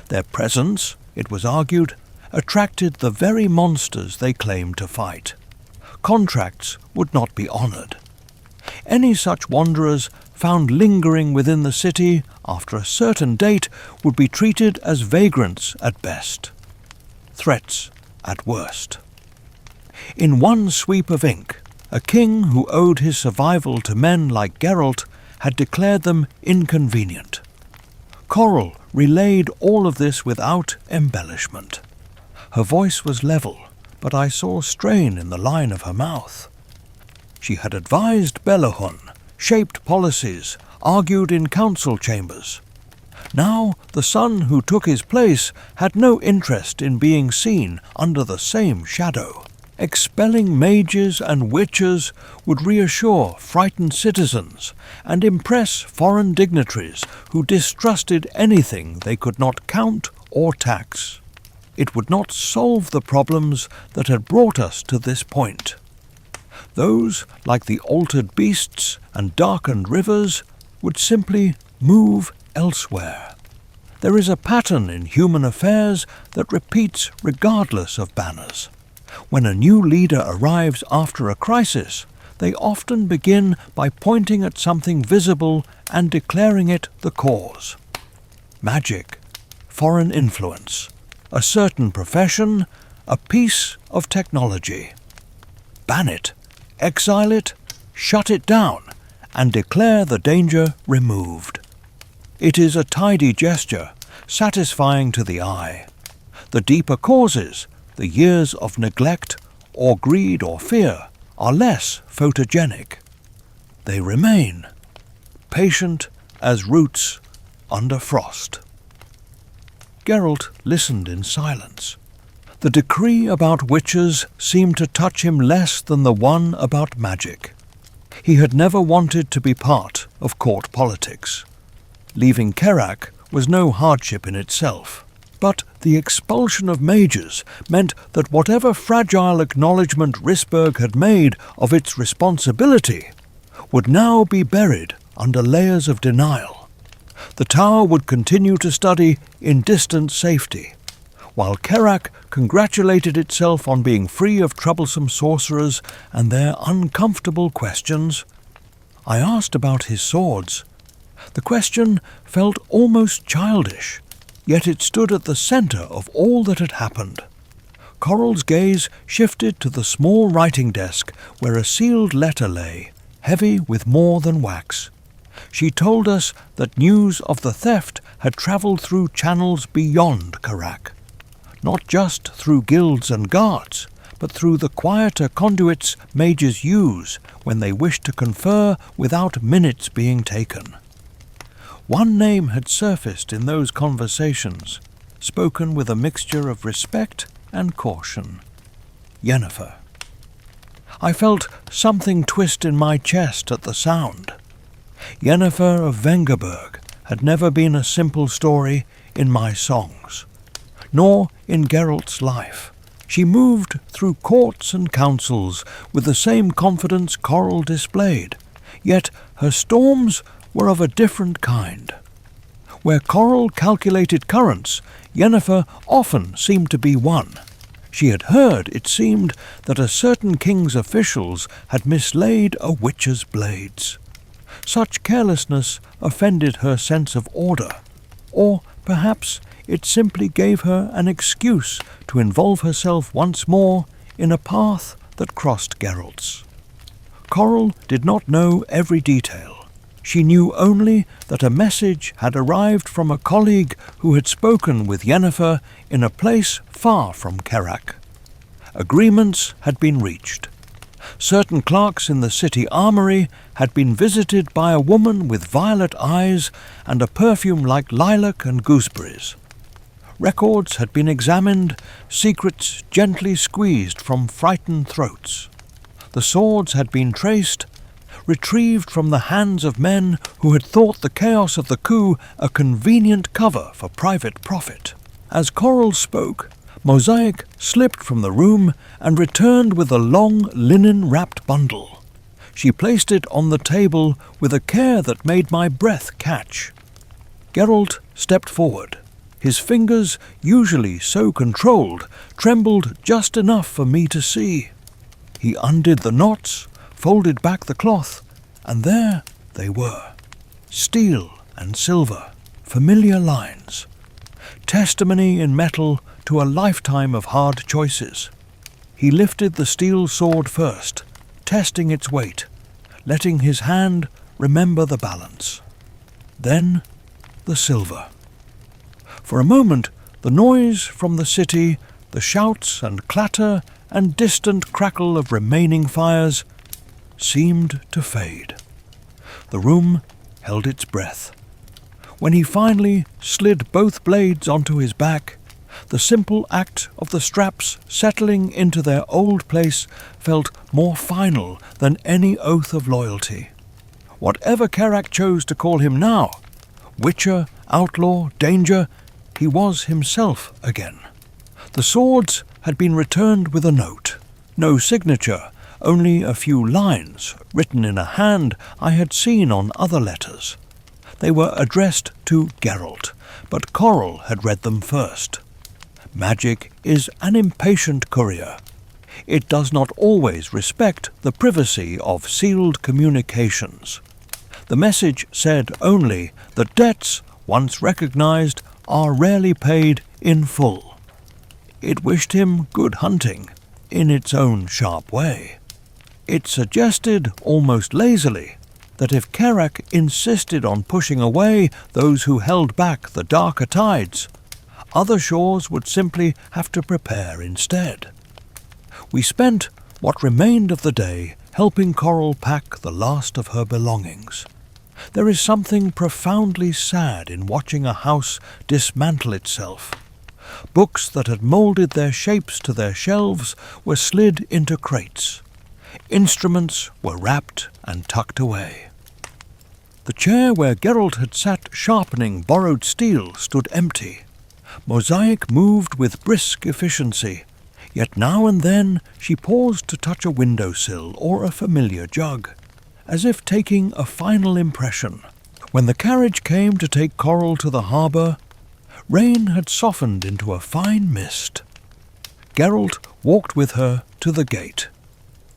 Their presence, it was argued, attracted the very monsters they claimed to fight. Contracts would not be honoured. Any such wanderers found lingering within the city after a certain date would be treated as vagrants at best, threats at worst. In one sweep of ink, a king who owed his survival to men like Geralt had declared them inconvenient. Coral relayed all of this without embellishment. Her voice was level, but I saw strain in the line of her mouth. She had advised Belahun, shaped policies, argued in council chambers. Now the son who took his place had no interest in being seen under the same shadow. Expelling mages and witches would reassure frightened citizens and impress foreign dignitaries who distrusted anything they could not count or tax. It would not solve the problems that had brought us to this point. Those, like the altered beasts and darkened rivers, would simply move elsewhere. There is a pattern in human affairs that repeats regardless of banners. When a new leader arrives after a crisis, they often begin by pointing at something visible and declaring it the cause. Magic, foreign influence, a certain profession, a piece of technology. Ban it, exile it, shut it down, and declare the danger removed. It is a tidy gesture, satisfying to the eye. The deeper causes, the years of neglect or greed or fear, are less photogenic. They remain, patient as roots under frost. Geralt listened in silence. The decree about witches seemed to touch him less than the one about magic. He had never wanted to be part of court politics. Leaving Kerak was no hardship in itself, but the expulsion of mages meant that whatever fragile acknowledgement Risberg had made of its responsibility would now be buried under layers of denial. The tower would continue to study in distant safety, while Kerak congratulated itself on being free of troublesome sorcerers and their uncomfortable questions. I asked about his swords. The question felt almost childish, yet it stood at the centre of all that had happened. Coral's gaze shifted to the small writing desk where a sealed letter lay, heavy with more than wax. She told us that news of the theft had travelled through channels beyond Karak, not just through guilds and guards, but through the quieter conduits mages use when they wish to confer without minutes being taken. One name had surfaced in those conversations, spoken with a mixture of respect and caution. Yennefer. I felt something twist in my chest at the sound. Yennefer of Vengerberg had never been a simple story in my songs, nor in Geralt's life. She moved through courts and councils with the same confidence Coral displayed, yet her storms were of a different kind. Where Coral calculated currents, Yennefer often seemed to be one. She had heard, it seemed, that a certain king's officials had mislaid a witch's blades. Such carelessness offended her sense of order, or perhaps it simply gave her an excuse to involve herself once more in a path that crossed Geralt's. Coral did not know every detail. She knew only that a message had arrived from a colleague who had spoken with Yennefer in a place far from Karak. Agreements had been reached. Certain clerks in the city armory had been visited by a woman with violet eyes and a perfume like lilac and gooseberries. Records had been examined, secrets gently squeezed from frightened throats. The swords had been traced, retrieved from the hands of men who had thought the chaos of the coup a convenient cover for private profit. As Coral spoke, Mosaic slipped from the room and returned with a long linen-wrapped bundle. She placed it on the table with a care that made my breath catch. Geralt stepped forward. His fingers, usually so controlled, trembled just enough for me to see. He undid the knots, folded back the cloth, and there they were. Steel and silver, familiar lines. Testimony in metal to a lifetime of hard choices. He lifted the steel sword first, testing its weight, letting his hand remember the balance. Then the silver. For a moment, the noise from the city, the shouts and clatter and distant crackle of remaining fires, seemed to fade. The room held its breath. When he finally slid both blades onto his back, the simple act of the straps settling into their old place felt more final than any oath of loyalty. Whatever Karak chose to call him now, witcher, outlaw, danger, he was himself again. The swords had been returned with a note. No signature, only a few lines written in a hand I had seen on other letters. They were addressed to Geralt, but Coral had read them first. Magic is an impatient courier. It does not always respect the privacy of sealed communications. The message said only that debts, once recognized, are rarely paid in full. It wished him good hunting, in its own sharp way. It suggested, almost lazily, that if Karak insisted on pushing away those who held back the darker tides, other shores would simply have to prepare instead. We spent what remained of the day helping Coral pack the last of her belongings. There is something profoundly sad in watching a house dismantle itself. Books that had moulded their shapes to their shelves were slid into crates. Instruments were wrapped and tucked away. The chair where Geralt had sat sharpening borrowed steel stood empty. Mosaic moved with brisk efficiency, yet now and then she paused to touch a windowsill or a familiar jug, as if taking a final impression. When the carriage came to take Coral to the harbour, rain had softened into a fine mist. Geralt walked with her to the gate.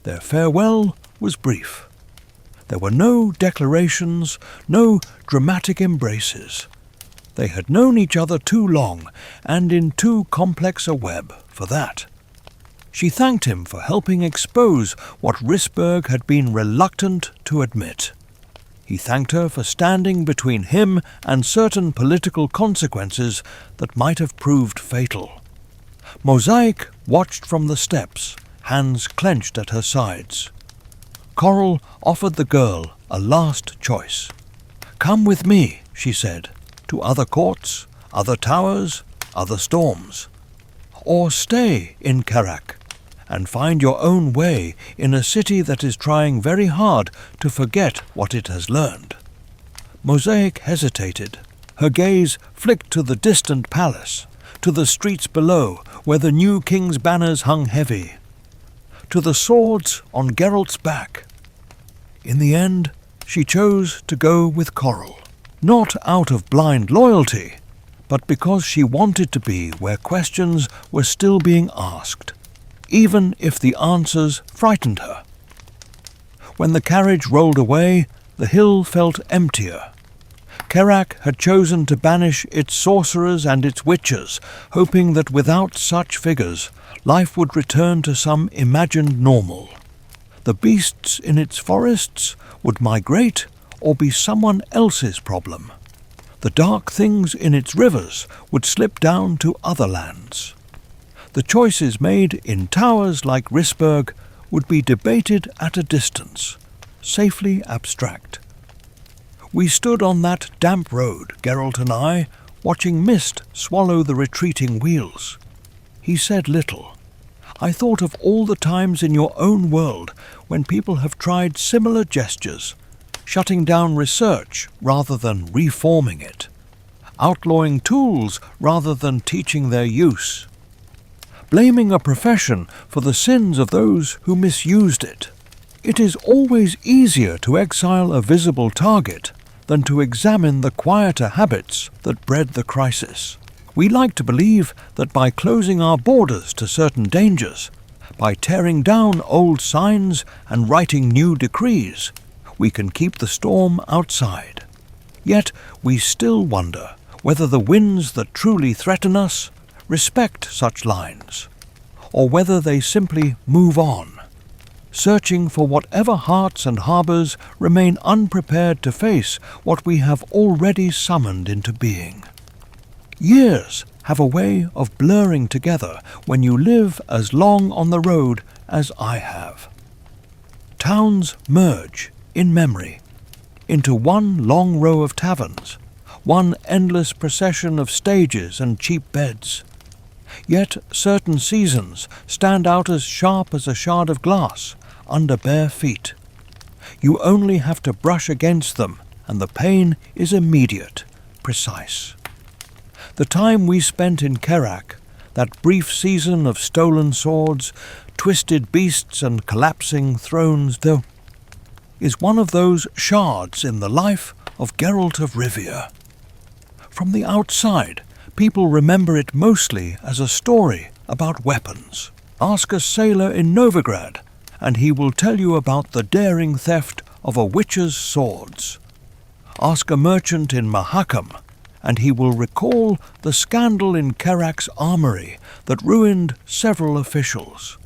Their farewell was brief. There were no declarations, no dramatic embraces. They had known each other too long, and in too complex a web for that. She thanked him for helping expose what Risberg had been reluctant to admit. He thanked her for standing between him and certain political consequences that might have proved fatal. Mosaic watched from the steps, hands clenched at her sides. Coral offered the girl a last choice. "Come with me," she said, "to other courts, other towers, other storms. Or stay in Kerak and find your own way in a city that is trying very hard to forget what it has learned." Mosaic hesitated. Her gaze flicked to the distant palace, to the streets below where the new king's banners hung heavy, to the swords on Geralt's back. In the end, she chose to go with Coral, not out of blind loyalty, but because she wanted to be where questions were still being asked, even if the answers frightened her. When the carriage rolled away, the hill felt emptier. Kerak had chosen to banish its sorcerers and its witches, hoping that without such figures, life would return to some imagined normal. The beasts in its forests would migrate or be someone else's problem. The dark things in its rivers would slip down to other lands. The choices made in towers like Risberg would be debated at a distance, safely abstract. We stood on that damp road, Geralt and I, watching mist swallow the retreating wheels. He said little. I thought of all the times in your own world when people have tried similar gestures, shutting down research rather than reforming it, outlawing tools rather than teaching their use, blaming a profession for the sins of those who misused it. It is always easier to exile a visible target than to examine the quieter habits that bred the crisis. We like to believe that by closing our borders to certain dangers, by tearing down old signs and writing new decrees, we can keep the storm outside. Yet we still wonder whether the winds that truly threaten us respect such lines, or whether they simply move on, searching for whatever hearts and harbours remain unprepared to face what we have already summoned into being. Years have a way of blurring together when you live as long on the road as I have. Towns merge, in memory, into one long row of taverns, one endless procession of stages and cheap beds. Yet certain seasons stand out as sharp as a shard of glass under bare feet. You only have to brush against them, and the pain is immediate, precise. The time we spent in Kerak, that brief season of stolen swords, twisted beasts and collapsing thrones, though, is one of those shards in the life of Geralt of Rivia. From the outside, people remember it mostly as a story about weapons. Ask a sailor in Novigrad, and he will tell you about the daring theft of a witch's swords. Ask a merchant in Mahakam, and he will recall the scandal in Kerak's armory that ruined several officials.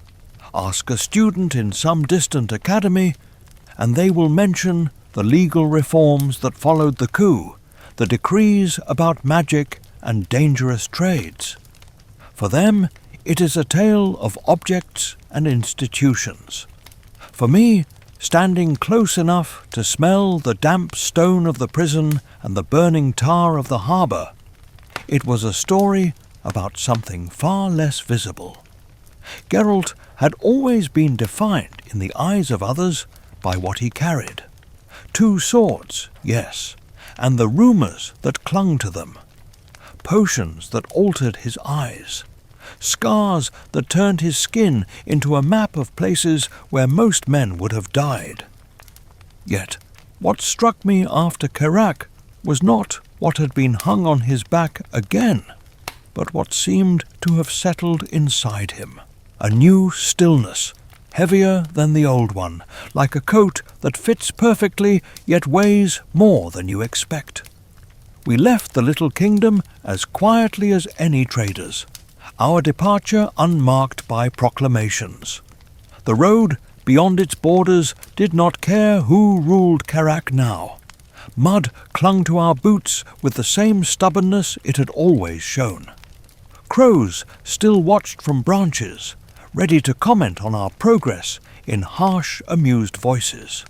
Ask a student in some distant academy, and they will mention the legal reforms that followed the coup, the decrees about magic and dangerous trades. For them, it is a tale of objects and institutions. For me, standing close enough to smell the damp stone of the prison and the burning tar of the harbour, it was a story about something far less visible. Geralt had always been defined in the eyes of others by what he carried. 2 swords, yes, and the rumours that clung to them. Potions that altered his eyes. Scars that turned his skin into a map of places where most men would have died. Yet, what struck me after Kerak was not what had been hung on his back again, but what seemed to have settled inside him. A new stillness, heavier than the old one, like a coat that fits perfectly yet weighs more than you expect. We left the little kingdom as quietly as any traders, our departure unmarked by proclamations. The road beyond its borders did not care who ruled Kerak now. Mud clung to our boots with the same stubbornness it had always shown. Crows still watched from branches, ready to comment on our progress in harsh, amused voices.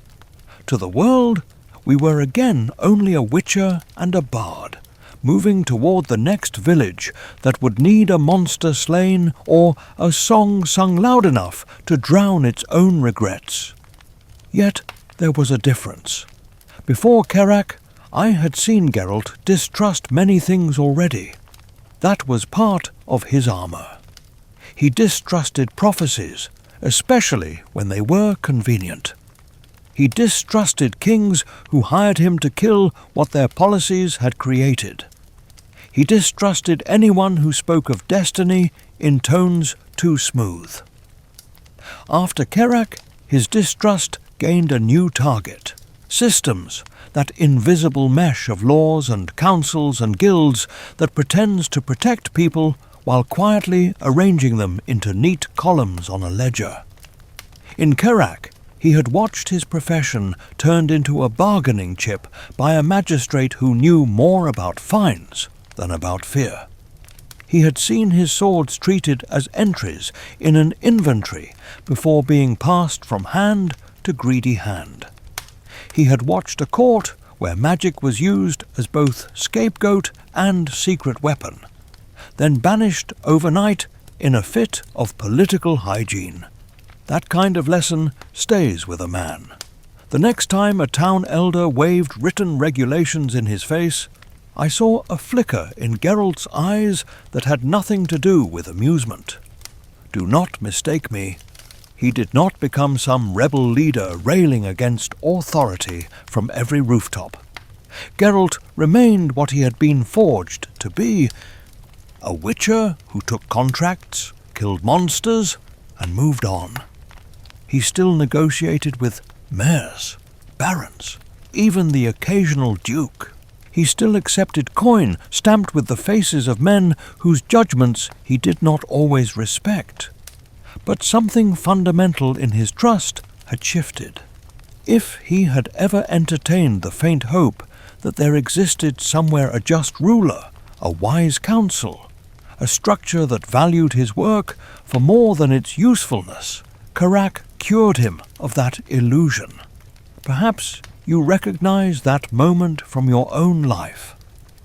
To the world, we were again only a witcher and a bard, moving toward the next village that would need a monster slain or a song sung loud enough to drown its own regrets. Yet there was a difference. Before Kerak, I had seen Geralt distrust many things already. That was part of his armor. He distrusted prophecies, especially when they were convenient. He distrusted kings who hired him to kill what their policies had created. He distrusted anyone who spoke of destiny in tones too smooth. After Kerak, his distrust gained a new target. Systems, that invisible mesh of laws and councils and guilds that pretends to protect people while quietly arranging them into neat columns on a ledger. In Kerak, he had watched his profession turned into a bargaining chip by a magistrate who knew more about fines than about fear. He had seen his swords treated as entries in an inventory before being passed from hand to greedy hand. He had watched a court where magic was used as both scapegoat and secret weapon, then banished overnight in a fit of political hygiene. That kind of lesson stays with a man. The next time a town elder waved written regulations in his face, I saw a flicker in Geralt's eyes that had nothing to do with amusement. Do not mistake me. He did not become some rebel leader railing against authority from every rooftop. Geralt remained what he had been forged to be, a witcher who took contracts, killed monsters, and moved on. He still negotiated with mayors, barons, even the occasional duke. He still accepted coin stamped with the faces of men whose judgments he did not always respect. But something fundamental in his trust had shifted. If he had ever entertained the faint hope that there existed somewhere a just ruler, a wise council, a structure that valued his work for more than its usefulness, Kerak cured him of that illusion. Perhaps you recognize that moment from your own life.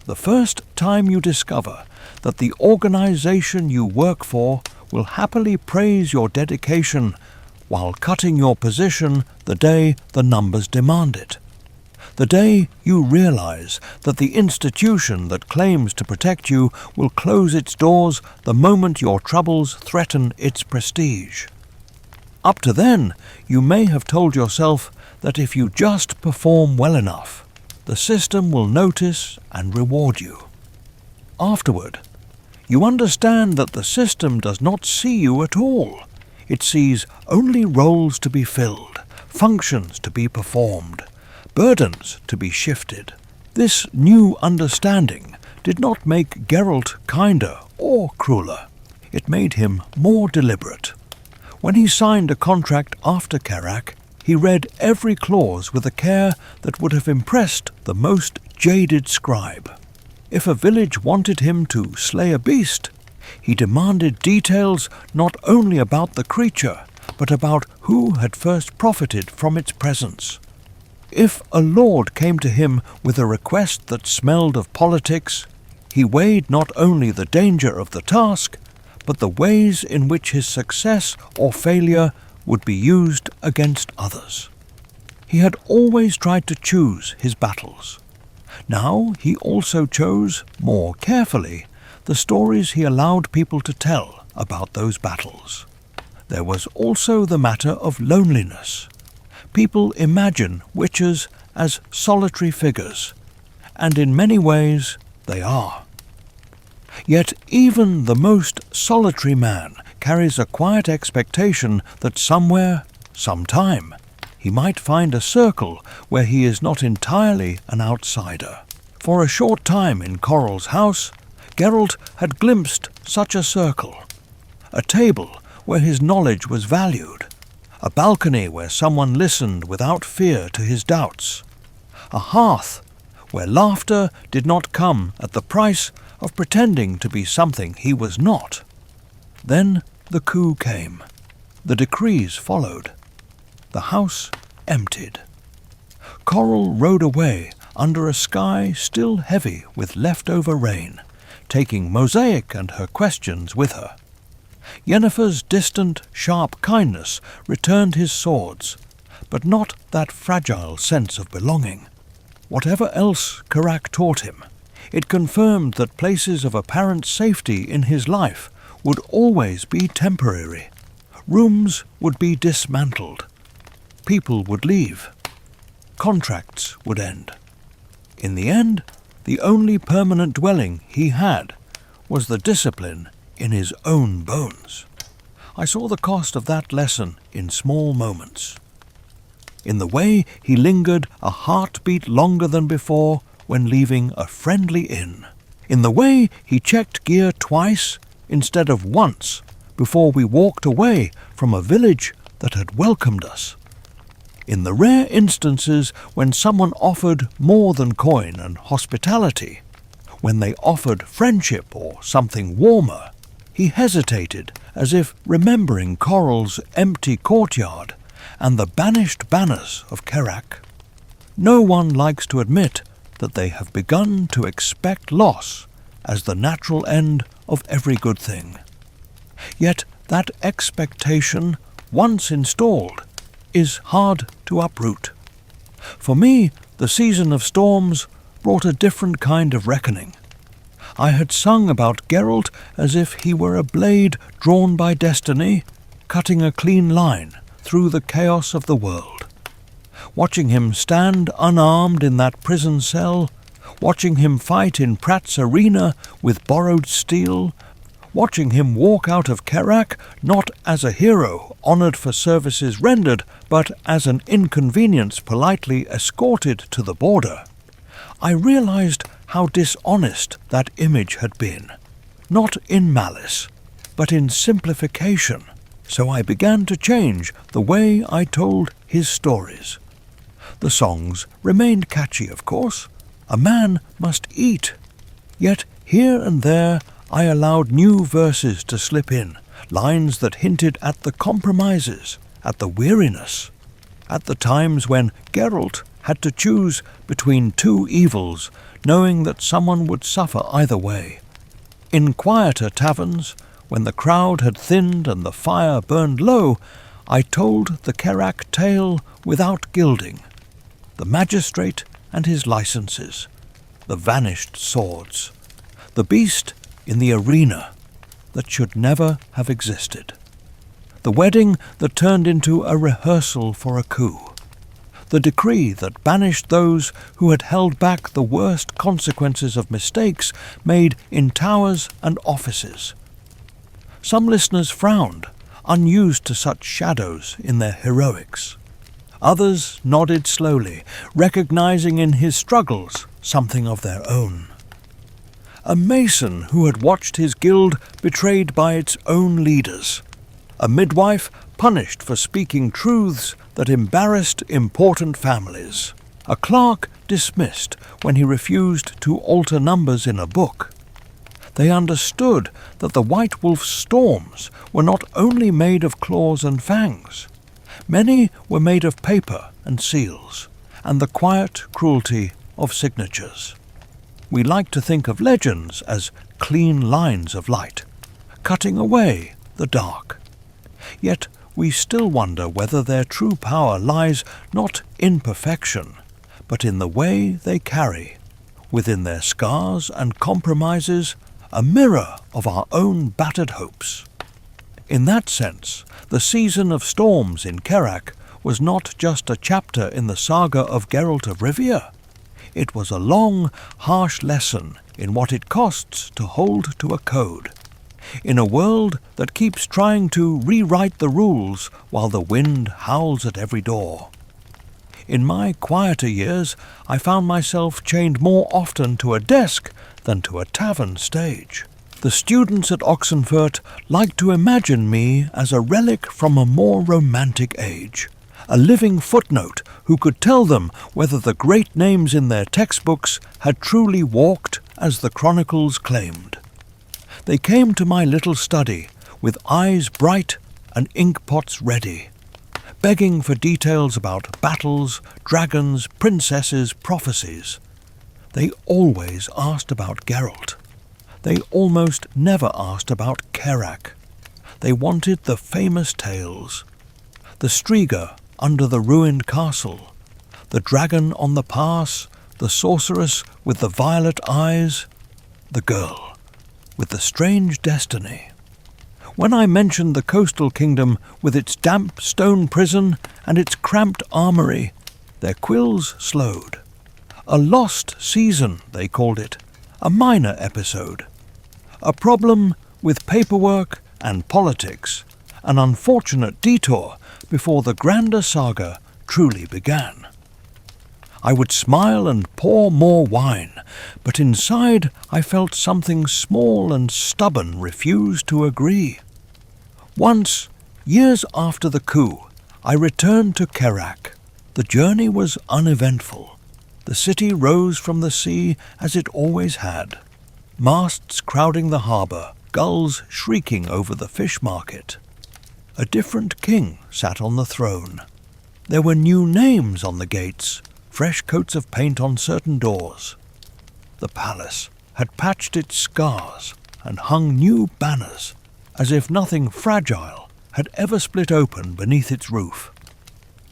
The first time you discover that the organization you work for will happily praise your dedication while cutting your position the day the numbers demand it. The day you realize that the institution that claims to protect you will close its doors the moment your troubles threaten its prestige. Up to then, you may have told yourself that if you just perform well enough, the system will notice and reward you. Afterward, you understand that the system does not see you at all. It sees only roles to be filled, functions to be performed, burdens to be shifted. This new understanding did not make Geralt kinder or crueler. It made him more deliberate. When he signed a contract after Kerak, he read every clause with a care that would have impressed the most jaded scribe. If a village wanted him to slay a beast, he demanded details not only about the creature, but about who had first profited from its presence. If a lord came to him with a request that smelled of politics, he weighed not only the danger of the task, but the ways in which his success or failure would be used against others. He had always tried to choose his battles. Now he also chose, more carefully, the stories he allowed people to tell about those battles. There was also the matter of loneliness. People imagine witches as solitary figures, and in many ways they are. Yet even the most solitary man carries a quiet expectation that somewhere, sometime, he might find a circle where he is not entirely an outsider. For a short time in Coral's house, Geralt had glimpsed such a circle. A table where his knowledge was valued, a balcony where someone listened without fear to his doubts, a hearth where laughter did not come at the price of pretending to be something he was not. Then the coup came. The decrees followed. The house emptied. Coral rode away under a sky still heavy with leftover rain, taking Mosaic and her questions with her. Yennefer's distant, sharp kindness returned his swords, but not that fragile sense of belonging. Whatever else Karak taught him, it confirmed that places of apparent safety in his life would always be temporary. Rooms would be dismantled. People would leave. Contracts would end. In the end, the only permanent dwelling he had was the discipline in his own bones. I saw the cost of that lesson in small moments. In the way he lingered a heartbeat longer than before when leaving a friendly inn. In the way he checked gear twice instead of once before we walked away from a village that had welcomed us. In the rare instances when someone offered more than coin and hospitality, when they offered friendship or something warmer, he hesitated as if remembering Coral's empty courtyard and the banished banners of Karak. No one likes to admit that they have begun to expect loss as the natural end of every good thing. Yet that expectation, once installed, is hard to uproot. For me, the season of storms brought a different kind of reckoning. I had sung about Geralt as if he were a blade drawn by destiny, cutting a clean line through the chaos of the world. Watching him stand unarmed in that prison cell, watching him fight in Pratt's arena with borrowed steel, watching him walk out of Karak not as a hero honoured for services rendered, but as an inconvenience politely escorted to the border, I realized how dishonest that image had been, not in malice, but in simplification. So I began to change the way I told his stories. The songs remained catchy, of course. A man must eat. Yet here and there I allowed new verses to slip in, lines that hinted at the compromises, at the weariness, at the times when Geralt had to choose between two evils, knowing that someone would suffer either way. In quieter taverns, when the crowd had thinned and the fire burned low, I told the Karak tale without gilding. The magistrate and his licenses, the vanished swords, the beast in the arena that should never have existed, the wedding that turned into a rehearsal for a coup, the decree that banished those who had held back the worst consequences of mistakes made in towers and offices. Some listeners frowned, unused to such shadows in their heroics. Others nodded slowly, recognizing in his struggles something of their own. A mason who had watched his guild betrayed by its own leaders. A midwife punished for speaking truths that embarrassed important families. A clerk dismissed when he refused to alter numbers in a book. They understood that the White Wolf's storms were not only made of claws and fangs. Many were made of paper and seals, and the quiet cruelty of signatures. We like to think of legends as clean lines of light, cutting away the dark. Yet we still wonder whether their true power lies not in perfection, but in the way they carry, within their scars and compromises, a mirror of our own battered hopes. In that sense, the season of storms in Karak was not just a chapter in the saga of Geralt of Rivia. It was a long, harsh lesson in what it costs to hold to a code, in a world that keeps trying to rewrite the rules while the wind howls at every door. In my quieter years, I found myself chained more often to a desk than to a tavern stage. The students at Oxenfurt liked to imagine me as a relic from a more romantic age, a living footnote who could tell them whether the great names in their textbooks had truly walked as the chronicles claimed. They came to my little study with eyes bright and ink pots ready, begging for details about battles, dragons, princesses, prophecies. They always asked about Geralt. They almost never asked about Kerak. They wanted the famous tales. The Striga under the ruined castle, the dragon on the pass, the sorceress with the violet eyes, the girl with the strange destiny. When I mentioned the coastal kingdom with its damp stone prison and its cramped armory, their quills slowed. A lost season, they called it, a minor episode. A problem with paperwork and politics, an unfortunate detour before the grander saga truly began. I would smile and pour more wine, but inside I felt something small and stubborn refuse to agree. Once, years after the coup, I returned to Kerak. The journey was uneventful. The city rose from the sea as it always had. Masts crowding the harbour, gulls shrieking over the fish market. A different king sat on the throne. There were new names on the gates, fresh coats of paint on certain doors. The palace had patched its scars and hung new banners, as if nothing fragile had ever split open beneath its roof.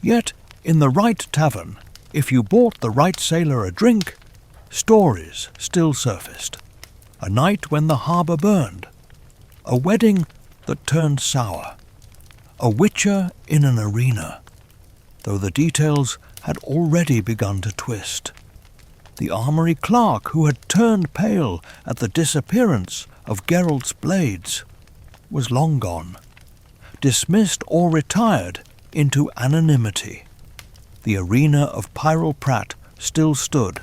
Yet, in the right tavern, if you bought the right sailor a drink, stories still surfaced. A night when the harbour burned, a wedding that turned sour, a witcher in an arena, though the details had already begun to twist. The armoury clerk who had turned pale at the disappearance of Geralt's blades was long gone, dismissed or retired into anonymity. The arena of Pyrrol Pratt still stood,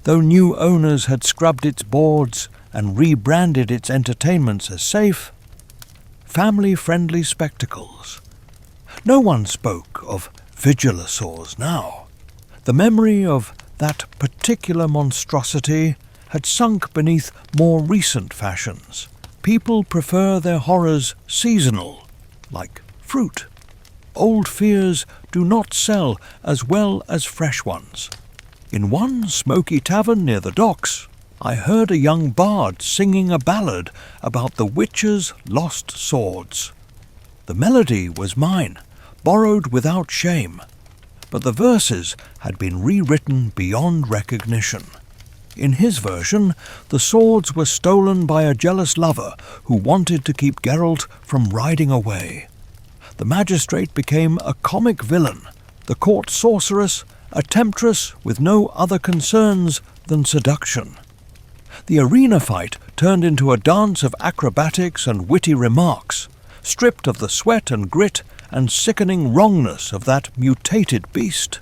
though new owners had scrubbed its boards and rebranded its entertainments as safe, family-friendly spectacles. No one spoke of vigilosaurs now. The memory of that particular monstrosity had sunk beneath more recent fashions. People prefer their horrors seasonal, like fruit. Old fears do not sell as well as fresh ones. In one smoky tavern near the docks, I heard a young bard singing a ballad about the witcher's lost swords. The melody was mine, borrowed without shame, but the verses had been rewritten beyond recognition. In his version, the swords were stolen by a jealous lover who wanted to keep Geralt from riding away. The magistrate became a comic villain, the court sorceress a temptress with no other concerns than seduction. The arena fight turned into a dance of acrobatics and witty remarks, stripped of the sweat and grit and sickening wrongness of that mutated beast.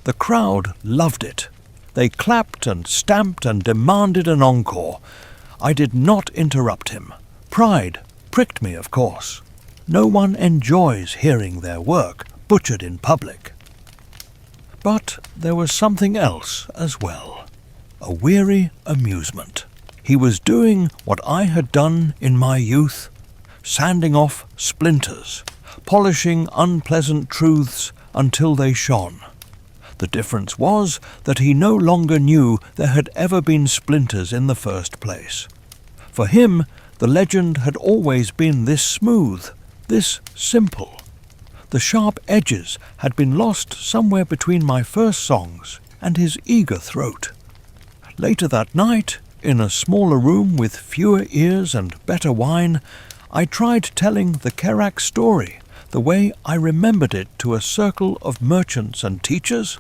The crowd loved it. They clapped and stamped and demanded an encore. I did not interrupt him. Pride pricked me, of course. No one enjoys hearing their work butchered in public. But there was something else as well. A weary amusement. He was doing what I had done in my youth, sanding off splinters, polishing unpleasant truths until they shone. The difference was that he no longer knew there had ever been splinters in the first place. For him, the legend had always been this smooth, this simple. The sharp edges had been lost somewhere between my first songs and his eager throat. Later that night, in a smaller room with fewer ears and better wine, I tried telling the Kerak story the way I remembered it to a circle of merchants and teachers.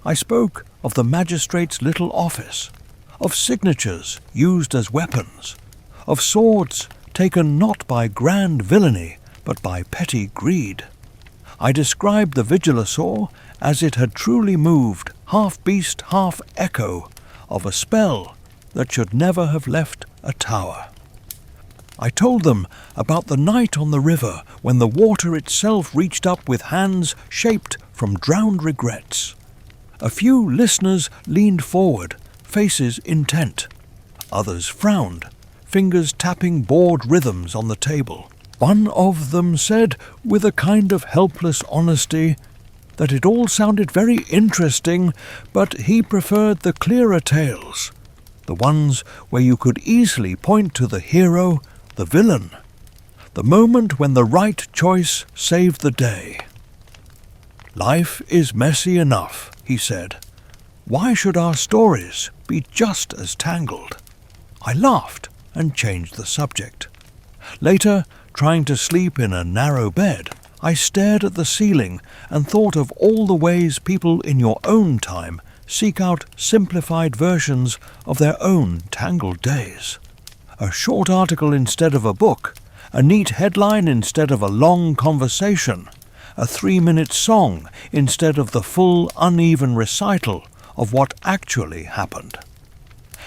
I spoke of the magistrate's little office, of signatures used as weapons, of swords taken not by grand villainy but by petty greed. I described the Vigilosaur as it had truly moved, half beast, half echo, of a spell that should never have left a tower. I told them about the night on the river when the water itself reached up with hands shaped from drowned regrets. A few listeners leaned forward, faces intent. Others frowned, fingers tapping bored rhythms on the table. One of them said, with a kind of helpless honesty, that it all sounded very interesting, but he preferred the clearer tales, the ones where you could easily point to the hero, the villain, the moment when the right choice saved the day. Life is messy enough, he said. Why should our stories be just as tangled? I laughed and changed the subject. Later, trying to sleep in a narrow bed, I stared at the ceiling and thought of all the ways people in your own time seek out simplified versions of their own tangled days. A short article instead of a book, a neat headline instead of a long conversation, a 3-minute song instead of the full, uneven recital of what actually happened.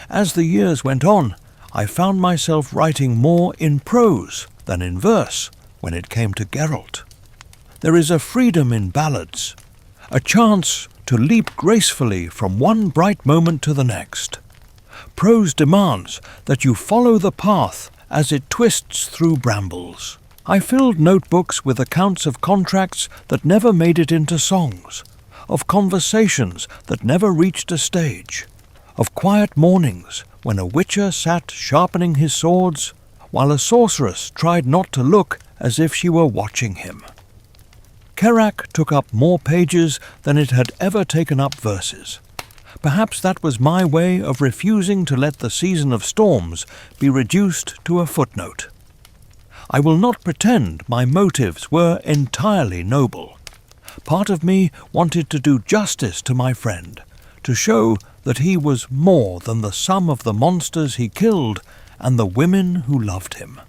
As the years went on, I found myself writing more in prose than in verse when it came to Geralt. There is a freedom in ballads, a chance to leap gracefully from one bright moment to the next. Prose demands that you follow the path as it twists through brambles. I filled notebooks with accounts of contracts that never made it into songs, of conversations that never reached a stage, of quiet mornings when a witcher sat sharpening his swords while a sorceress tried not to look as if she were watching him. Kerak took up more pages than it had ever taken up verses. Perhaps that was my way of refusing to let the season of storms be reduced to a footnote. I will not pretend my motives were entirely noble. Part of me wanted to do justice to my friend, to show that he was more than the sum of the monsters he killed and the women who loved him.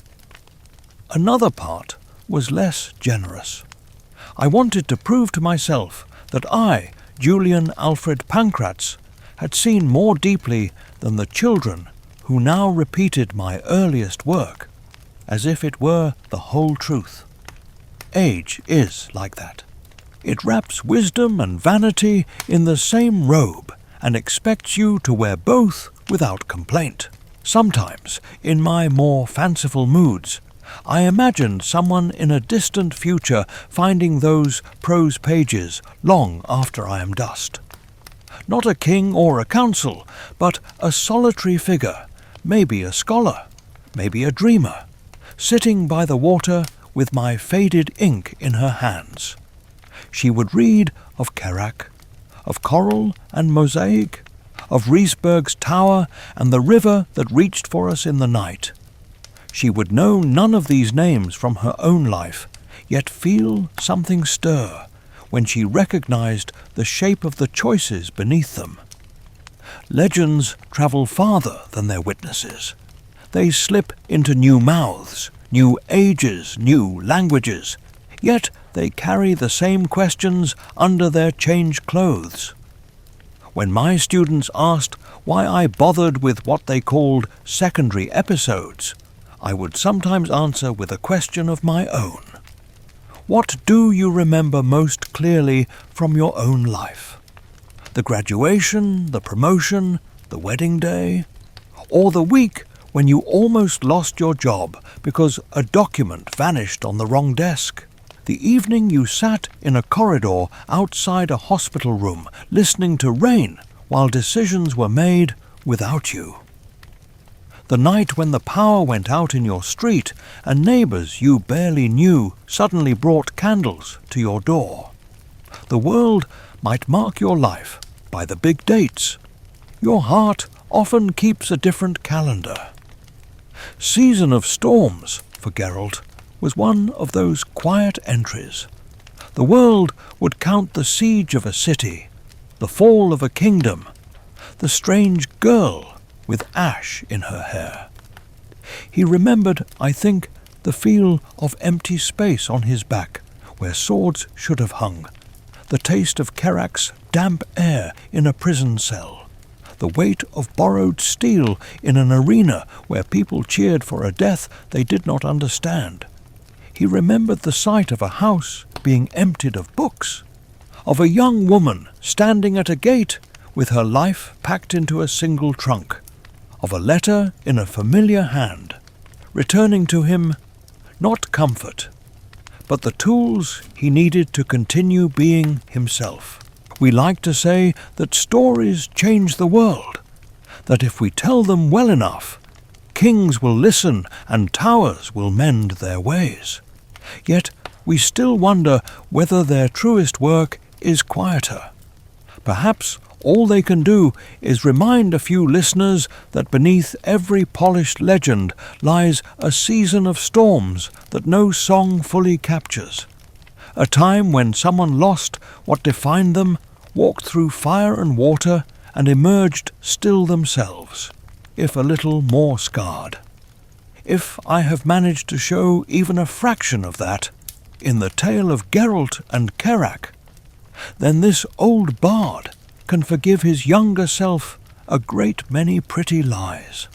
Another part was less generous. I wanted to prove to myself that I, Julian Alfred Pancratz, had seen more deeply than the children who now repeated my earliest work, as if it were the whole truth. Age is like that. It wraps wisdom and vanity in the same robe and expects you to wear both without complaint. Sometimes, in my more fanciful moods, I imagined someone in a distant future finding those prose pages long after I am dust. Not a king or a council, but a solitary figure, maybe a scholar, maybe a dreamer, sitting by the water with my faded ink in her hands. She would read of Kerak, of coral and mosaic, of Riesberg's tower and the river that reached for us in the night. She would know none of these names from her own life, yet feel something stir when she recognized the shape of the choices beneath them. Legends travel farther than their witnesses. They slip into new mouths, new ages, new languages, yet they carry the same questions under their changed clothes. When my students asked why I bothered with what they called secondary episodes, I would sometimes answer with a question of my own. What do you remember most clearly from your own life? The graduation, the promotion, the wedding day, or the week when you almost lost your job because a document vanished on the wrong desk? The evening you sat in a corridor outside a hospital room listening to rain while decisions were made without you? The night when the power went out in your street and neighbors you barely knew suddenly brought candles to your door? The world might mark your life by the big dates. Your heart often keeps a different calendar. Season of Storms, for Geralt, was one of those quiet entries. The world would count the siege of a city, the fall of a kingdom, the strange girl with ash in her hair. He remembered, I think, the feel of empty space on his back where swords should have hung, the taste of Kerak's damp air in a prison cell, the weight of borrowed steel in an arena where people cheered for a death they did not understand. He remembered the sight of a house being emptied of books, of a young woman standing at a gate with her life packed into a single trunk, of a letter in a familiar hand, returning to him not comfort, but the tools he needed to continue being himself. We like to say that stories change the world, that if we tell them well enough, kings will listen and towers will mend their ways. Yet we still wonder whether their truest work is quieter. Perhaps all they can do is remind a few listeners that beneath every polished legend lies a season of storms that no song fully captures, a time when someone lost what defined them, walked through fire and water, and emerged still themselves, if a little more scarred. If I have managed to show even a fraction of that in the tale of Geralt and Kerak, then this old bard can forgive his younger self a great many pretty lies.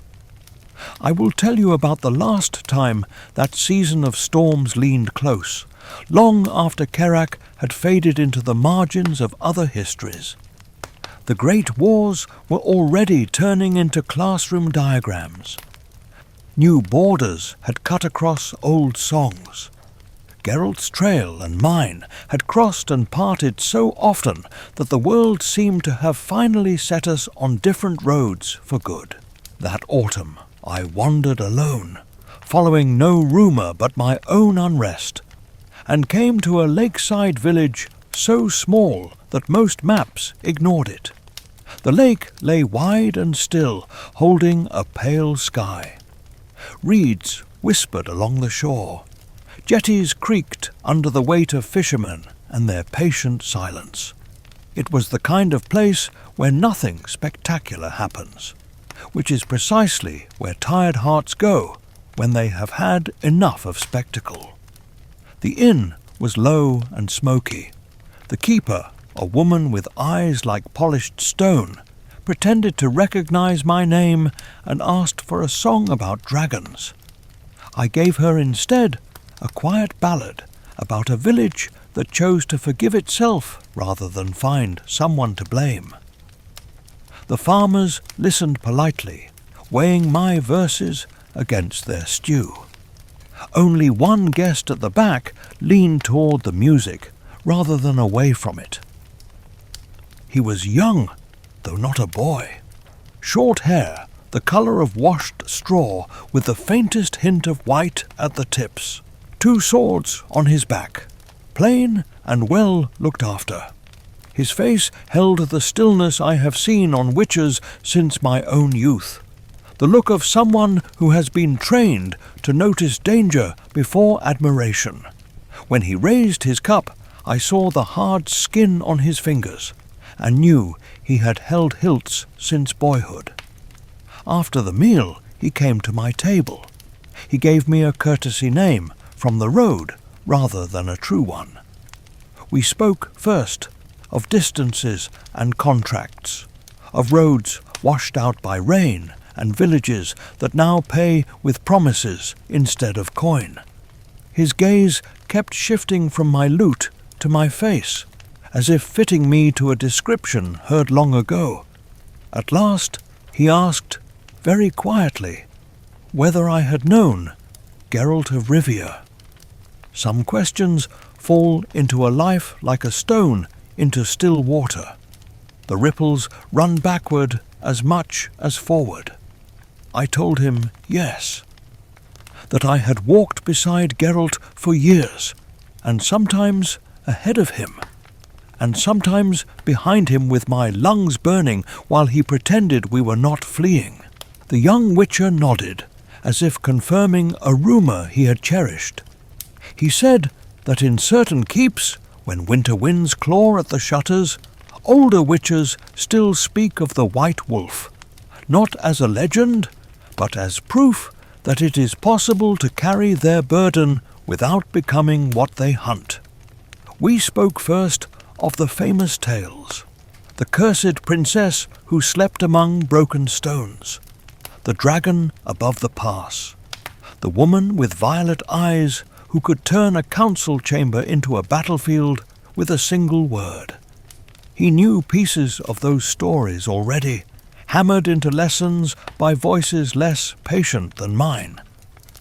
I will tell you about the last time that season of storms leaned close, long after Kerak had faded into the margins of other histories. The great wars were already turning into classroom diagrams. New borders had cut across old songs. Geralt's trail and mine had crossed and parted so often that the world seemed to have finally set us on different roads for good. That autumn I wandered alone, following no rumour but my own unrest, and came to a lakeside village so small that most maps ignored it. The lake lay wide and still, holding a pale sky. Reeds whispered along the shore. Jetties creaked under the weight of fishermen and their patient silence. It was the kind of place where nothing spectacular happens, which is precisely where tired hearts go when they have had enough of spectacle. The inn was low and smoky. The keeper, a woman with eyes like polished stone, pretended to recognize my name and asked for a song about dragons. I gave her instead a quiet ballad about a village that chose to forgive itself rather than find someone to blame. The farmers listened politely, weighing my verses against their stew. Only one guest at the back leaned toward the music rather than away from it. He was young, though not a boy. Short hair, the colour of washed straw, with the faintest hint of white at the tips. 2 swords on his back, plain and well looked after. His face held the stillness I have seen on witches since my own youth, the look of someone who has been trained to notice danger before admiration. When he raised his cup, I saw the hard skin on his fingers, and knew he had held hilts since boyhood. After the meal, he came to my table. He gave me a courtesy name from the road rather than a true one. We spoke first of distances and contracts, of roads washed out by rain and villages that now pay with promises instead of coin. His gaze kept shifting from my lute to my face, as if fitting me to a description heard long ago. At last he asked, very quietly, whether I had known Geralt of Rivia. Some questions fall into a life like a stone into still water. The ripples run backward as much as forward. I told him yes, that I had walked beside Geralt for years, and sometimes ahead of him, and sometimes behind him with my lungs burning while he pretended we were not fleeing. The young witcher nodded, as if confirming a rumour he had cherished. He said that in certain keeps, when winter winds claw at the shutters, older witchers still speak of the white wolf, not as a legend, but as proof that it is possible to carry their burden without becoming what they hunt. We spoke first of the famous tales. The cursed princess who slept among broken stones, the dragon above the pass, the woman with violet eyes who could turn a council chamber into a battlefield with a single word. He knew pieces of those stories already, hammered into lessons by voices less patient than mine.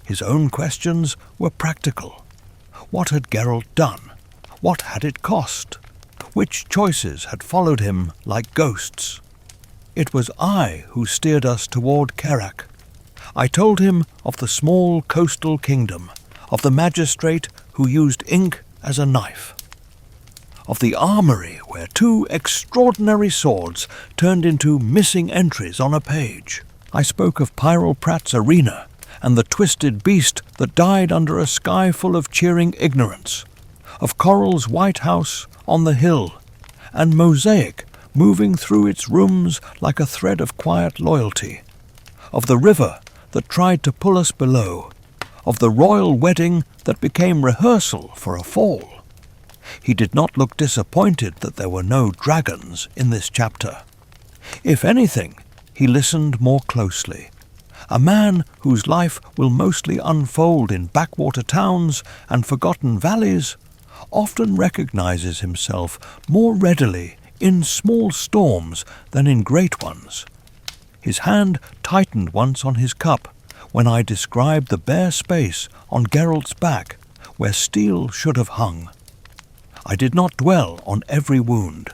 His own questions were practical. What had Geralt done? What had it cost? Which choices had followed him like ghosts? It was I who steered us toward Kerak. I told him of the small coastal kingdom, of the magistrate who used ink as a knife, of the armory where 2 extraordinary swords turned into missing entries on a page. I spoke of Pyrrol Pratt's arena and the twisted beast that died under a sky full of cheering ignorance, of Coral's White House on the hill, and Mosaic moving through its rooms like a thread of quiet loyalty, of the river that tried to pull us below, of the royal wedding that became rehearsal for a fall. He did not look disappointed that there were no dragons in this chapter. If anything, he listened more closely. A man whose life will mostly unfold in backwater towns and forgotten valleys often recognizes himself more readily in small storms than in great ones. His hand tightened once on his cup when I described the bare space on Geralt's back where steel should have hung. I did not dwell on every wound.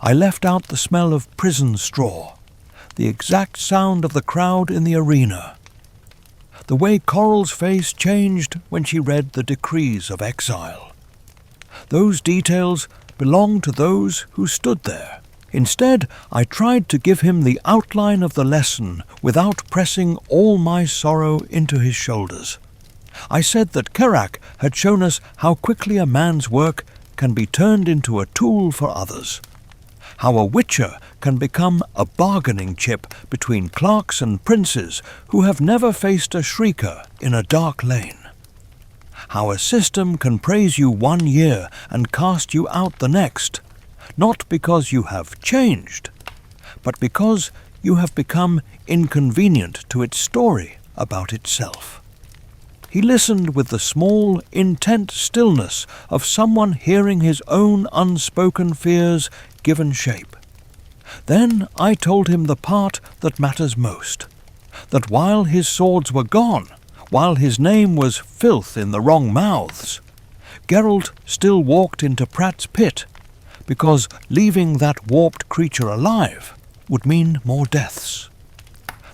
I left out the smell of prison straw, the exact sound of the crowd in the arena, the way Coral's face changed when she read the decrees of exile. Those details belonged to those who stood there. Instead, I tried to give him the outline of the lesson without pressing all my sorrow into his shoulders. I said that Kerak had shown us how quickly a man's work can be turned into a tool for others, how a witcher can become a bargaining chip between clerks and princes who have never faced a shrieker in a dark lane, how a system can praise you 1 year and cast you out the next, not because you have changed, but because you have become inconvenient to its story about itself. He listened with the small, intent stillness of someone hearing his own unspoken fears given shape. Then I told him the part that matters most, that while his swords were gone, while his name was filth in the wrong mouths, Geralt still walked into Pratt's pit, because leaving that warped creature alive would mean more deaths.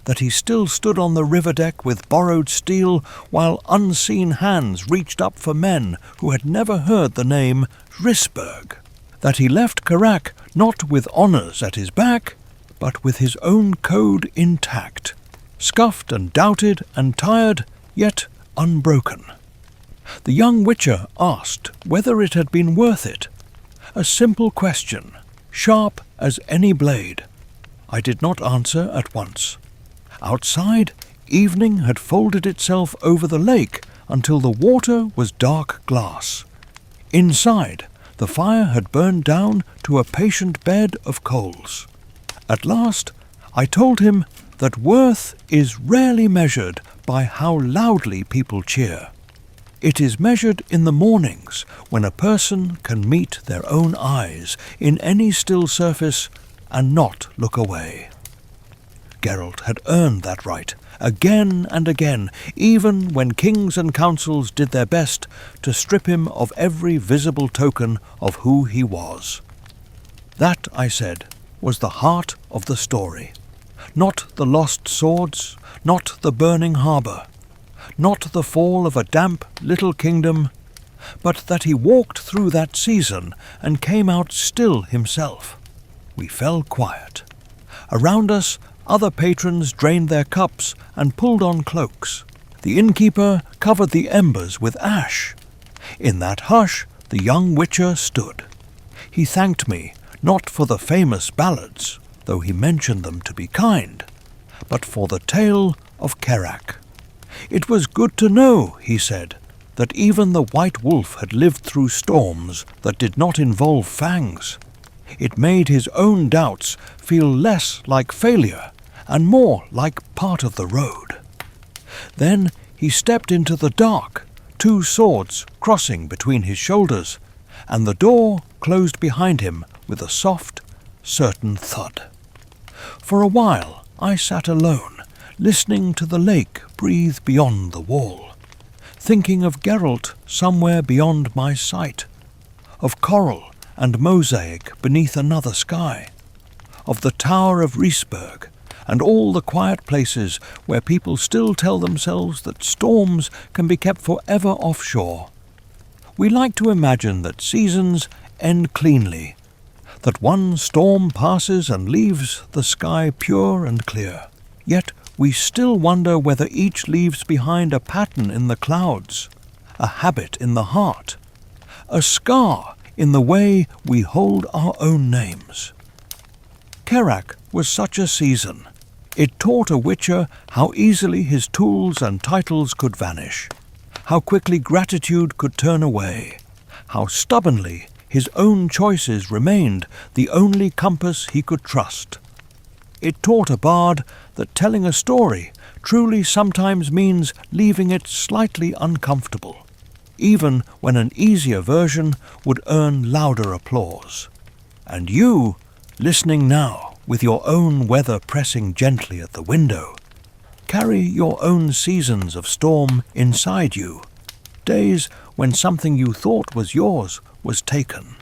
That he still stood on the river deck with borrowed steel while unseen hands reached up for men who had never heard the name Rysberg. That he left Kerak not with honours at his back, but with his own code intact, scuffed and doubted and tired, yet unbroken. The young witcher asked whether it had been worth it. A simple question, sharp as any blade. I did not answer at once. Outside, evening had folded itself over the lake until the water was dark glass. Inside, the fire had burned down to a patient bed of coals. At last, I told him that worth is rarely measured by how loudly people cheer. It is measured in the mornings when a person can meet their own eyes in any still surface and not look away. Geralt had earned that right, again and again, even when kings and councils did their best to strip him of every visible token of who he was. That, I said, was the heart of the story. Not the lost swords, not the burning harbour, not the fall of a damp little kingdom, but that he walked through that season and came out still himself. We fell quiet. Around us, other patrons drained their cups and pulled on cloaks. The innkeeper covered the embers with ash. In that hush, the young witcher stood. He thanked me, not for the famous ballads, though he mentioned them to be kind, but for the tale of Kerak. It was good to know, he said, that even the white wolf had lived through storms that did not involve fangs. It made his own doubts feel less like failure and more like part of the road. Then he stepped into the dark, 2 swords crossing between his shoulders, and the door closed behind him with a soft, certain thud. For a while I sat alone, listening to the lake breathe beyond the wall, thinking of Geralt somewhere beyond my sight, of coral and mosaic beneath another sky, of the Tower of Riesberg and all the quiet places where people still tell themselves that storms can be kept forever offshore. We like to imagine that seasons end cleanly, that one storm passes and leaves the sky pure and clear. Yet we still wonder whether each leaves behind a pattern in the clouds, a habit in the heart, a scar in the way we hold our own names. Kerak was such a season. It taught a witcher how easily his tools and titles could vanish, how quickly gratitude could turn away, how stubbornly his own choices remained the only compass he could trust. It taught a bard that telling a story truly sometimes means leaving it slightly uncomfortable, even when an easier version would earn louder applause. And you, listening now, with your own weather pressing gently at the window, carry your own seasons of storm inside you, days when something you thought was yours was taken,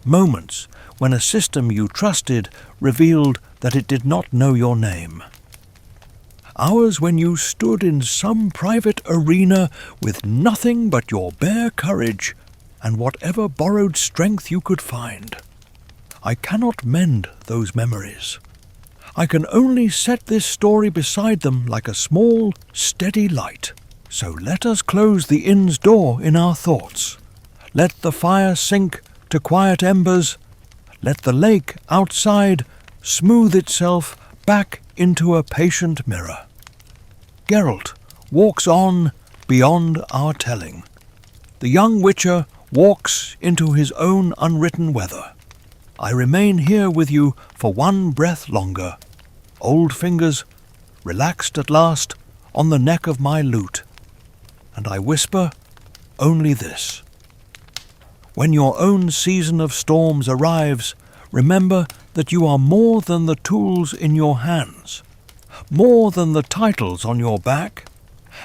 moments when a system you trusted revealed that it did not know your name, hours when you stood in some private arena with nothing but your bare courage and whatever borrowed strength you could find. I cannot mend those memories. I can only set this story beside them like a small, steady light. So let us close the inn's door in our thoughts. Let the fire sink to quiet embers. Let the lake outside smooth itself back into a patient mirror. Geralt walks on beyond our telling. The young witcher walks into his own unwritten weather. I remain here with you for one breath longer, old fingers relaxed at last on the neck of my lute, and I whisper only this. When your own season of storms arrives, remember that you are more than the tools in your hands, more than the titles on your back,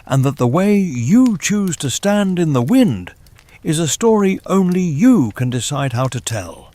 and that the way you choose to stand in the wind is a story only you can decide how to tell.